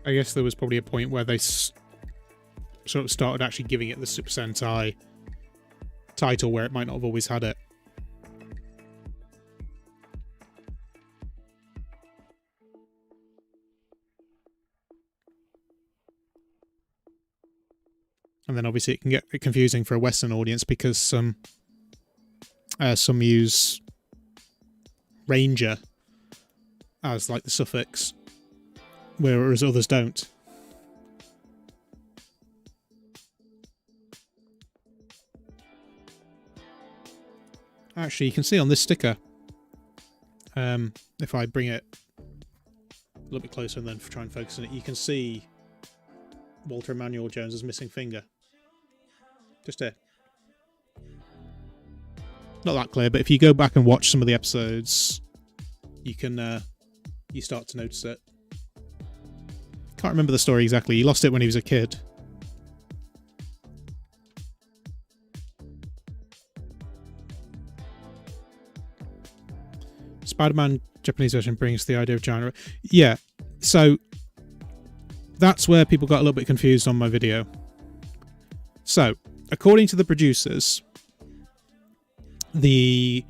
I guess there was probably a point where they sort of started actually giving it the Super Sentai title where it might not have always had it. And then obviously it can get confusing for a Western audience because some use Ranger as like the suffix, whereas others don't. Actually, you can see on this sticker, if I bring it a little bit closer and then try and focus on it, you can see Walter Emmanuel Jones's missing finger. Just here. Not that clear, but if you go back and watch some of the episodes, you can you start to notice it. Can't remember the story exactly. He lost it when he was a kid. Spider-Man Japanese version brings the idea of giant... Yeah, so that's where people got a little bit confused on my video. So, according to the producers, the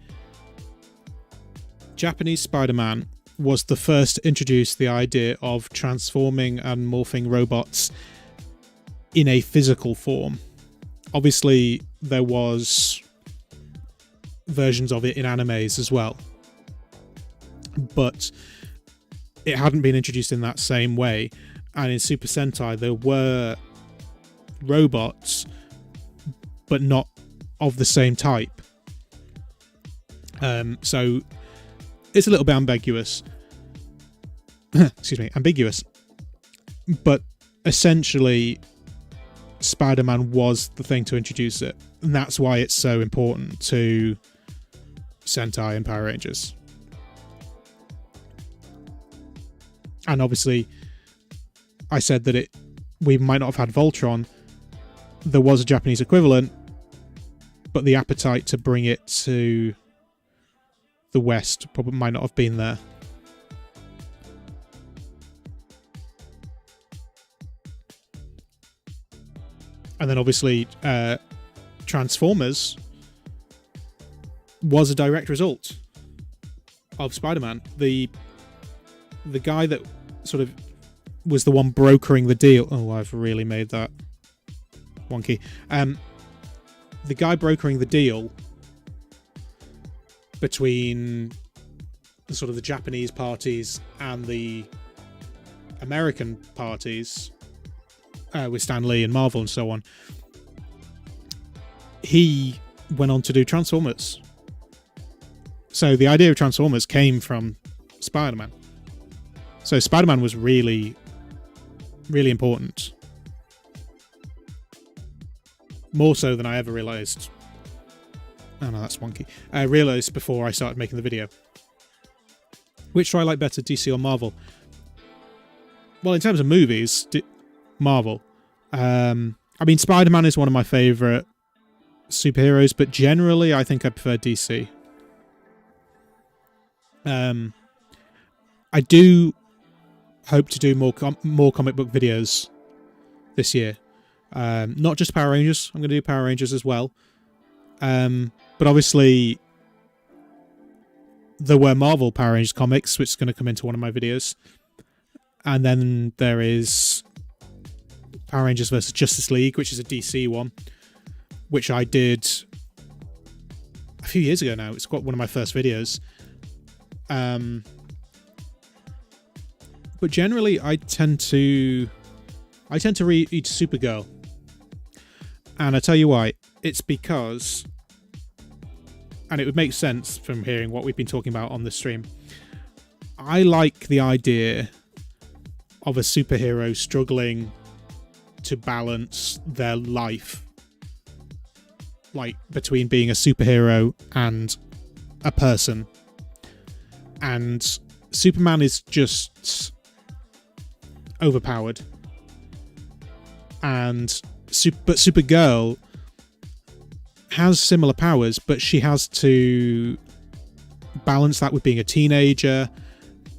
Japanese Spider-Man was the first to introduce the idea of transforming and morphing robots in a physical form. Obviously, there was versions of it in animes as well, but it hadn't been introduced in that same way. And in Super Sentai, there were robots, but not of the same type. So it's a little bit ambiguous. Excuse me, ambiguous. But essentially, Spider-Man was the thing to introduce it. And that's why it's so important to Sentai and Power Rangers. And obviously, I said that we might not have had Voltron. There was a Japanese equivalent, but the appetite to bring it to the West probably might not have been there. And then obviously Transformers was a direct result of Spider-Man. The guy that sort of was the one brokering the deal. Oh, I've really made that wonky. The guy brokering the deal between the sort of the Japanese parties and the American parties, with Stan Lee and Marvel and so on, he went on to do Transformers. So the idea of Transformers came from Spider-Man. So Spider-Man was really, really important. More so than I ever realised. Oh no, that's wonky. I realised before I started making the video. Which do I like better, DC or Marvel? Well, in terms of movies, Marvel. I mean, Spider-Man is one of my favourite superheroes, but generally I think I prefer DC. I do hope to do more comic book videos this year. Not just Power Rangers. I'm going to do Power Rangers as well. But obviously, there were Marvel Power Rangers comics, which is going to come into one of my videos. And then there is Power Rangers vs. Justice League, which is a DC one, which I did a few years ago now. It's got one of my first videos. But generally, I tend to read Supergirl. And I tell you why. It's because, and it would make sense from hearing what we've been talking about on this stream, I like the idea of a superhero struggling to balance their life, like between being a superhero and a person. And Superman is just overpowered. But Supergirl has similar powers, but she has to balance that with being a teenager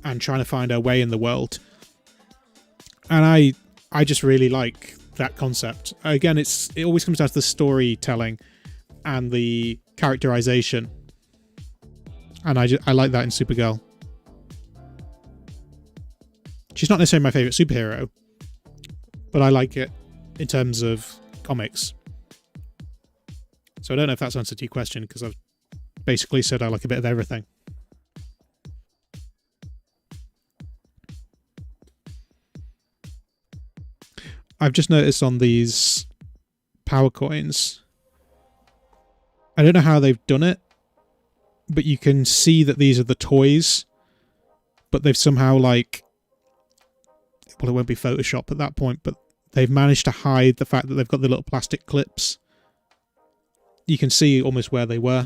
and trying to find her way in the world. And I just really like that concept. Again, it always comes down to the storytelling and the characterization. And I like that in Supergirl. She's not necessarily my favourite superhero, but I like it in terms of comics. So I don't know if that's answered your question, because I've basically said I like a bit of everything. I've just noticed on these power coins, I don't know how they've done it, but you can see that these are the toys, but they've somehow well, it won't be Photoshop at that point, but they've managed to hide the fact that they've got the little plastic clips. You can see almost where they were.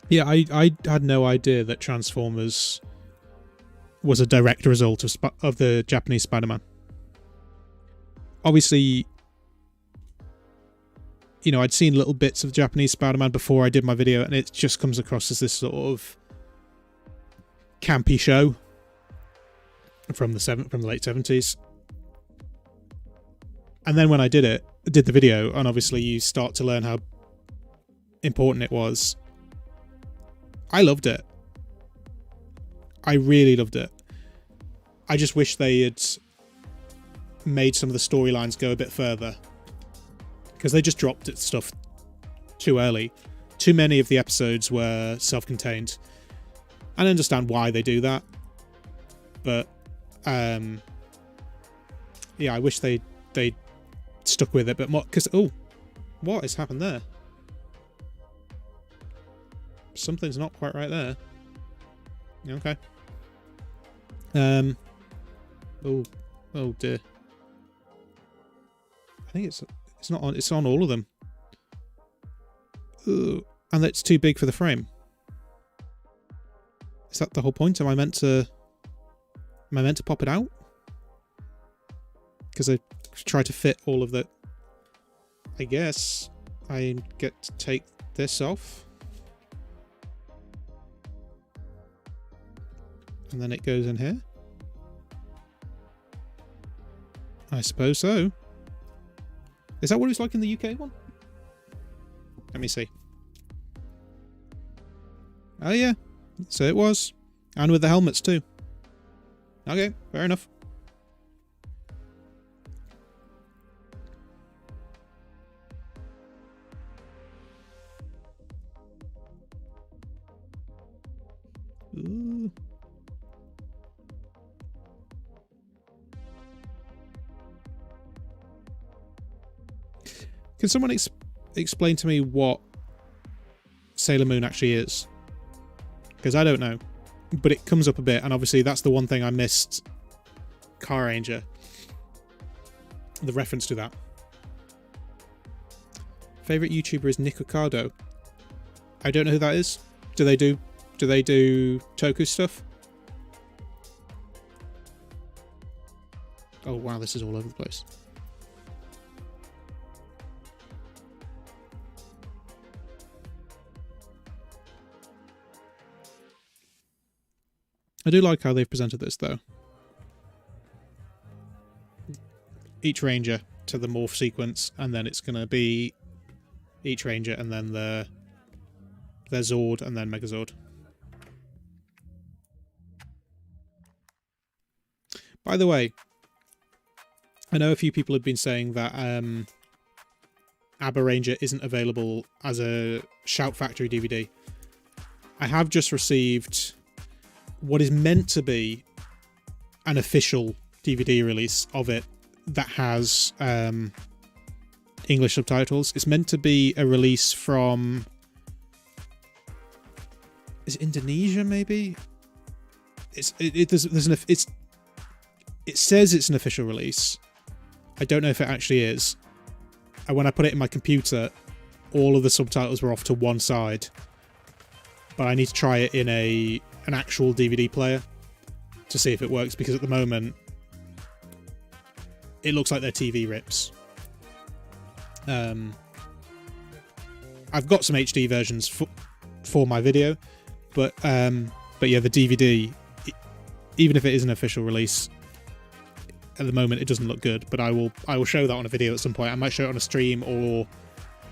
Yeah, I had no idea that Transformers was a direct result of the Japanese Spider-Man. Obviously, you know, I'd seen little bits of Japanese Spider-Man before I did my video, and it just comes across as this sort of campy show from the late 70s. And then when I did the video, and obviously you start to learn how important it was, I loved it. I really loved it. I just wish they had made some of the storylines go a bit further, because they just dropped it stuff too early. Too many of the episodes were self-contained. I understand why they do that, but yeah, I wish they stuck with it, but more, because what has happened there? Something's not quite right there. Okay. Oh dear. I think it's not on. It's on all of them. Ooh, and it's too big for the frame. Is that the whole point? Am I meant to pop it out? Because I try to fit all of the. I guess I get to take this off. And then it goes in here. I suppose so. Is that what it's like in the UK one? Let me see. Oh yeah, so it was. And with the helmets too. Okay, fair enough. Ooh. Can someone explain to me what Sailor Moon actually is? Because I don't know. But it comes up a bit, and obviously that's the one thing I missed. Car Ranger. The reference to that. Favourite YouTuber is Nick Ocado. I don't know who that is. Do they do Toku stuff? Oh wow, this is all over the place. I do like how they've presented this, though. Each ranger to the morph sequence, and then it's going to be each ranger, and then their Zord, and then Megazord. By the way, I know a few people have been saying that ABBA Ranger isn't available as a Shout Factory DVD. I have just received what is meant to be an official DVD release of it that has English subtitles. It's meant to be a release from... Is it Indonesia, maybe? It says it's an official release. I don't know if it actually is. And when I put it in my computer, all of the subtitles were off to one side. But I need to try it in an actual DVD player to see if it works, because at the moment it looks like they're TV rips. I've got some HD versions for my video, but yeah, the DVD, even if it is an official release, at the moment it doesn't look good. But I will show that on a video at some point. I might show it on a stream, or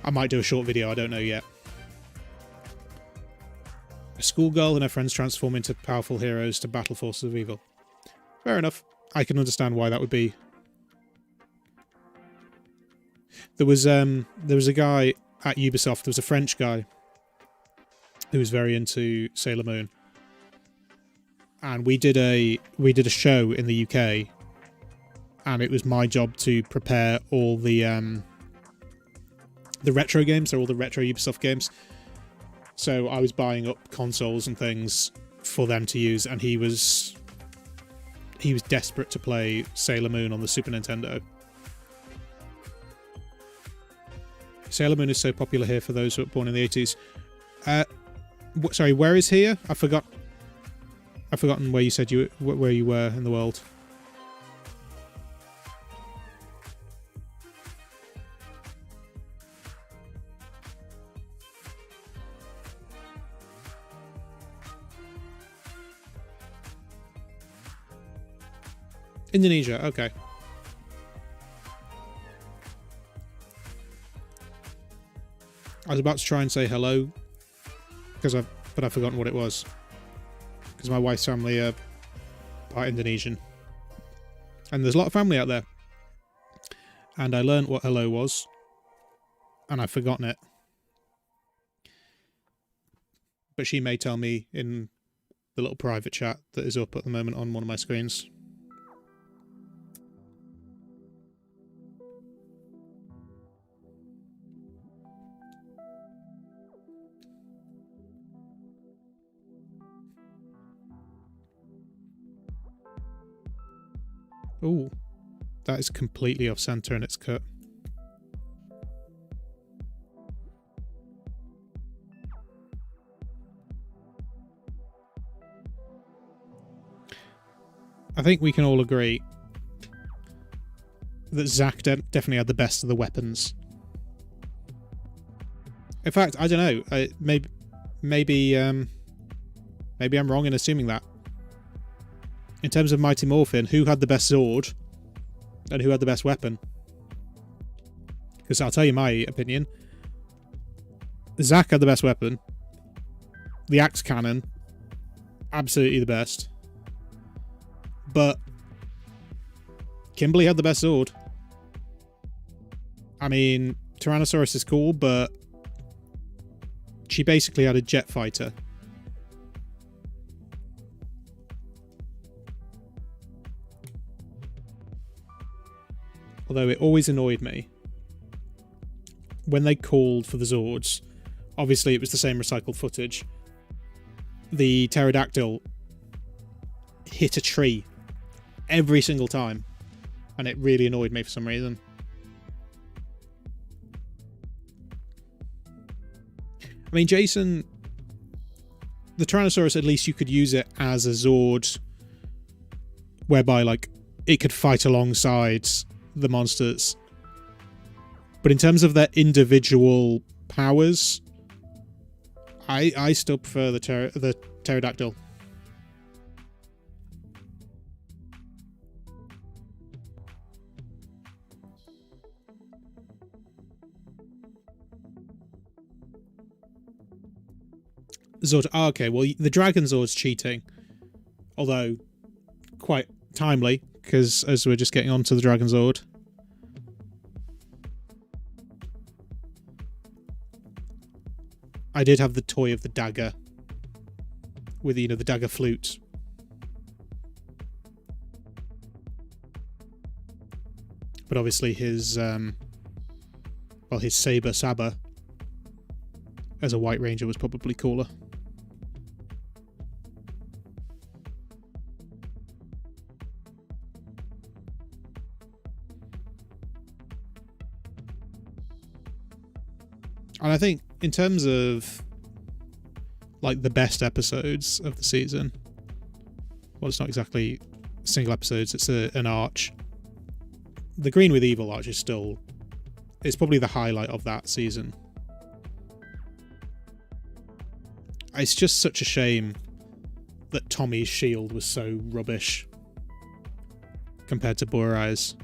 I might do a short video. I don't know yet. A schoolgirl and her friends transform into powerful heroes to battle forces of evil. Fair enough. I can understand why that would be. There was a guy at Ubisoft. There was a French guy who was very into Sailor Moon, and we did a show in the UK, and it was my job to prepare all the retro games, so all the retro Ubisoft games. So I was buying up consoles and things for them to use, and he was desperate to play Sailor Moon on the Super Nintendo. Sailor Moon is so popular here for those who were born in the 80s. Sorry, where is here? I've forgotten where you said where you were in the world. Indonesia, okay. I was about to try and say hello, but I've forgotten what it was. Because my wife's family are part Indonesian. And there's a lot of family out there. And I learned what hello was. And I've forgotten it. But she may tell me in the little private chat that is up at the moment on one of my screens. Ooh, that is completely off center and it's cut. I think we can all agree that Zack definitely had the best of the weapons. In fact, I don't know. Maybe I'm wrong in assuming that. In terms of Mighty Morphin, who had the best Zord and who had the best weapon? Because I'll tell you my opinion. Zack had the best weapon. The axe cannon, absolutely the best. But Kimberly had the best Zord. I mean, Tyrannosaurus is cool, but she basically had a jet fighter. Although it always annoyed me when they called for the Zords. Obviously, it was the same recycled footage. The pterodactyl hit a tree every single time, and it really annoyed me for some reason. I mean, Jason, the Tyrannosaurus, at least you could use it as a Zord, whereby, like, it could fight alongside the monsters. But in terms of their individual powers, I still prefer the pterodactyl. Zord. Oh, okay, well, the Dragon Zord's cheating. Although, quite timely, because as we're just getting onto the Dragon Zord. I did have the toy of the dagger. With, you know, the dagger flute. But obviously his, well, his Saber Saber as a White Ranger was probably cooler. And I think in terms of like the best episodes of the season, well, it's not exactly single episodes, it's an arch. The Green with Evil arch is still, it's probably the highlight of that season. It's just such a shame that Tommy's shield was so rubbish compared to Burai's.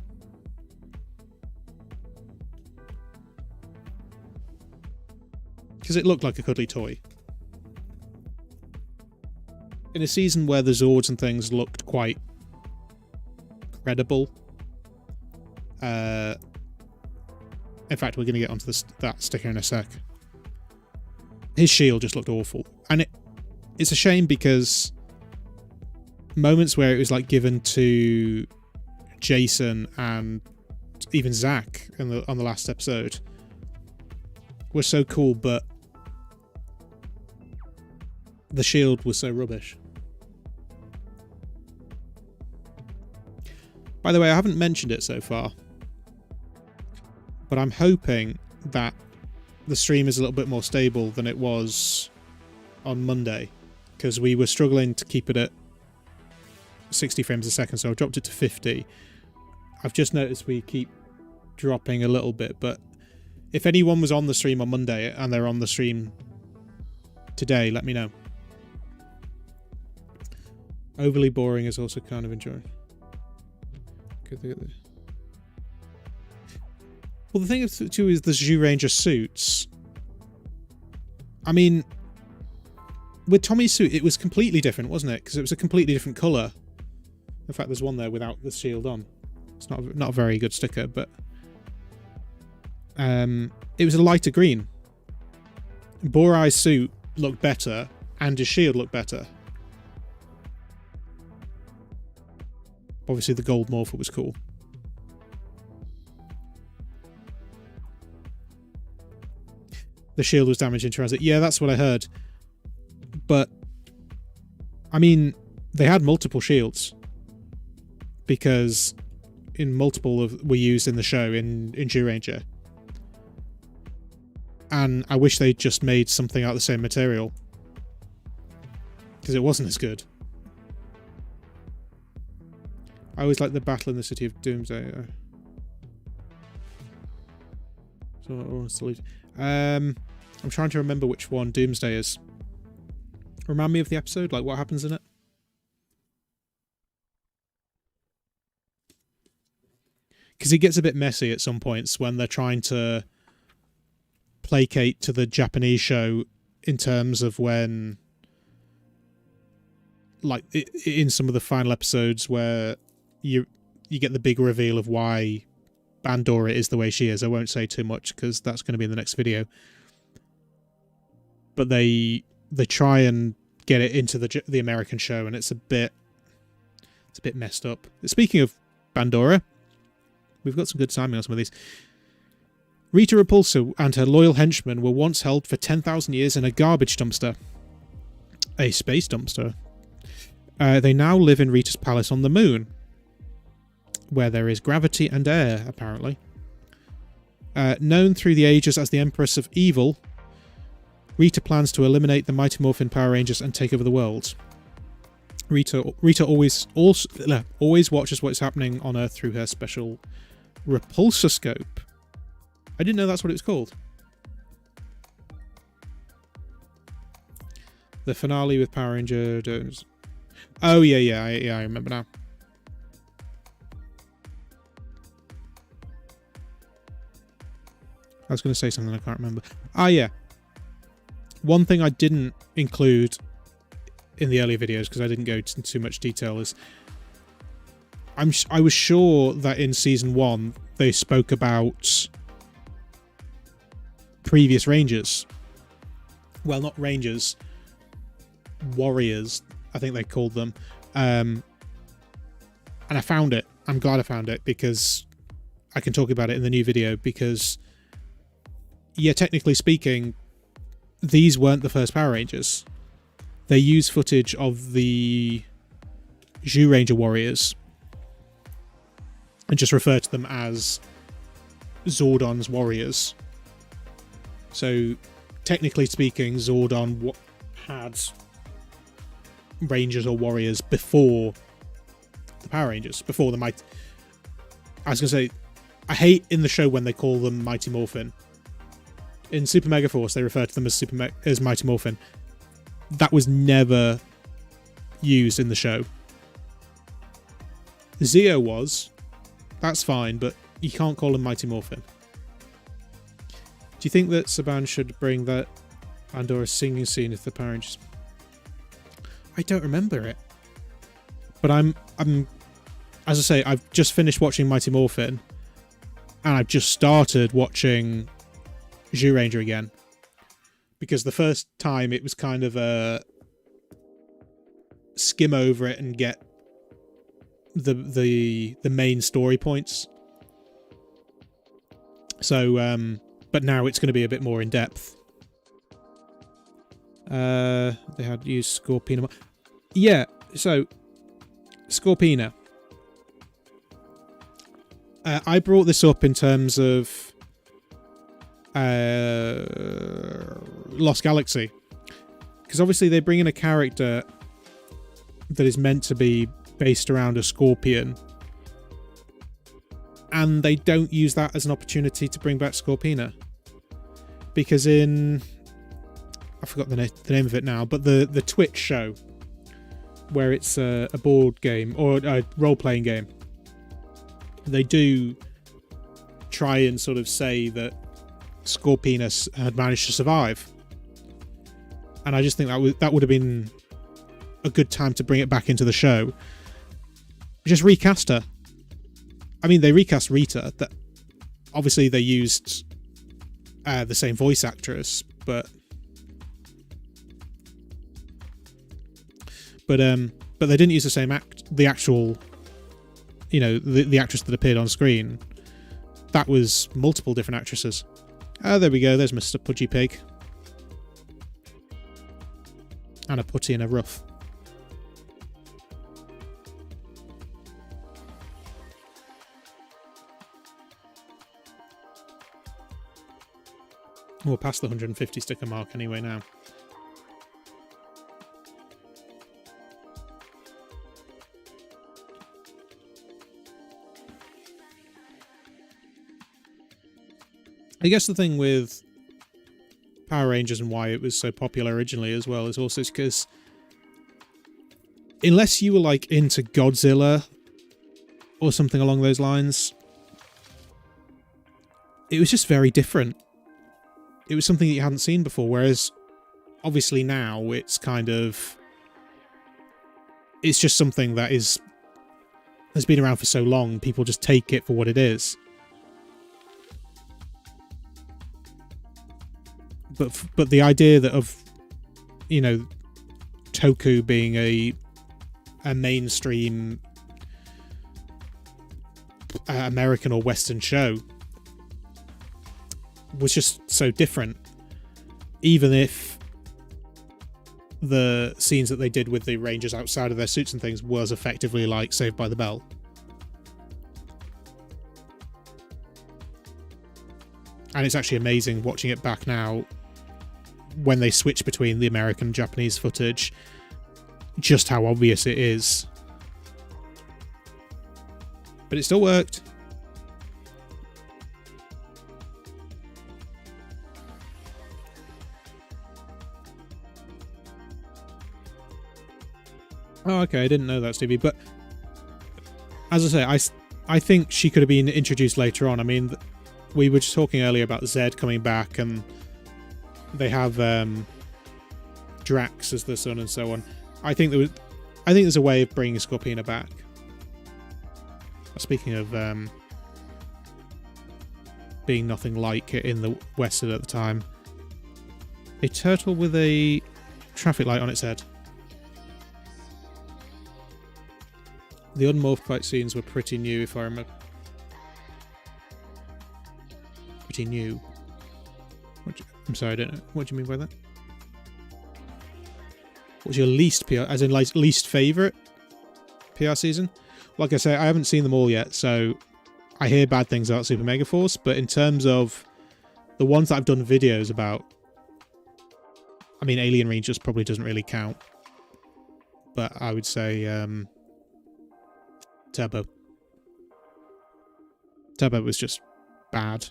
Because it looked like a cuddly toy. In a season where the Zords and things looked quite credible. In fact, we're going to get onto that sticker in a sec. His shield just looked awful. And it's a shame because moments where it was like given to Jason and even Zack on the last episode were so cool, but the shield was so rubbish. By the way, I haven't mentioned it so far, but I'm hoping that the stream is a little bit more stable than it was on Monday, because we were struggling to keep it at 60 frames a second, so I dropped it to 50. I've just noticed we keep dropping a little bit, but if anyone was on the stream on Monday and they're on the stream today, let me know. Overly boring is also kind of enjoying. Well, the thing too is the Zyuranger suits. I mean, with Tommy's suit, it was completely different, wasn't it? Because it was a completely different colour. In fact, there's one there without the shield on. It's not a very good sticker, but it was a lighter green. Borai's suit looked better, and his shield looked better. Obviously, the gold Morpher was cool. The shield was damaged in transit. Yeah, that's what I heard. But, I mean, they had multiple shields. Because in multiple were used in the show in Zyuranger. And I wish they'd just made something out of the same material. Because it wasn't as good. I always like the battle in the City of Doomsday. I'm trying to remember which one Doomsday is. Remind me of the episode, like what happens in it? Because it gets a bit messy at some points when they're trying to placate to the Japanese show in terms of when, like in some of the final episodes where you get the big reveal of why Bandora is the way she is. I won't say too much because that's going to be in the next video. But they try and get it into the American show, and it's a bit messed up. Speaking of Bandora, we've got some good timing on some of these. Rita Repulsa and her loyal henchmen were once held for 10,000 years in a garbage dumpster. A space dumpster. They now live in Rita's palace on the moon, where there is gravity and air, apparently. Known through the ages as the Empress of Evil, Rita plans to eliminate the Mighty Morphin Power Rangers and take over the world. Rita always watches what's happening on Earth through her special repulsoscope. I didn't know that's what it was called. The finale with Power Ranger Domes. Oh yeah, I remember now. I was going to say something I can't remember. Ah yeah. One thing I didn't include in the earlier videos because I didn't go into too much detail is I was sure that in season 1 they spoke about previous Rangers. Well, not Rangers, Warriors, I think they called them. And I found it. I'm glad I found it because I can talk about it in the new video because, yeah, technically speaking, these weren't the first Power Rangers. They use footage of the Zyuranger Warriors and just refer to them as Zordon's Warriors. So, technically speaking, Zordon had Rangers or Warriors before the Power Rangers, before the Mighty... I was going to say, I hate in the show when they call them Mighty Morphin. In Super Mega Force, they refer to them as Mighty Morphin. That was never used in the show. Zeo was. That's fine, but you can't call him Mighty Morphin. Do you think that Saban should bring that Bandora singing scene if the Power Rangers... I don't remember it. But I'm as I say, I've just finished watching Mighty Morphin, and I've just started watching Zyuranger again. Because the first time it was kind of a skim over it and get the main story points. So, but now it's going to be a bit more in depth. They had used Scorpina. Yeah, so Scorpina. I brought this up in terms of Lost Galaxy, because obviously they bring in a character that is meant to be based around a scorpion, and they don't use that as an opportunity to bring back Scorpina, because in I forgot the name of it now, but the Twitch show where it's a board game or a role-playing game, they do try and sort of say that Scorpinus had managed to survive. And I just think that would have been a good time to bring it back into the show. Just recast her. I mean, they recast Rita. That obviously they used the same voice actress, but they didn't use the same the actual, the actress that appeared on screen. That was multiple different actresses. Oh, there we go. There's Mr. Pudgy Pig. And a putty in a ruff. We're past the 150 sticker mark anyway now. I guess the thing with Power Rangers and why it was so popular originally as well is also because unless you were like into Godzilla or something along those lines, it was just very different. It was something that you hadn't seen before, whereas obviously now it's just something that has been around for so long, people just take it for what it is. But the idea that of Toku being a mainstream American or Western show was just so different, even if the scenes that they did with the Rangers outside of their suits and things was effectively like Saved by the Bell. And it's actually amazing watching it back now when they switch between the American and Japanese footage, just how obvious it is. But it still worked. Oh, okay, I didn't know that, Stevie. But as I say, I think she could have been introduced later on. I mean, we were just talking earlier about Zed coming back, and they have Drax as the son and so on. I think there's a way of bringing Scorpina back. Speaking of being nothing like it in the Western at the time, a turtle with a traffic light on its head. The unmorphed fight scenes were pretty new, if I remember. Pretty new. I'm sorry, I don't know. What do you mean by that? What's your least PR, as in like least favourite PR season? Like I say, I haven't seen them all yet, so I hear bad things about Super Mega Force, but in terms of the ones that I've done videos about, I mean, Alien Rangers probably doesn't really count, but I would say Turbo. Turbo was just bad.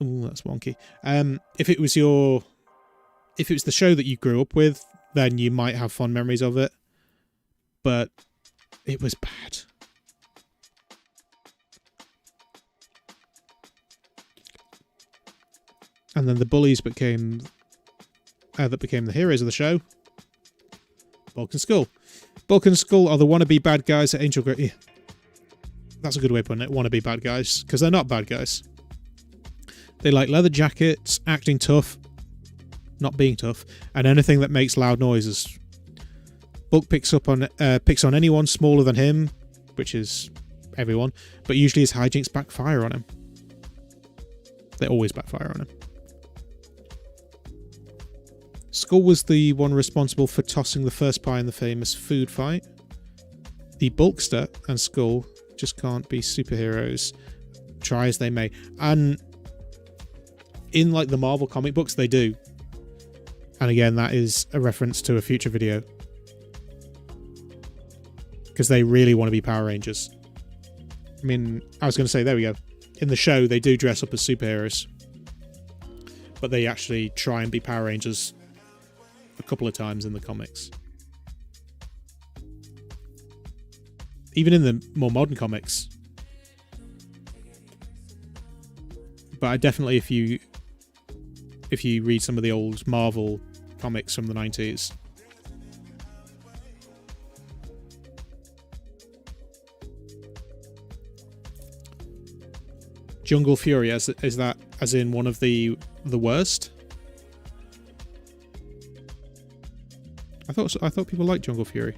Ooh, that's wonky. If it was the show that you grew up with, then you might have fond memories of it. But it was bad. And then the bullies that became the heroes of the show. Bulk and Skull. Bulk and Skull are the wannabe bad guys at Angel Grove. Yeah. That's a good way of putting it. Wannabe bad guys. Because they're not bad guys. They like leather jackets, acting tough, not being tough, and anything that makes loud noises. Bulk picks on anyone smaller than him, which is everyone, but usually his hijinks backfire on him. They always backfire on him. Skull was the one responsible for tossing the first pie in the famous food fight. The Bulkster and Skull just can't be superheroes, try as they may. And in like the Marvel comic books, they do. And again, that is a reference to a future video. Because they really want to be Power Rangers. I mean, I was going to say, there we go. In the show, they do dress up as superheroes. But they actually try and be Power Rangers a couple of times in the comics. even in the more modern comics. But I definitely, if you read some of the old Marvel comics from the 90s. Jungle Fury, is that as in one of the worst? I thought people liked Jungle Fury.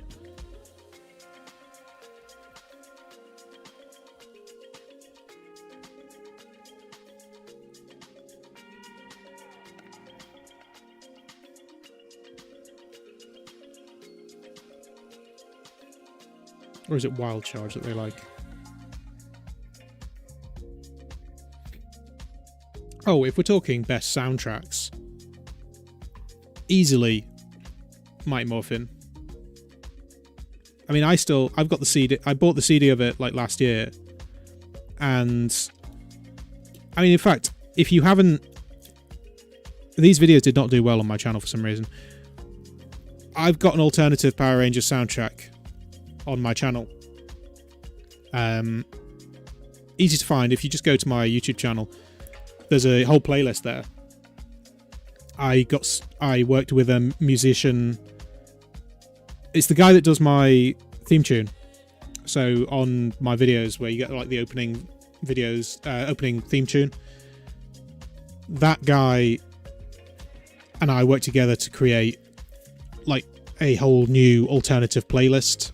Or is it Wild Charge that they like? Oh, if we're talking best soundtracks, easily Mighty Morphin. I mean, I've got the CD. I bought the CD of it like last year, and I mean, in fact, if you haven't, these videos did not do well on my channel for some reason. I've got an alternative Power Rangers soundtrack on my channel. Easy to find if you just go to my YouTube channel. There's a whole playlist there. I worked with a musician. It's the guy that does my theme tune. So on my videos where you get like the opening videos, opening theme tune, that guy and I worked together to create like a whole new alternative playlist.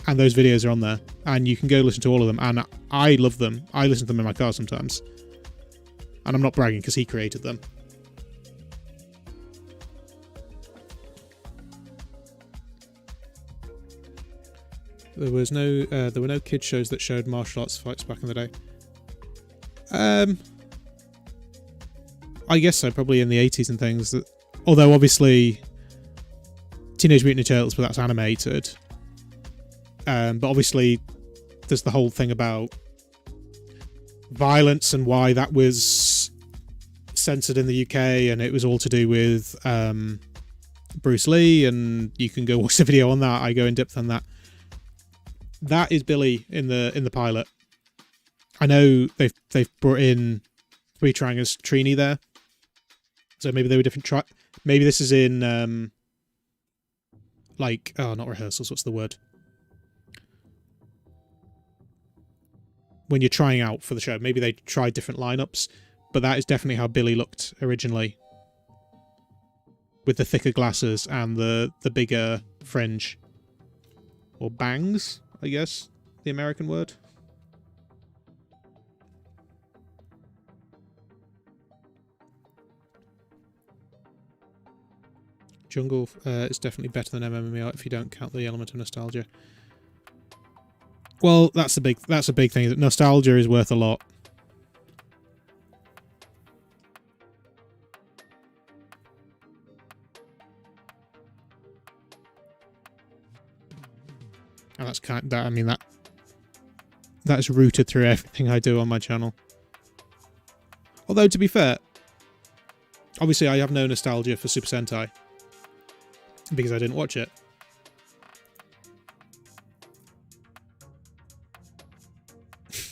And those videos are on there. And you can go listen to all of them. And I love them. I listen to them in my car sometimes. And I'm not bragging because he created them. There were no kids shows that showed martial arts fights back in the day. I guess so, probably in the 80s and things. Although obviously Teenage Mutant Ninja Turtles, but that's animated. But obviously there's the whole thing about violence and why that was censored in the UK, and it was all to do with Bruce Lee, and you can go watch the video on that. I go in depth on that. That is Billy in the pilot. I know they've brought in Three Trangers Trini there, so maybe they were different. Maybe this is in not rehearsals. What's the word? When you're trying out for the show, maybe they tried different lineups, but that is definitely how Billy looked originally, with the thicker glasses and the bigger fringe, or bangs, I guess, the American word. Jungle is definitely better than MMO if you don't count the element of nostalgia. Well, that's a big thing. Nostalgia is worth a lot. And that's that is rooted through everything I do on my channel. Although, to be fair, obviously I have no nostalgia for Super Sentai because I didn't watch it.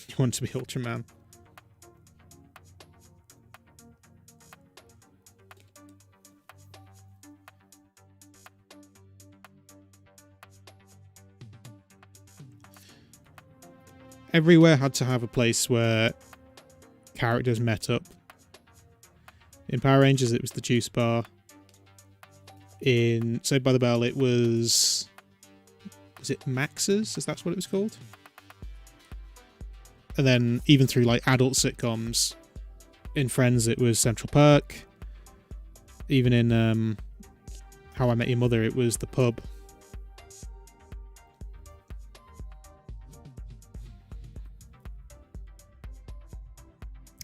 You want to be Ultraman. Everywhere had to have a place where characters met up. In Power Rangers, it was the Juice Bar. In Saved by the Bell, it was it Max's? Is that what it was called? And then even through like adult sitcoms, in Friends, it was Central Perk. Even in How I Met Your Mother, it was the pub.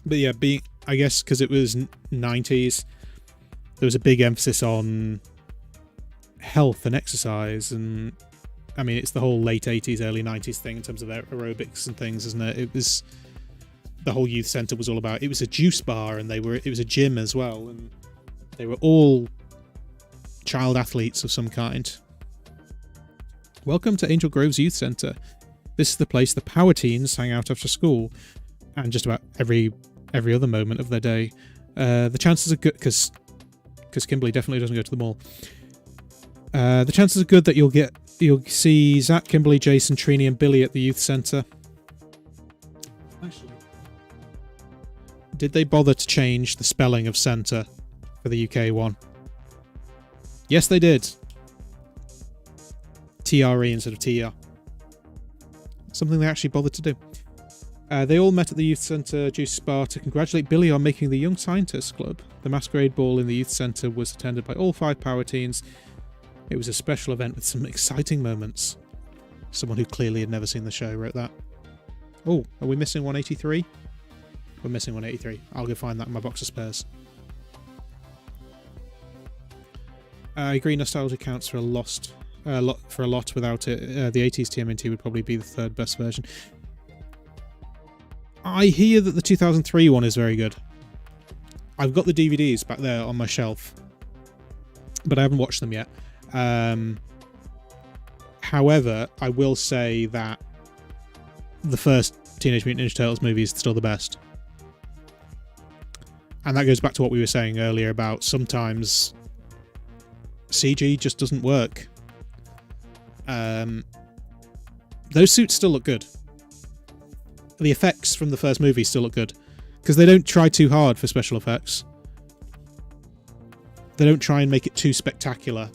But yeah, I guess because it was 90s, there was a big emphasis on health and exercise, and I mean, it's the whole late 80s, early 90s thing in terms of aerobics and things, isn't it? It was, the whole youth centre was all about, it was a juice bar, and it was a gym as well, and they were all child athletes of some kind. Welcome to Angel Grove's Youth Centre. This is the place the power teens hang out after school, and just about every other moment of their day. The chances are good, because Kimberly definitely doesn't go to the mall. The chances are good that you'll see Zach, Kimberly, Jason, Trini, and Billy at the youth centre. Actually, did they bother to change the spelling of centre for the UK one? Yes, they did. TRE instead of TR. Something they actually bothered to do. They all met at the youth centre juice bar to congratulate Billy on making the Young Scientists Club. The masquerade ball in the youth centre was attended by all 5 power teens. It was a special event with some exciting moments. Someone who clearly had never seen the show wrote that. Oh, are we missing 183? We're missing 183. I'll go find that in my box of spares. I agree, nostalgia counts for a lot without it. The 80s TMNT would probably be the 3rd best version. I hear that the 2003 one is very good. I've got the DVDs back there on my shelf, but I haven't watched them yet. However, I will say that the first Teenage Mutant Ninja Turtles movie is still the best. And that goes back to what we were saying earlier about sometimes CG just doesn't work. Those suits still look good. The effects from the first movie still look good, because they don't try too hard for special effects. They don't try and make it too spectacular.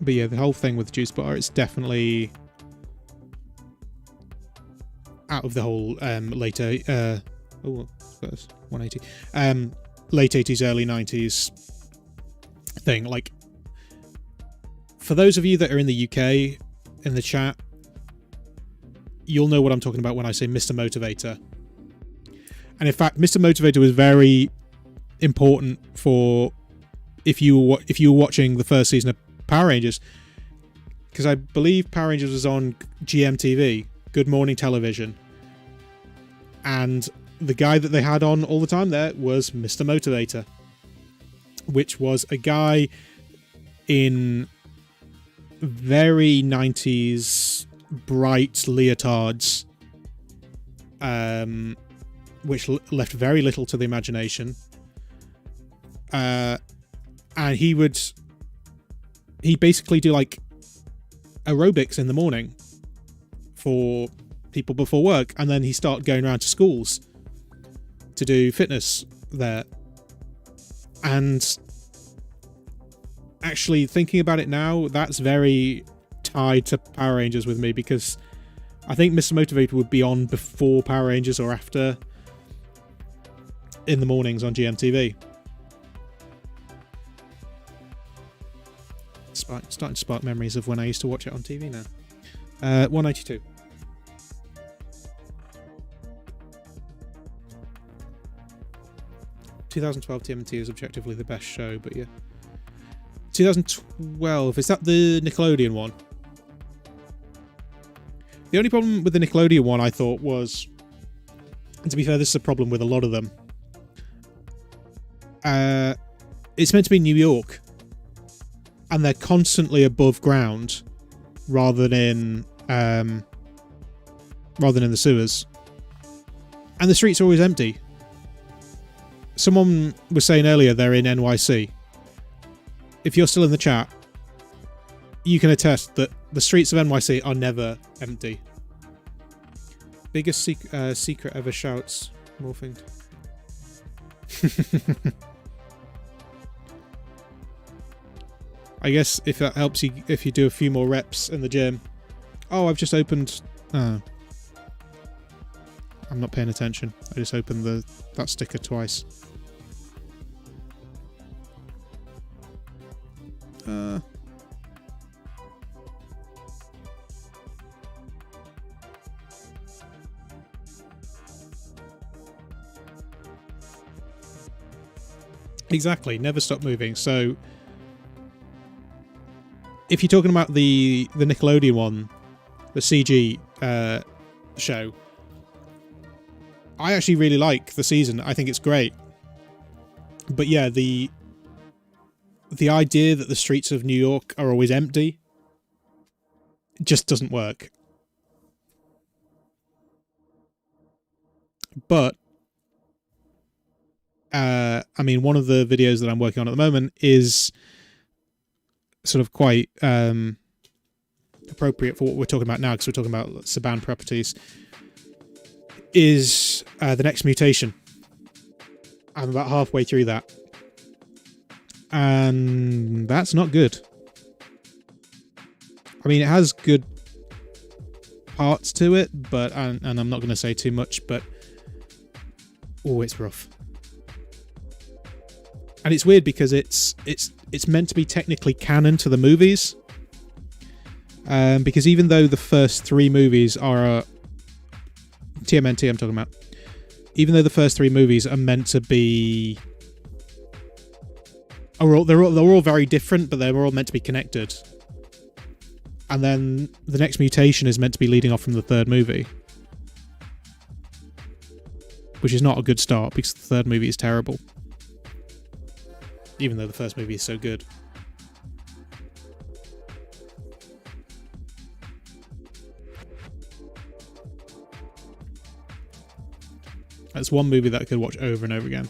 But yeah, the whole thing with Juice Bar, it's definitely out of the whole later 180 late 80s, early 90s thing. Like, for those of you that are in the UK in the chat, you'll know what I'm talking about when I say Mr. Motivator. And in fact, Mr. Motivator was very important for if you were watching the first season of Power Rangers, because I believe Power Rangers was on GMTV, Good Morning Television, and the guy that they had on all the time there was Mr. Motivator, which was a guy in very 90s bright leotards, which left very little to the imagination. And he basically do like aerobics in the morning for people before work, and then he started going around to schools to do fitness there. And actually thinking about it now, that's very tied to Power Rangers with me, because I think Mr. Motivator would be on before Power Rangers or after in the mornings on GMTV. Starting to spark memories of when I used to watch it on TV now. 192. ...2012 TMNT is objectively the best show, but yeah. 2012, is that the Nickelodeon one? The only problem with the Nickelodeon one, I thought, was... And to be fair, this is a problem with a lot of them. It's meant to be New York. And they're constantly above ground, rather than in the sewers. And the streets are always empty. Someone was saying earlier they're in NYC. If you're still in the chat, you can attest that the streets of NYC are never empty. Biggest secret ever, shouts Morphin. I guess if that helps you, if you do a few more reps in the gym. Oh, I've just opened... I'm not paying attention. I just opened that sticker twice. Exactly, never stop moving. So if you're talking about the Nickelodeon one, the CG show, I actually really like the season. I think it's great. But yeah, the idea that the streets of New York are always empty just doesn't work. But I mean, one of the videos that I'm working on at the moment is sort of quite appropriate for what we're talking about now, because we're talking about Saban properties, is the next mutation. I'm about halfway through that. And that's not good. I mean, it has good parts to it, but and I'm not going to say too much, but oh, it's rough. And it's weird because it's meant to be technically canon to the movies, because even though the first 3 movies are TMNT, I'm talking about, even though the first 3 movies are meant to be, they're all very different, but they're all meant to be connected. And then the next mutation is meant to be leading off from the 3rd movie, which is not a good start because the 3rd movie is terrible, even though the first movie is so good. That's one movie that I could watch over and over again.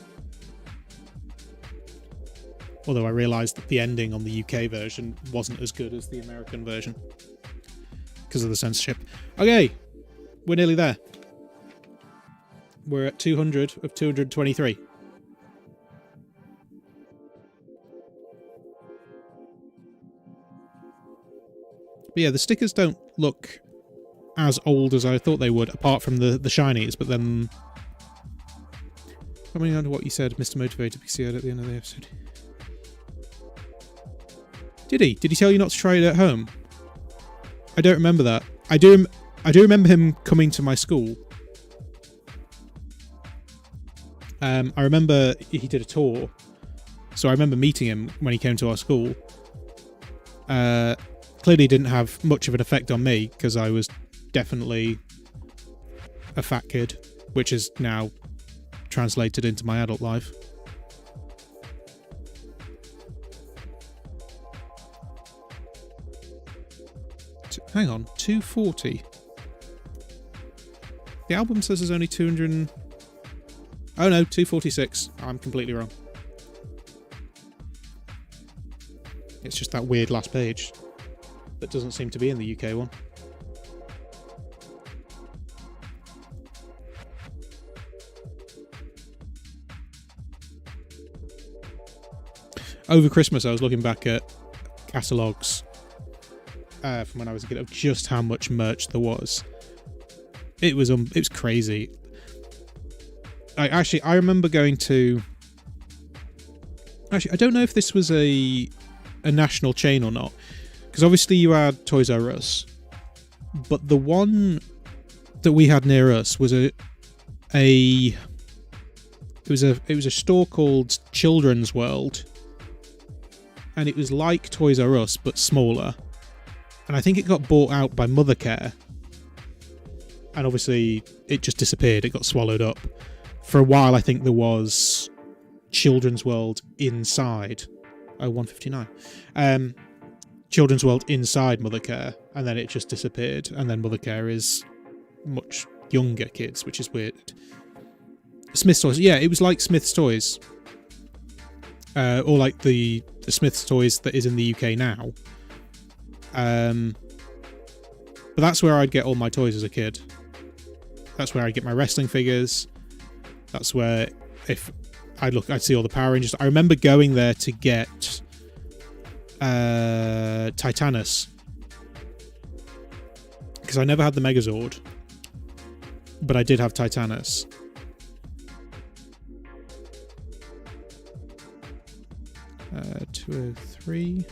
Although I realised that the ending on the UK version wasn't as good as the American version because of the censorship. Okay, we're nearly there. We're at 200 of 223. But yeah, the stickers don't look as old as I thought they would, apart from the shinies, but then coming on to what you said, Mr. Motivated PC'd at the end of the episode. Did he? Did he tell you not to try it at home? I don't remember that. I do remember him coming to my school. I remember he did a tour, so I remember meeting him when he came to our school. Clearly didn't have much of an effect on me, because I was definitely a fat kid, which is now translated into my adult life. Hang on, 240. The album says there's only 200. Oh no, 246. I'm completely wrong. It's just that weird last page that doesn't seem to be in the UK one. Over Christmas, I was looking back at catalogues from when I was a kid of just how much merch there was. It was crazy. I remember going to. Actually, I don't know if this was a national chain or not, because obviously you had Toys R Us, but the one that we had near us was it was a store called Children's World, and it was like Toys R Us but smaller. And I think it got bought out by Mothercare. And obviously, it just disappeared. It got swallowed up. For a while, I think there was Children's World inside. Oh, 159. Children's World inside Mothercare. And then it just disappeared. And then Mothercare is much younger kids, which is weird. Smith's Toys. Yeah, it was like Smith's Toys. Or like the Smith's Toys that is in the UK now. But that's where I'd get all my toys as a kid. That's where I'd get my wrestling figures. That's where, if I'd see all the Power Rangers. I remember going there to get Titanus, because I never had the Megazord, but I did have Titanus. Uh, 203.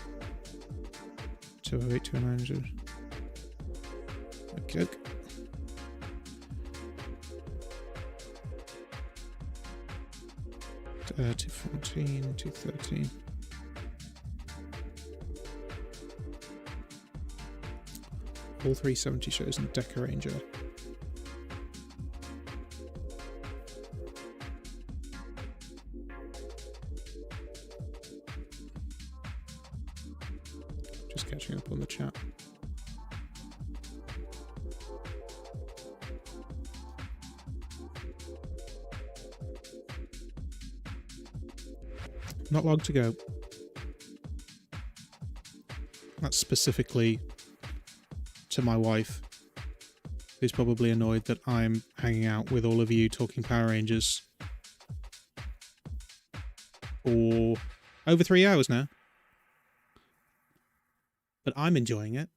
208, 209. Okay. 214, 213. All 370 shows in Deca Ranger. Just catching up on the chat. Not long to go. That's specifically to my wife, who's probably annoyed that I'm hanging out with all of you talking Power Rangers for over 3 hours now. But I'm enjoying it.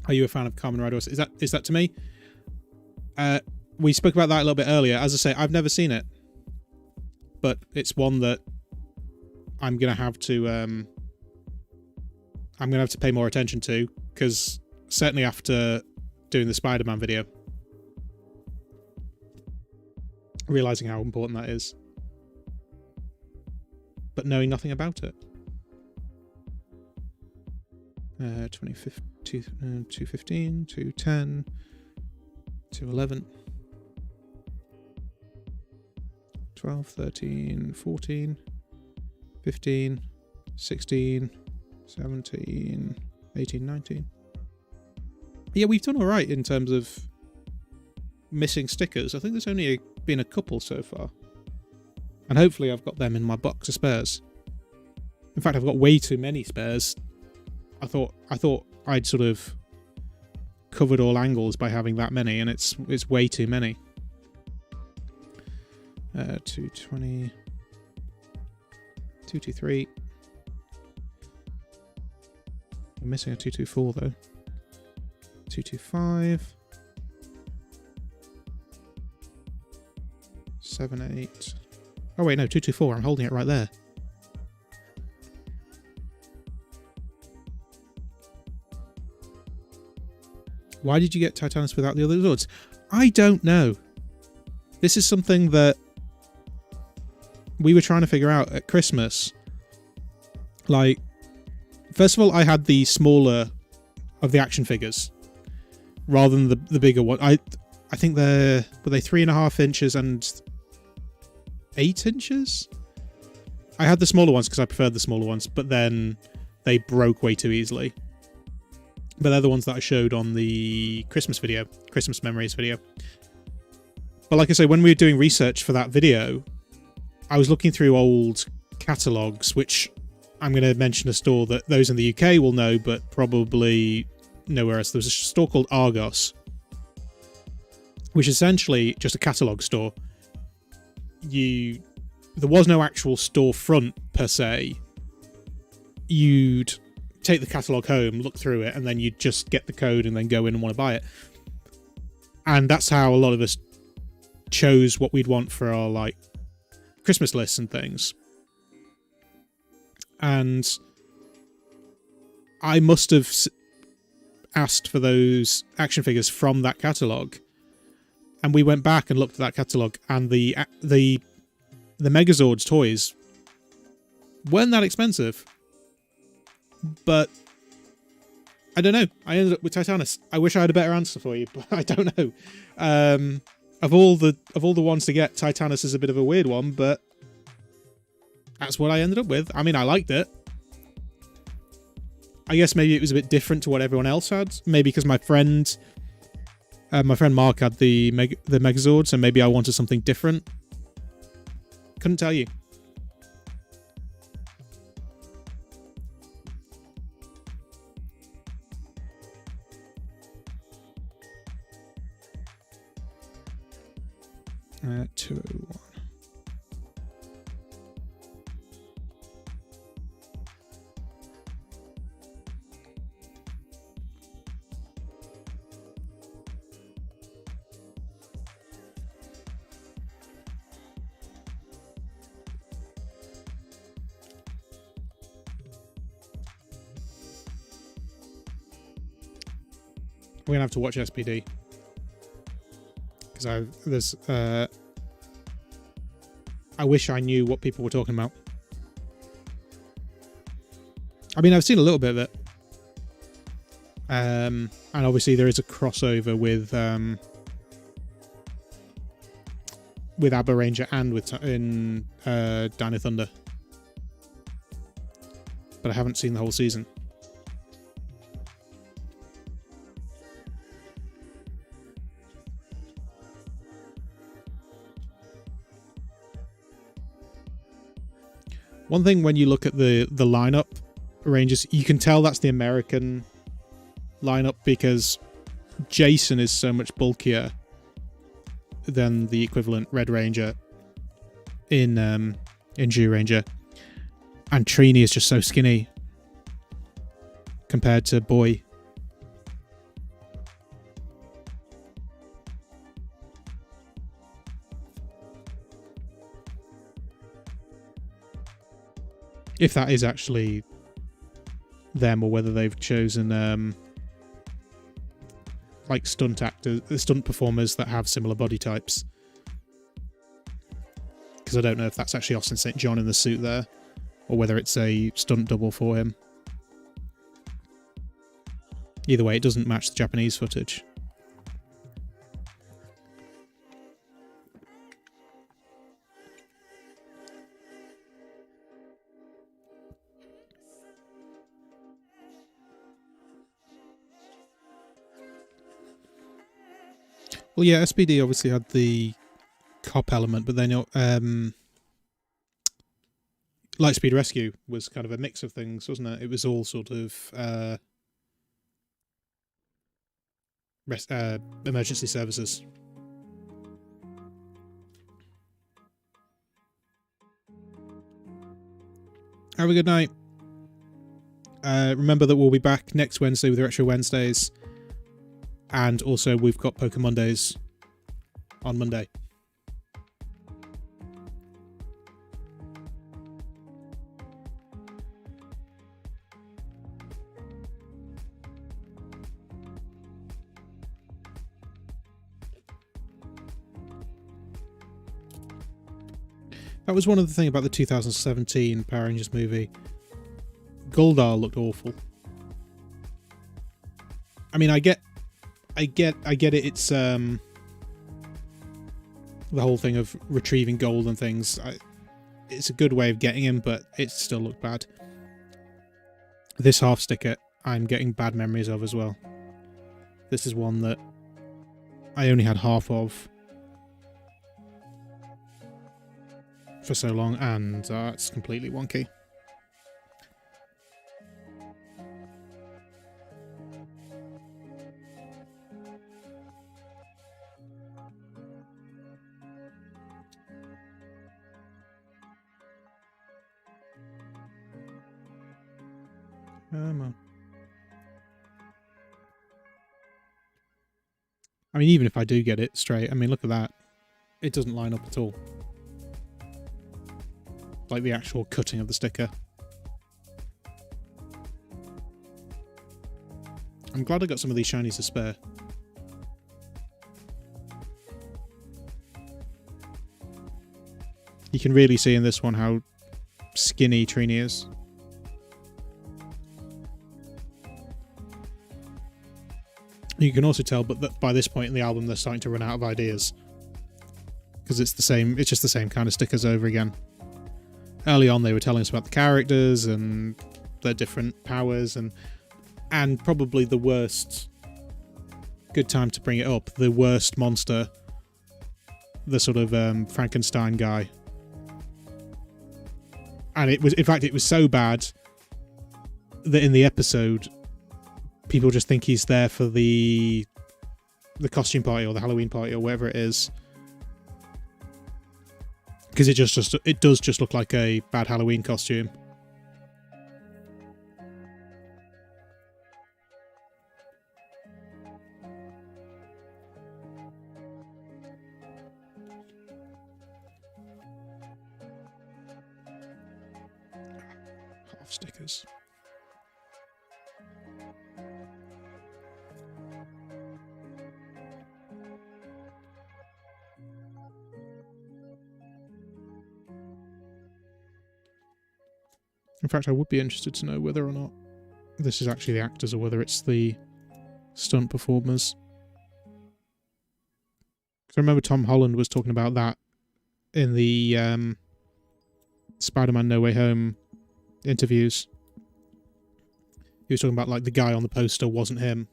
Are you a fan of Kamen Rider? Is that to me? We spoke about that a little bit earlier. As I say, I've never seen it, but it's one that I'm gonna have to pay more attention to, because certainly after doing the Spider-Man video, realizing how important that is, but knowing nothing about it. 215, 210, 211, 12, 13, 14, 15, 16, 17, 18, 19. Yeah, we've done all right in terms of missing stickers. I think there's only been a couple so far. And hopefully I've got them in my box of spares. In fact, I've got way too many spares. I thought I'd sort of covered all angles by having that many, and it's way too many. 220, 223. I'm missing a 224 though. 225. 78. Oh wait, no, 224. I'm holding it right there. Why did you get Titanus without the other Zords? I don't know. This is something that we were trying to figure out at Christmas. Like, first of all, I had the smaller of the action figures rather than the bigger one. I think were they 3.5 inches and 8 inches? I had the smaller ones because I preferred the smaller ones, but then they broke way too easily. But they're the ones that I showed on the Christmas video, Christmas Memories video. But like I say, when we were doing research for that video, I was looking through old catalogues, which I'm going to mention a store that those in the UK will know, but probably nowhere else. There was a store called Argos, which is essentially just a catalogue store. There was no actual storefront per se. You'd take the catalogue home, look through it, and then you'd just get the code and then go in and want to buy it. And that's how a lot of us chose what we'd want for our like Christmas lists and things. And I must have asked for those action figures from that catalogue, and we went back and looked at that catalogue, and the Megazords toys weren't that expensive. But I don't know. I ended up with Titanus. I wish I had a better answer for you, but I don't know. Of all the ones to get, Titanus is a bit of a weird one, but that's what I ended up with. I mean, I liked it. I guess maybe it was a bit different to what everyone else had. Maybe because my friend Mark had the Megazord, so maybe I wanted something different. Couldn't tell you. At 201. We're gonna have to watch SPD. Because I wish I knew what people were talking about. I mean, I've seen a little bit of it. And obviously there is a crossover with with Abba Ranger and with in Dino Thunder. But I haven't seen the whole season. One thing when you look at the lineup Rangers, you can tell that's the American lineup because Jason is so much bulkier than the equivalent Red Ranger in Jew Ranger, and Trini is just so skinny compared to Boy. If that is actually them, or whether they've chosen like stunt performers that have similar body types. Because I don't know if that's actually Austin St. John in the suit there, or whether it's a stunt double for him. Either way, it doesn't match the Japanese footage. Well, yeah, SPD obviously had the cop element, but then Lightspeed Rescue was kind of a mix of things, wasn't it? It was all sort of emergency services. Have a good night. Remember that we'll be back next Wednesday with Retro Wednesdays. And also we've got Pokemon Days on Monday. That was one of the things about the 2017 Power Rangers movie. Goldar looked awful. I mean, I get it. It's the whole thing of retrieving gold and things. It's a good way of getting him, but it still looked bad. This half sticker, I'm getting bad memories of as well. This is one that I only had half of for so long, and it's completely wonky. Come on. I mean, even if I do get it straight, I mean, look at that. It doesn't line up at all. Like the actual cutting of the sticker. I'm glad I got some of these shinies to spare. You can really see in this one how skinny Trini is. You can also tell, but that by this point in the album, they're starting to run out of ideas because it's just the same kind of stickers over again. Early on, they were telling us about the characters and their different powers, and probably the worst. Good time to bring it up. The worst monster, the sort of Frankenstein guy, and it was so bad that in the episode, people just think he's there for the costume party or the Halloween party or whatever it is, because it does just look like a bad Halloween costume. Half stickers. In fact, I would be interested to know whether or not this is actually the actors or whether it's the stunt performers. Because I remember Tom Holland was talking about that in the Spider-Man No Way Home interviews. He was talking about, like, the guy on the poster wasn't him.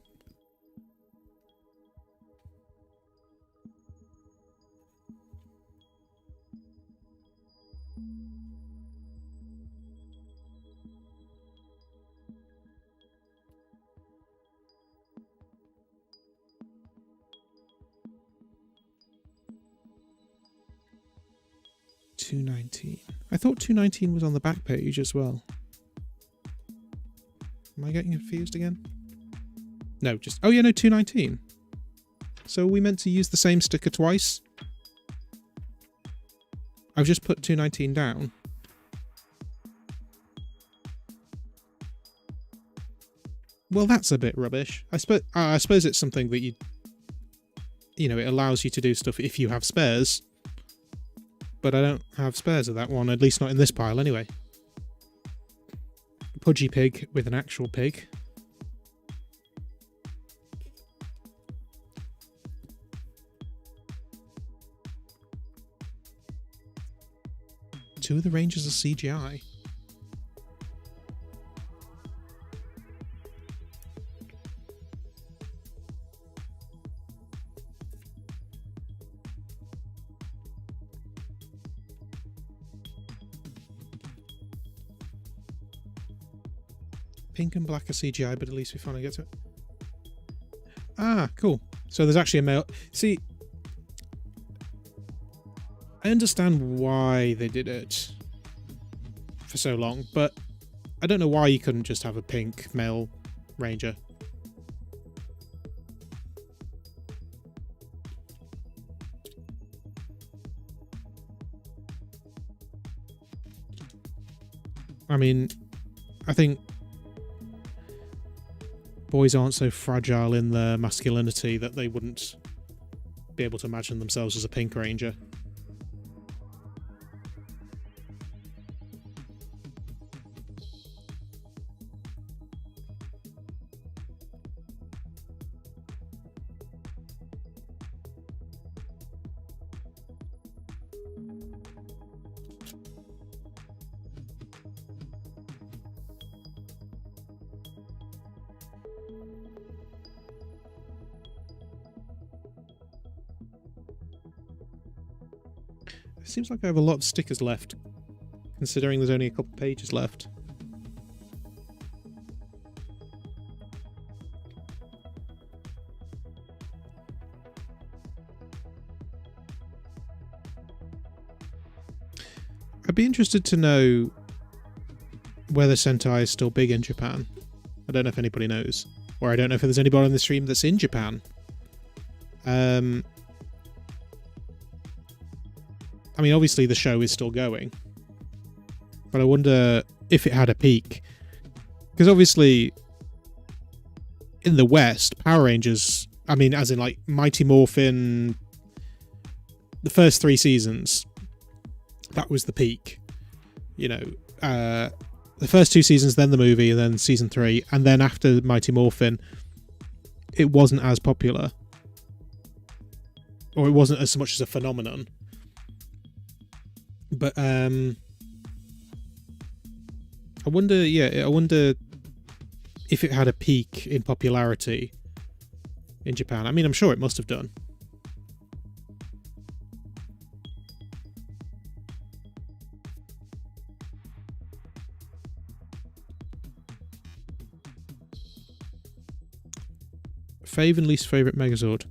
$2.19. I thought $2.19 was on the back page as well. Am I getting confused again? No, just... Oh yeah, no, $2.19. So we meant to use the same sticker twice? I've just put $2.19 down. Well, that's a bit rubbish. I suppose it's something that you know, it allows you to do stuff if you have spares. But I don't have spares of that one, at least not in this pile anyway. Pudgy pig with an actual pig. Two of the Rangers are CGI. Pink and black are CGI, but at least we finally get to it. Ah, cool. So there's actually a male... See, I understand why they did it for so long, but I don't know why you couldn't just have a pink male ranger. I mean, I think boys aren't so fragile in their masculinity that they wouldn't be able to imagine themselves as a pink ranger. It seems like I have a lot of stickers left, considering there's only a couple pages left. I'd be interested to know whether Sentai is still big in Japan. I don't know if anybody knows. Or I don't know if there's anybody on the stream that's in Japan. I mean, obviously the show is still going. But I wonder if it had a peak. Because obviously, in the West, Power Rangers... I mean, as in, like, Mighty Morphin... The first 3 seasons... That was the peak. You know, the first 2 seasons, then the movie, and then season 3. And then after Mighty Morphin, it wasn't as popular. Or it wasn't as much as a phenomenon. But, I wonder if it had a peak in popularity in Japan. I mean, I'm sure it must have done. Fave and least favourite Megazord.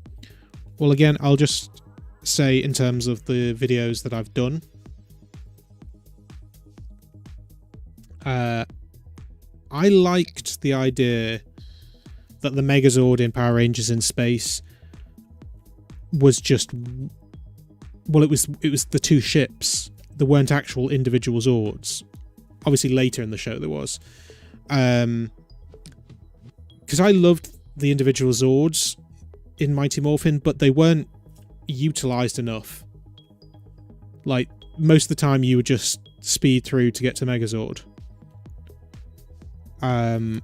Well, again, I'll just say in terms of the videos that I've done. I liked the idea that the Megazord in Power Rangers in Space was just... Well, it was the 2 ships. There weren't actual individual Zords. Obviously, later in the show there was. Because I loved the individual Zords in Mighty Morphin, but they weren't utilised enough. Like, most of the time you would just speed through to get to Megazord. And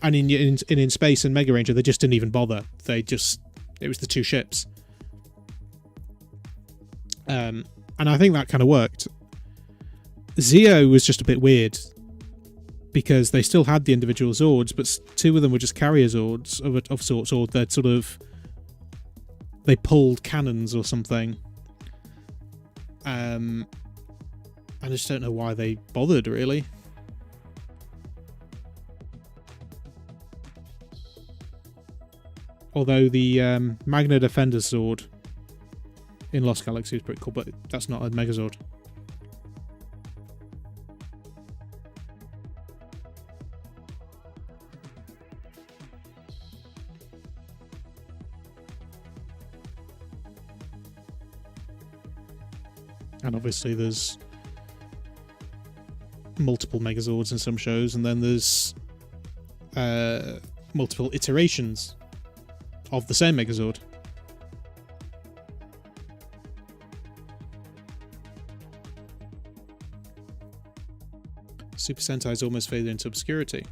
in Space and Mega Ranger, they just didn't even bother. It was the 2 ships. And I think that kind of worked. Zeo was just a bit weird because they still had the individual Zords, but two of them were just carrier Zords of sorts, or they're sort of... they pulled cannons or something. I just don't know why they bothered, really. Although the Magna Defender Zord in Lost Galaxy is pretty cool, but that's not a Megazord. And obviously there's multiple Megazords in some shows, and then there's multiple iterations of the same Megazord. Super Sentai's almost faded into obscurity.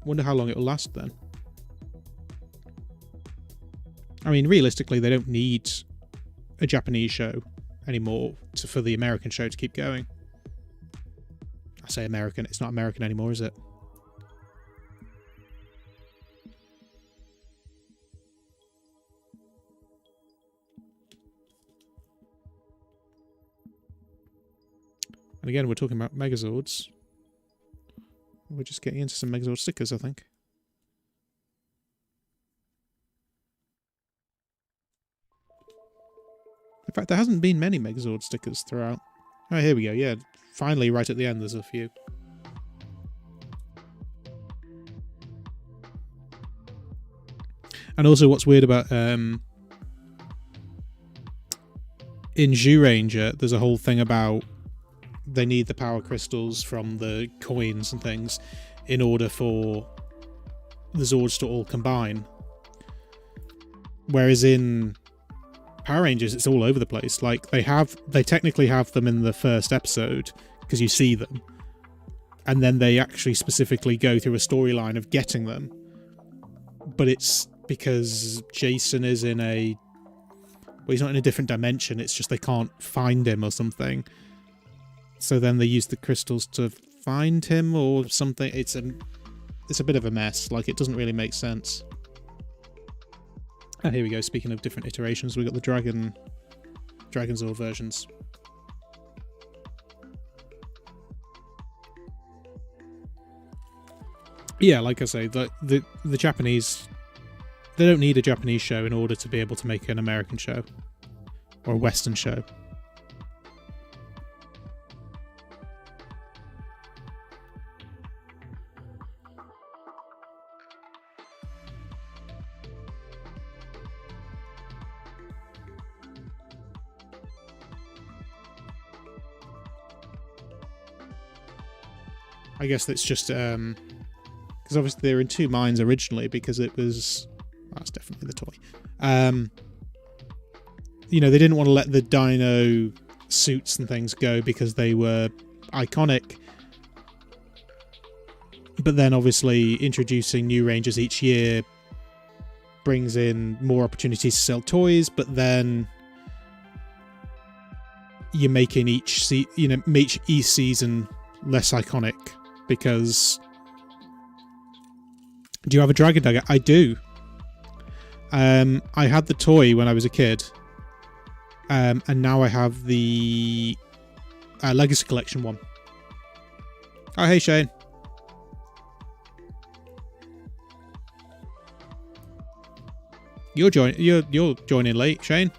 Wonder how long it will last then. I mean, realistically, they don't need a Japanese show anymore for the American show to keep going. I say American, it's not American anymore, is it? And again, we're talking about Megazords. We're just getting into some Megazord stickers, I think. In fact, there hasn't been many Megazord stickers throughout. Oh, here we go. Yeah, finally, right at the end, there's a few. And also, what's weird about in Zyuranger, there's a whole thing about they need the power crystals from the coins and things in order for the Zords to all combine. Whereas in Power Rangers, it's all over the place. Like, they technically have them in the first episode because you see them, and then they actually specifically go through a storyline of getting them. But it's because Jason is in a... well, he's not in a different dimension, it's just they can't find him or something. So then they use the crystals to find him or something. It's a bit of a mess. Like, it doesn't really make sense. And here we go, speaking of different iterations, we've got the Dragon Zord versions. Yeah, like I say, the Japanese... they don't need a Japanese show in order to be able to make an American show. Or a Western show. I guess that's just because obviously they were in two minds originally, because it was... that's definitely the toy. You know, they didn't want to let the dino suits and things go because they were iconic. But then obviously introducing new Rangers each year brings in more opportunities to sell toys, but then you're making each season less iconic. Because... do you have a Dragon Dagger? I do. I had the toy when I was a kid. And now I have the Legacy Collection one. Oh, hey, Shane. You're joining late, Shane.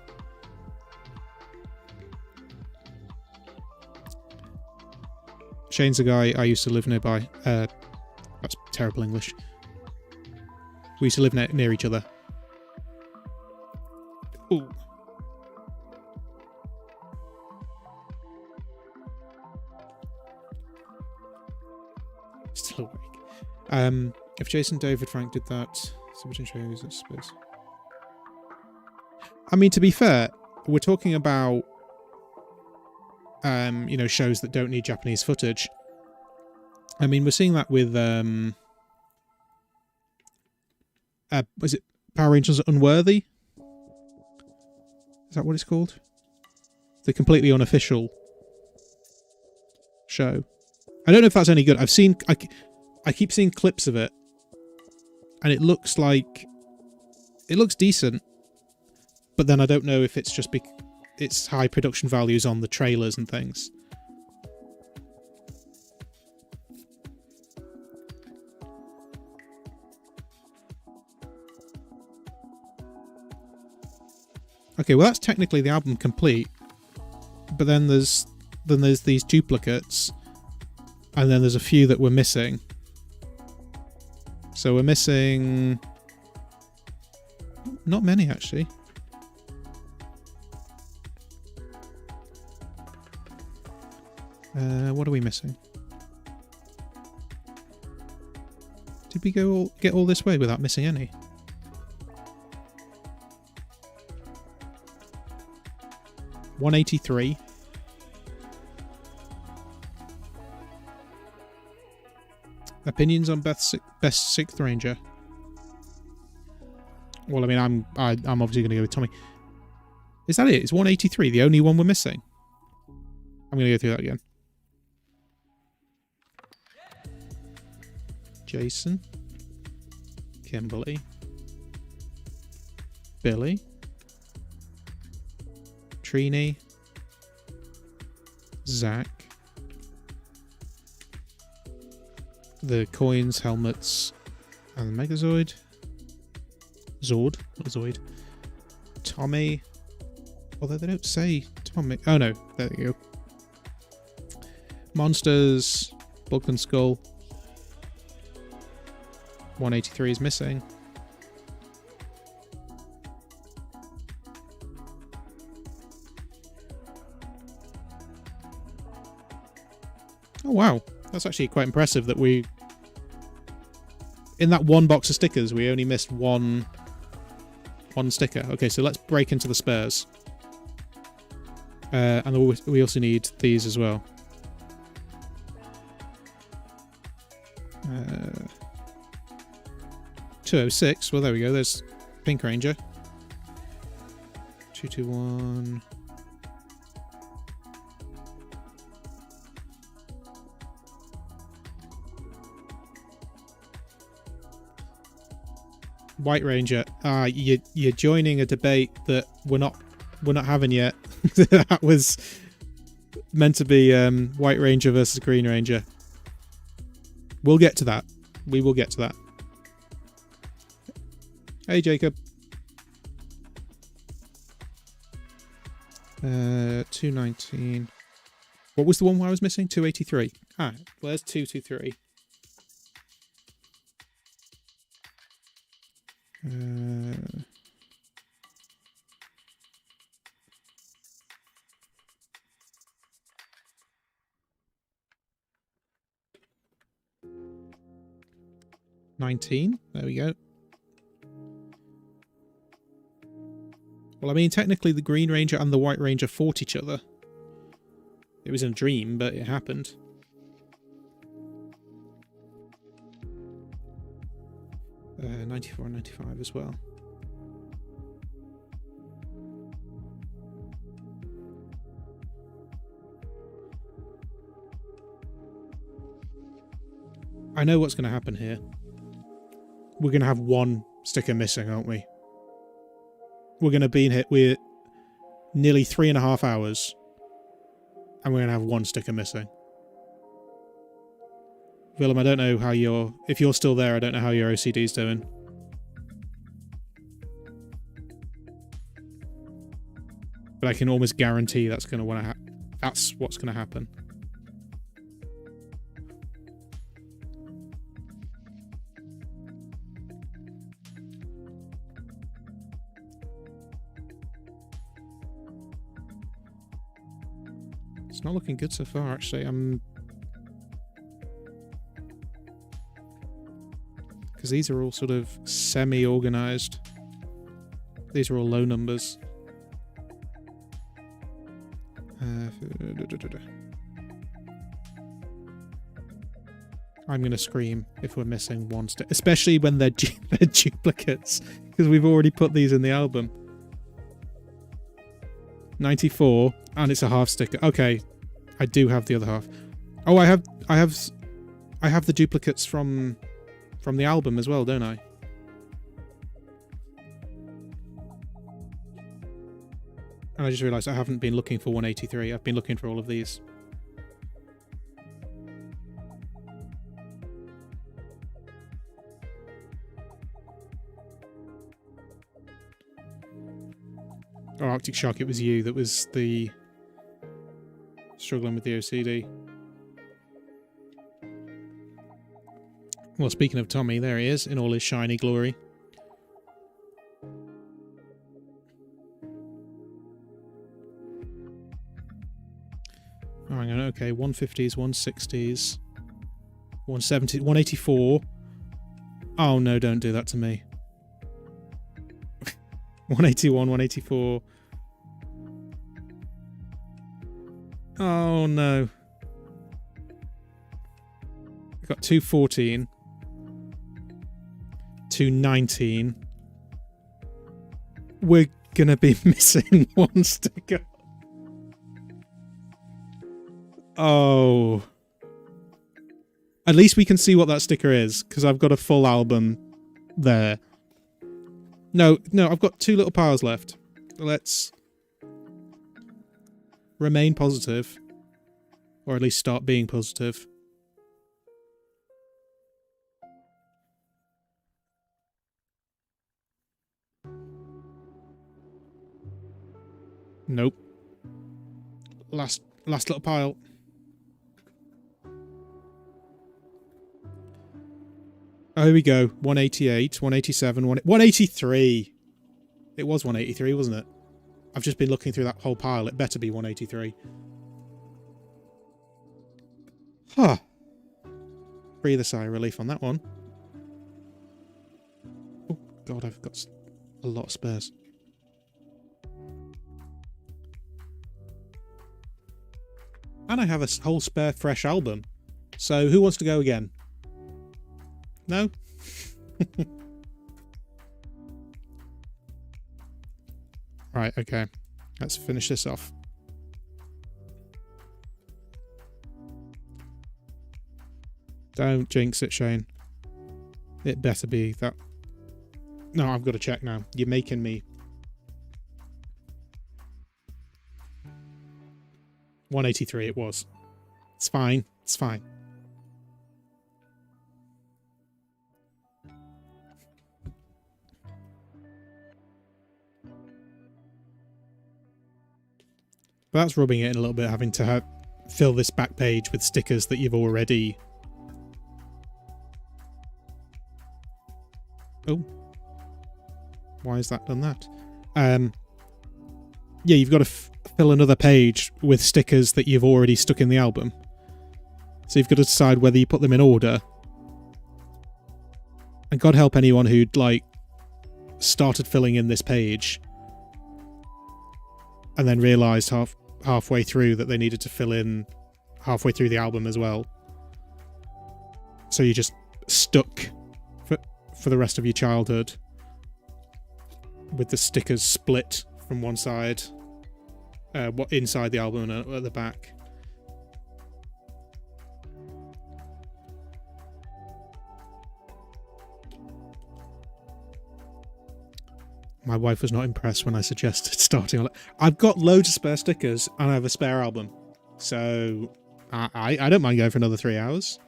Shane's a guy I used to live nearby. That's terrible English. We used to live near each other. Ooh. Still awake. If Jason, David, Frank did that, so which shows, I suppose. I mean, to be fair, we're talking about shows that don't need Japanese footage. I mean, we're seeing that with was it Power Rangers Unworthy? Is that what it's called? The completely unofficial show. I don't know if that's any good. I've seen... I keep seeing clips of it. And it looks like... It looks decent. But then I don't know if it's just... It's high production values on the trailers and things. Okay, well that's technically the album complete. But then there's these duplicates. And then there's a few that we're missing. So we're missing... Not many, actually. What are we missing? Did we get all this way without missing any? $183. Opinions on best Sixth Ranger. Well, I mean, I'm obviously going to go with Tommy. Is that it? It's 183, the only one we're missing. I'm going to go through that again. Jason. Kimberly. Billy. Trini. Zach. The coins, helmets, and the Megazord. Zord, not Zoid. Tommy. Although they don't say Tommy. Oh no, there you go. Monsters. Bulk and Skull. 183 is missing. Oh wow, that's actually quite impressive that we... In that one box of stickers, we only missed one sticker. Okay, so let's break into the spares. And we also need these as well. 206, well there we go, there's Pink Ranger. 221... White Ranger. You're joining a debate that we're not having yet. That was meant to be White Ranger versus Green Ranger. We'll get to that. We will get to that. Hey, Jacob. 219. What was the one where I was missing? 283. Ah, where's 223? 19. There we go. Well, I mean, technically the Green Ranger and the White Ranger fought each other. It was in a dream, but it happened. Uh, 94 and 95 as well. I know what's going to happen here. We're going to have one sticker missing, aren't we? We're going to be in here with nearly 3.5 hours. And we're going to have one sticker missing. Willem, I don't know how if you're still there, I don't know how your OCD's doing. But I can almost guarantee that's going to that's what's going to happen. It's not looking good so far, actually. Because these are all sort of semi-organised. These are all low numbers. I'm going to scream if we're missing one stick. Especially when they're duplicates. Because we've already put these in the album. 94, and it's a half sticker. Okay, I do have the other half. Oh, I have the duplicates from the album as well, don't I? And I just realised I haven't been looking for 183. I've been looking for all of these. Oh, Arctic Shock, it was you that was the... struggling with the OCD. Well, speaking of Tommy, there he is, in all his shiny glory. Oh, hang on, okay, 150s, 160s, 170, 184. Oh no, don't do that to me. 181, 184. Oh no. We've got 214. 219. We're gonna be missing one sticker. Oh. At least we can see what that sticker is, because I've got a full album there. No, I've got two little piles left. Let's remain positive. Or at least start being positive. Nope. Last little pile. Oh, here we go. 188, 187, 183. It was 183, wasn't it? I've just been looking through that whole pile. It better be 183. Huh. Breathe a sigh of relief on that one. Oh, God, I've got a lot of spares. And I have a whole spare fresh album. So who wants to go again? No? Right, okay. Let's finish this off. Don't jinx it, Shane. It better be that... No, I've got to check now. You're making me... 183 it was. It's fine. It's fine. But that's rubbing it in a little bit, having to fill this back page with stickers that you've already... Oh. Why has that done that? Yeah, you've got to fill another page with stickers that you've already stuck in the album. So you've got to decide whether you put them in order. And God help anyone who'd, like, started filling in this page and then realised halfway through that they needed to fill in halfway through the album as well. So you're just stuck for the rest of your childhood with the stickers split from one side, what inside the album and at the back. My wife was not impressed when I suggested starting on... I've got loads of spare stickers and I have a spare album. So I don't mind going for another 3 hours.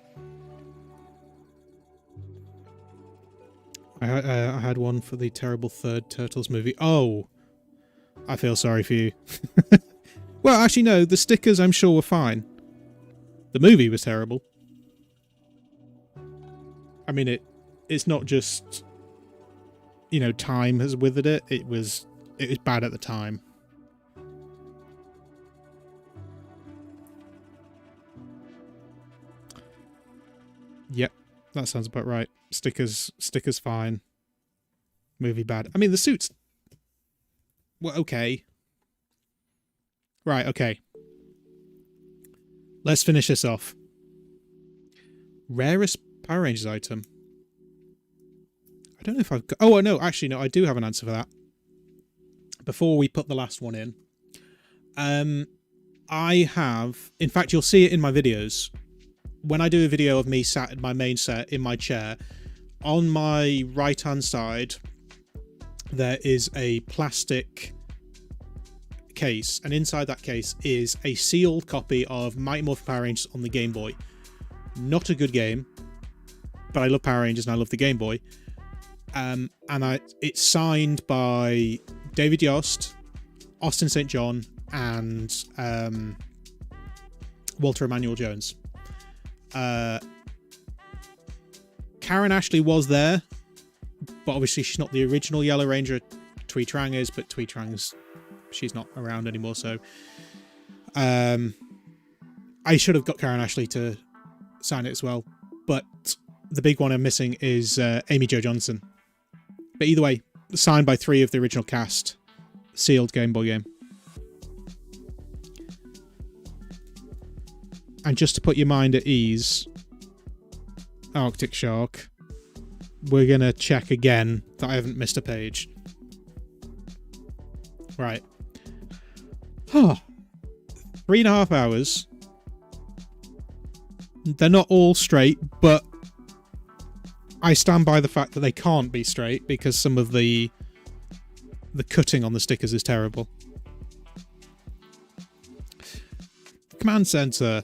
I had one for the terrible third Turtles movie. Oh, I feel sorry for you. Well, actually, no. The stickers, I'm sure, were fine. The movie was terrible. I mean, it's not just, you know, time has withered it. It was bad at the time. Yep, that sounds about right. Stickers fine. Movie bad. I mean, the suits... Well, okay. Right, okay. Let's finish this off. Rarest Power Rangers item. I don't know if I've got... Oh, no, actually, no, I do have an answer for that. Before we put the last one in, I have, in fact, you'll see it in my videos. When I do a video of me sat in my main set in my chair, on my right hand side there is a plastic case, and inside that case is a sealed copy of Mighty Morphin Power Rangers on the Game Boy. Not a good game, but I love Power Rangers and I love the Game Boy. And it's signed by David Yost, Austin St. John, and Walter Emmanuel Jones. Karen Ashley was there, but obviously she's not the original Yellow Ranger. Twee Trang is, but Twee Trang's, she's not around anymore, so I should have got Karen Ashley to sign it as well, but the big one I'm missing is Amy Jo Johnson. But either way, signed by 3 of the original cast, sealed Game Boy game. And just to put your mind at ease, Arctic Shark, we're going to check again that I haven't missed a page. Right. 3.5 hours. They're not all straight, but I stand by the fact that they can't be straight because some of the cutting on the stickers is terrible. Command Center.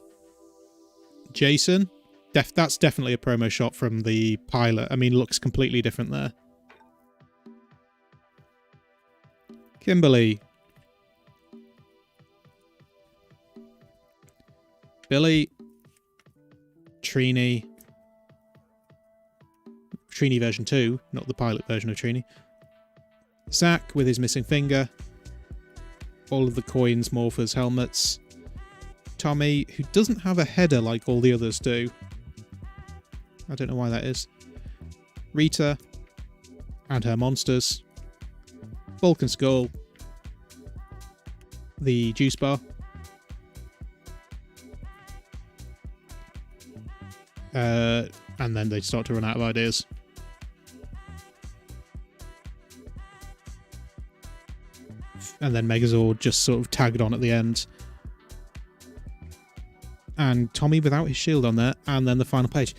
Jason. That's definitely a promo shot from the pilot. I mean, looks completely different there. Kimberly. Billy. Trini. Trini version 2, not the pilot version of Trini. Zack with his missing finger. All of the coins, morphers, helmets. Tommy, who doesn't have a header like all the others do. I don't know why that is. Rita and her monsters. Vulcan Skull. The juice bar. And then they start to run out of ideas. And then Megazord just sort of tagged on at the end. And Tommy without his shield on there. And then the final page.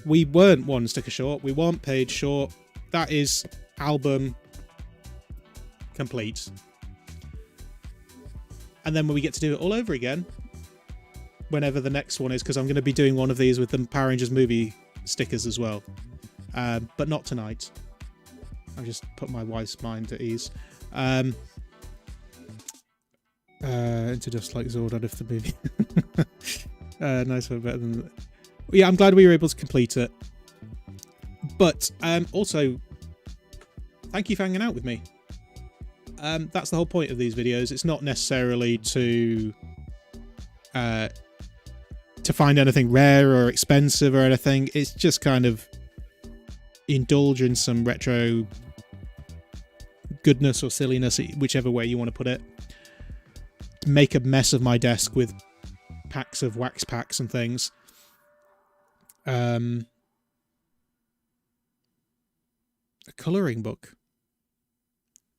We weren't one sticker short. We weren't page short. That is album complete. And then when we get to do it all over again, whenever the next one is, because I'm going to be doing one of these with the Power Rangers movie stickers as well. But not tonight. I've just put my wife's mind at ease. Into just like Zordon if the movie. Nice one, better than... Yeah, I'm glad we were able to complete it. But also, thank you for hanging out with me. That's the whole point of these videos. It's not necessarily to find anything rare or expensive or anything. It's just kind of indulge in some retro goodness or silliness, whichever way you want to put it. Make a mess of my desk with packs of wax packs and things. A colouring book.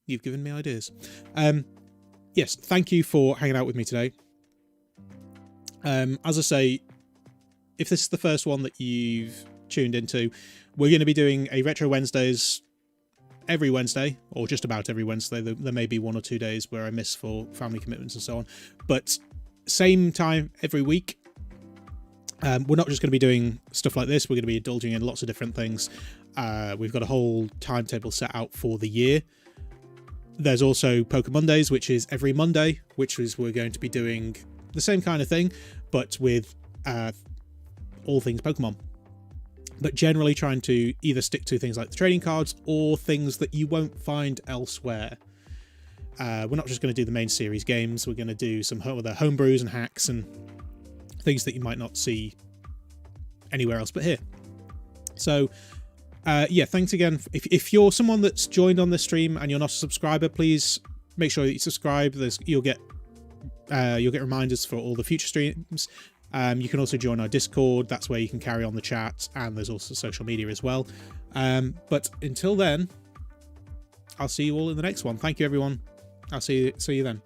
You've given me ideas. Yes, thank you for hanging out with me today. As I say, if this is the first one that you've tuned into, we're going to be doing a Retro Wednesdays every Wednesday, or just about every Wednesday. There may be 1 or 2 days where I miss for family commitments and so on, but same time every week. We're not just going to be doing stuff like this. We're going to be indulging in lots of different things. We've got a whole timetable set out for the year. There's also Poke Mondays, which is every Monday, which is we're going to be doing the same kind of thing, but with all things Pokemon. But generally trying to either stick to things like the trading cards or things that you won't find elsewhere. We're not just going to do the main series games. We're going to do some other homebrews and hacks and things that you might not see anywhere else but here. So yeah, thanks again. If you're someone that's joined on this stream and you're not a subscriber, please make sure that you subscribe. You'll get reminders for all the future streams. You can also join our Discord. That's where you can carry on the chat, and there's also social media as well. But until then, I'll see you all in the next one. Thank you, everyone. I'll see you then.